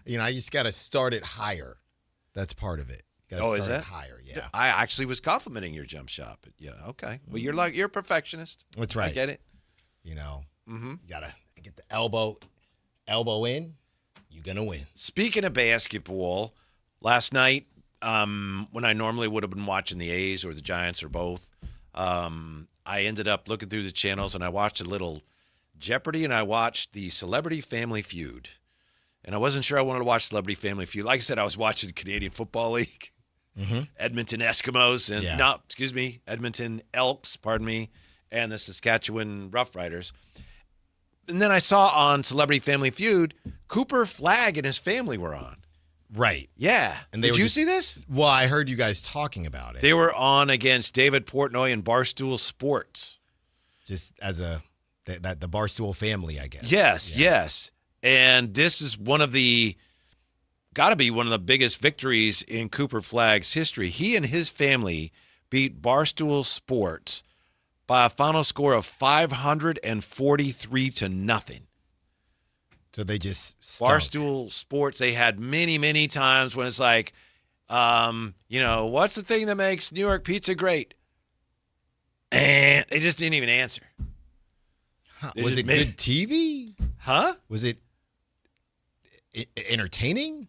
You know, I just got to start it higher. That's part of it. Is that? It higher, yeah. I actually was complimenting your jump shot, but yeah, okay. Well, you're a perfectionist. That's right. I get it. You know, you got to get the elbow in, you're going to win. Speaking of basketball, last night, when I normally would have been watching the A's or the Giants or both, I ended up looking through the channels and I watched a little Jeopardy and I watched the Celebrity Family Feud. And I wasn't sure I wanted to watch Celebrity Family Feud. Like I said, I was watching Canadian Football League, Edmonton Eskimos, and Edmonton Elks, and the Saskatchewan Roughriders. And then I saw on Celebrity Family Feud, Cooper Flagg and his family were on. Right. Yeah. And Did you see this? Well, I heard you guys talking about it. They were on against David Portnoy and Barstool Sports. Just as the Barstool family, I guess. Yes. And this is got to be one of the biggest victories in Cooper Flagg's history. He and his family beat Barstool Sports by a final score of 543-0. So they just stunk. Barstool Sports, they had many, many times when it's like, what's the thing that makes New York pizza great? And they just didn't even answer. Was it good TV? Huh? Was it entertaining?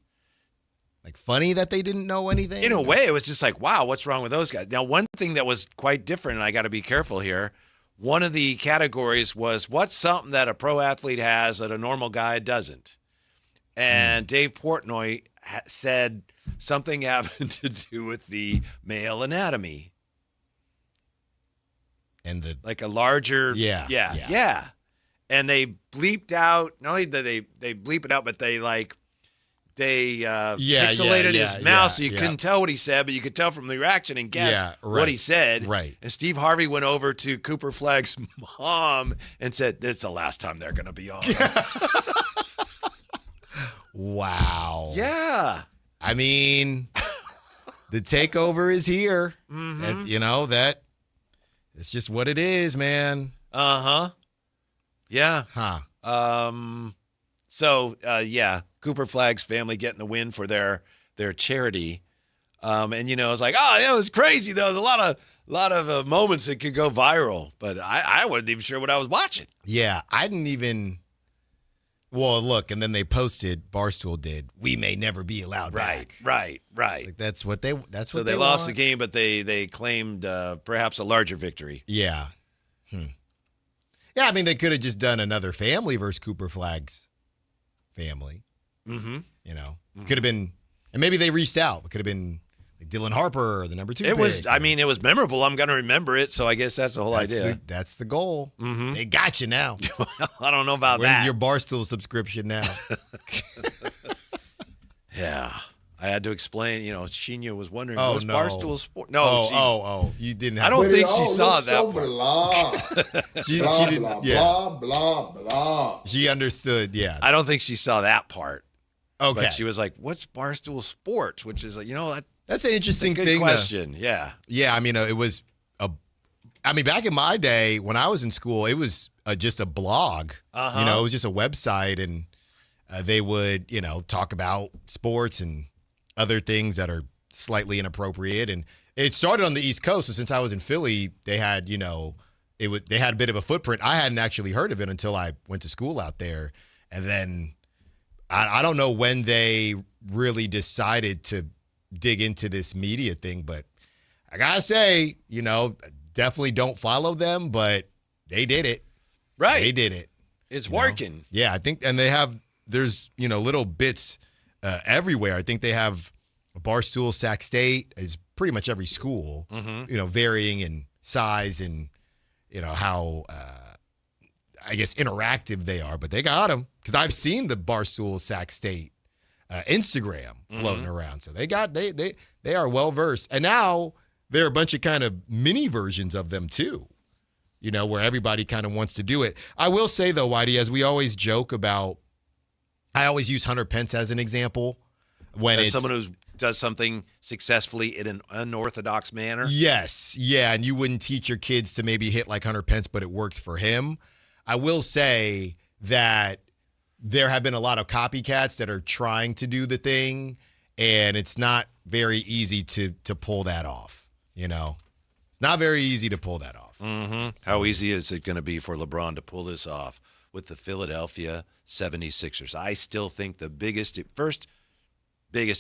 Like funny that they didn't know anything? In a way, it was just like, wow, what's wrong with those guys? Now, one thing that was quite different, and I got to be careful here, one of the categories was what's something that a pro athlete has that a normal guy doesn't. And Dave Portnoy said something having to do with the male anatomy. And like a larger. Yeah. And they bleeped out, not only did they bleep it out, but they pixelated his mouth, so you couldn't tell what he said, but you could tell from the reaction and guess what he said. Right. And Steve Harvey went over to Cooper Flagg's mom and said, "This is the last time they're going to be on." Wow. Yeah. I mean, the takeover is here. Mm-hmm. And, you know, that it's just what it is, man. Uh-huh. Yeah. Huh. So, Cooper Flagg's family getting the win for their charity. And, you know, it's like, it was crazy, though. There's a lot of moments that could go viral. But I wasn't even sure what I was watching. Yeah, I didn't even... Well, look, and then they posted, Barstool did, "We may never be allowed back." Right. Like that's what they So they lost the game, but they claimed perhaps a larger victory. Yeah. Yeah, I mean, they could have just done another family versus Cooper Flagg's family. Mm-hmm. You know, could have been, and maybe they reached out. It could have been like Dylan Harper or the number 2 pick. It was memorable. I'm going to remember it, so I guess that's the whole idea. That's the goal. Mm-hmm. They got you now. I don't know about When's that. your Barstool subscription now? Yeah. I had to explain, Shinya was wondering, Oh, was no. Barstool Sport? No. You didn't have I don't to. think she saw that so part. Blah, She blah, didn't, blah, yeah. blah, blah, blah. She understood, yeah. I don't think she saw that part. Okay. But she was like, what's Barstool Sports? Which is like, That's an interesting good thing. question. Yeah. Yeah, I mean, it was back in my day when I was in school, it was just a blog. Uh-huh. It was just a website, and they would, talk about sports and other things that are slightly inappropriate. And it started on the East Coast. So since I was in Philly, they had, they had a bit of a footprint. I hadn't actually heard of it until I went to school out there. And then I don't know when they really decided to dig into this media thing, but I gotta say, definitely don't follow them, but they did it. Right. They did it. It's working. Yeah, I think, and there's, little bits everywhere. I think they have a Barstool, Sac State, is pretty much every school, varying in size and, how, I guess, interactive they are, but they got them because I've seen the Barstool, Sac State Instagram floating around. So they are well versed. And now there are a bunch of kind of mini versions of them too, where everybody kind of wants to do it. I will say though, Whitey, as we always joke about, I always use Hunter Pence as an example when it's someone who does something successfully in an unorthodox manner. Yes. Yeah. And you wouldn't teach your kids to maybe hit like Hunter Pence, but it worked for him. I will say that there have been a lot of copycats that are trying to do the thing, and it's not very easy to pull that off. It's not very easy to pull that off. Mm-hmm. How easy is it going to be for LeBron to pull this off with the Philadelphia 76ers? I still think the biggest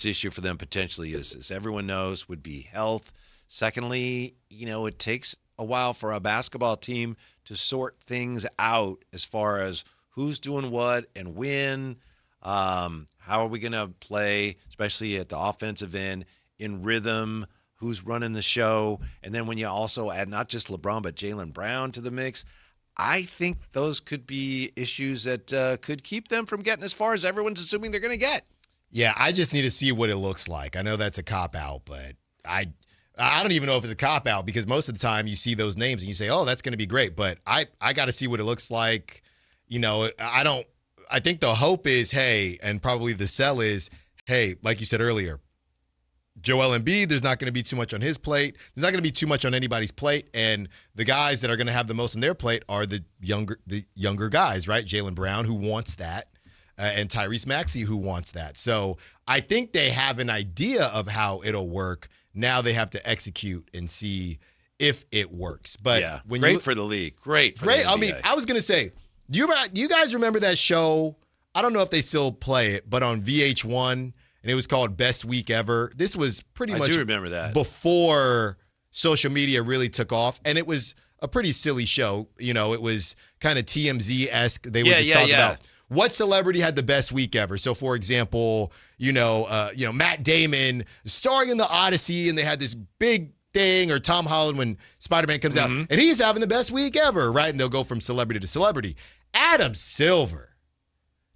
issue for them potentially is, as everyone knows, would be health. Secondly, it takes a while for a basketball team to sort things out as far as who's doing what and when. How are we going to play, especially at the offensive end, in rhythm? Who's running the show? And then when you also add not just LeBron, but Jaylen Brown to the mix, I think those could be issues that could keep them from getting as far as everyone's assuming they're going to get. Yeah, I just need to see what it looks like. I know that's a cop-out, but I don't even know if it's a cop-out because most of the time you see those names and you say, oh, that's going to be great. But I got to see what it looks like. I think the hope is, hey, and probably the sell is, hey, like you said earlier, Joel Embiid, there's not going to be too much on his plate. There's not going to be too much on anybody's plate. And the guys that are going to have the most on their plate are the younger guys, right? Jaylen Brown, who wants that, and Tyrese Maxey, who wants that. So I think they have an idea of how it'll work. Now they have to execute and see if it works. But yeah, great for the league. Great for the NBA. I mean, I was going to say, do you guys remember that show? I don't know if they still play it, but on VH1, and it was called Best Week Ever. This was pretty much I do remember that. Before social media really took off, and it was a pretty silly show. It was kind of TMZ-esque. They would just talk about what celebrity had the best week ever. So, for example, Matt Damon starring in the Odyssey, and they had this big thing, or Tom Holland when Spider-Man comes out, and he's having the best week ever, right? And they'll go from celebrity to celebrity. Adam Silver,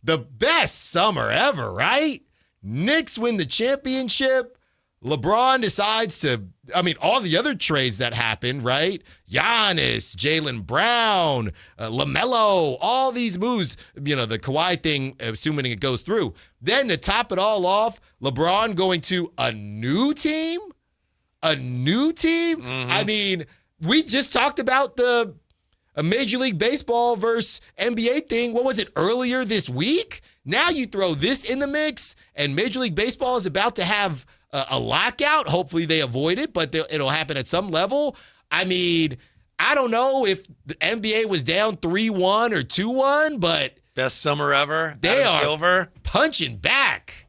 the best summer ever, right? Knicks win the championship. LeBron decides to, all the other trades that happened, right? Giannis, Jaylen Brown, LaMelo, all these moves, the Kawhi thing, assuming it goes through. Then to top it all off, LeBron going to a new team? Mm-hmm. We just talked about the Major League Baseball versus NBA thing. What was it, earlier this week? Now you throw this in the mix, and Major League Baseball is about to have a lockout. Hopefully they avoid it, but it'll happen at some level. I don't know if the NBA was down 3-1 or 2-1, but best summer ever. They Adam are Silver punching back.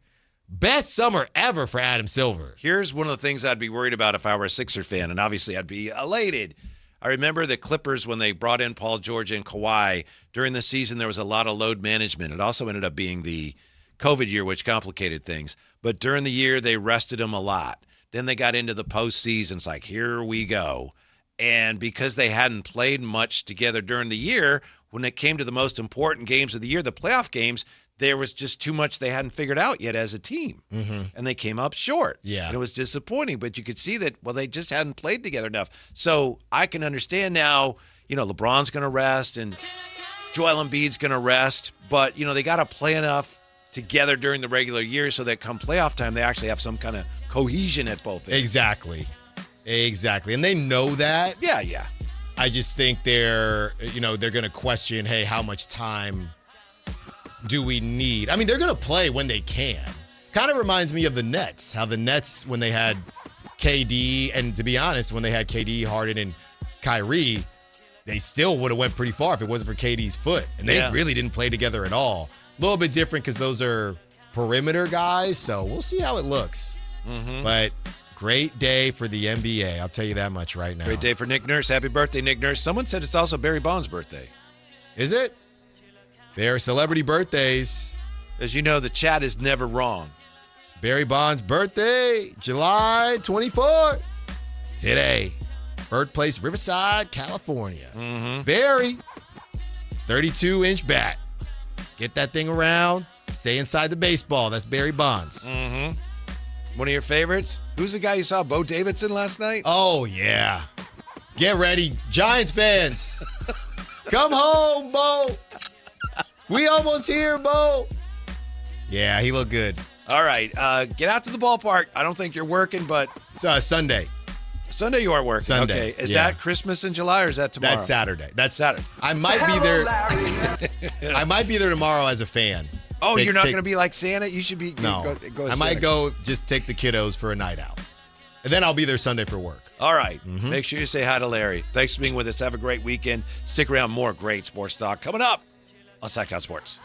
Best summer ever for Adam Silver. Here's one of the things I'd be worried about if I were a Sixer fan, and obviously I'd be elated. I remember the Clippers when they brought in Paul George and Kawhi. During the season, there was a lot of load management. It also ended up being the COVID year, which complicated things. But during the year, they rested them a lot. Then they got into the postseason. It's like, here we go. And because they hadn't played much together during the year, when it came to the most important games of the year, the playoff games, there was just too much they hadn't figured out yet as a team. Mm-hmm. And they came up short. Yeah. And it was disappointing, but you could see that, they just hadn't played together enough. So I can understand now, LeBron's going to rest and Joel Embiid's going to rest, but, they got to play enough together during the regular year so that come playoff time, they actually have some kind of cohesion at both ends. Exactly. And they know that. Yeah. I just think they're going to question, hey, how much time do we need? They're going to play when they can. Kind of reminds me of the Nets, how the Nets, when they had KD, and to be honest, when they had KD, Harden, and Kyrie, they still would have went pretty far if it wasn't for KD's foot. And they really didn't play together at all. A little bit different because those are perimeter guys, so we'll see how it looks. Mm-hmm. But great day for the NBA. I'll tell you that much right now. Great day for Nick Nurse. Happy birthday, Nick Nurse. Someone said it's also Barry Bonds' birthday. Is it? There are celebrity birthdays. As you know, the chat is never wrong. Barry Bonds' birthday, July 24th. Today. Birthplace, Riverside, California. Mm-hmm. Barry, 32-inch bat. Get that thing around. Stay inside the baseball. That's Barry Bonds. Mm-hmm. One of your favorites? Who's the guy you saw, Bo Davidson, last night? Oh, yeah. Get ready, Giants fans. Come home, Bo. We almost here, Bo. Yeah, he looked good. All right. Get out to the ballpark. I don't think you're working, but... It's Sunday. Sunday you are working. Sunday. Okay. Is that Christmas in July or is that tomorrow? That's Saturday. That's Saturday. I might be there. I might be there tomorrow as a fan. Oh, you're not going to be like Santa? You should be. No. Go I might go just take the kiddos for a night out. And then I'll be there Sunday for work. All right. Mm-hmm. Make sure you say hi to Larry. Thanks for being with us. Have a great weekend. Stick around. More great sports talk coming up on Sactown Sports.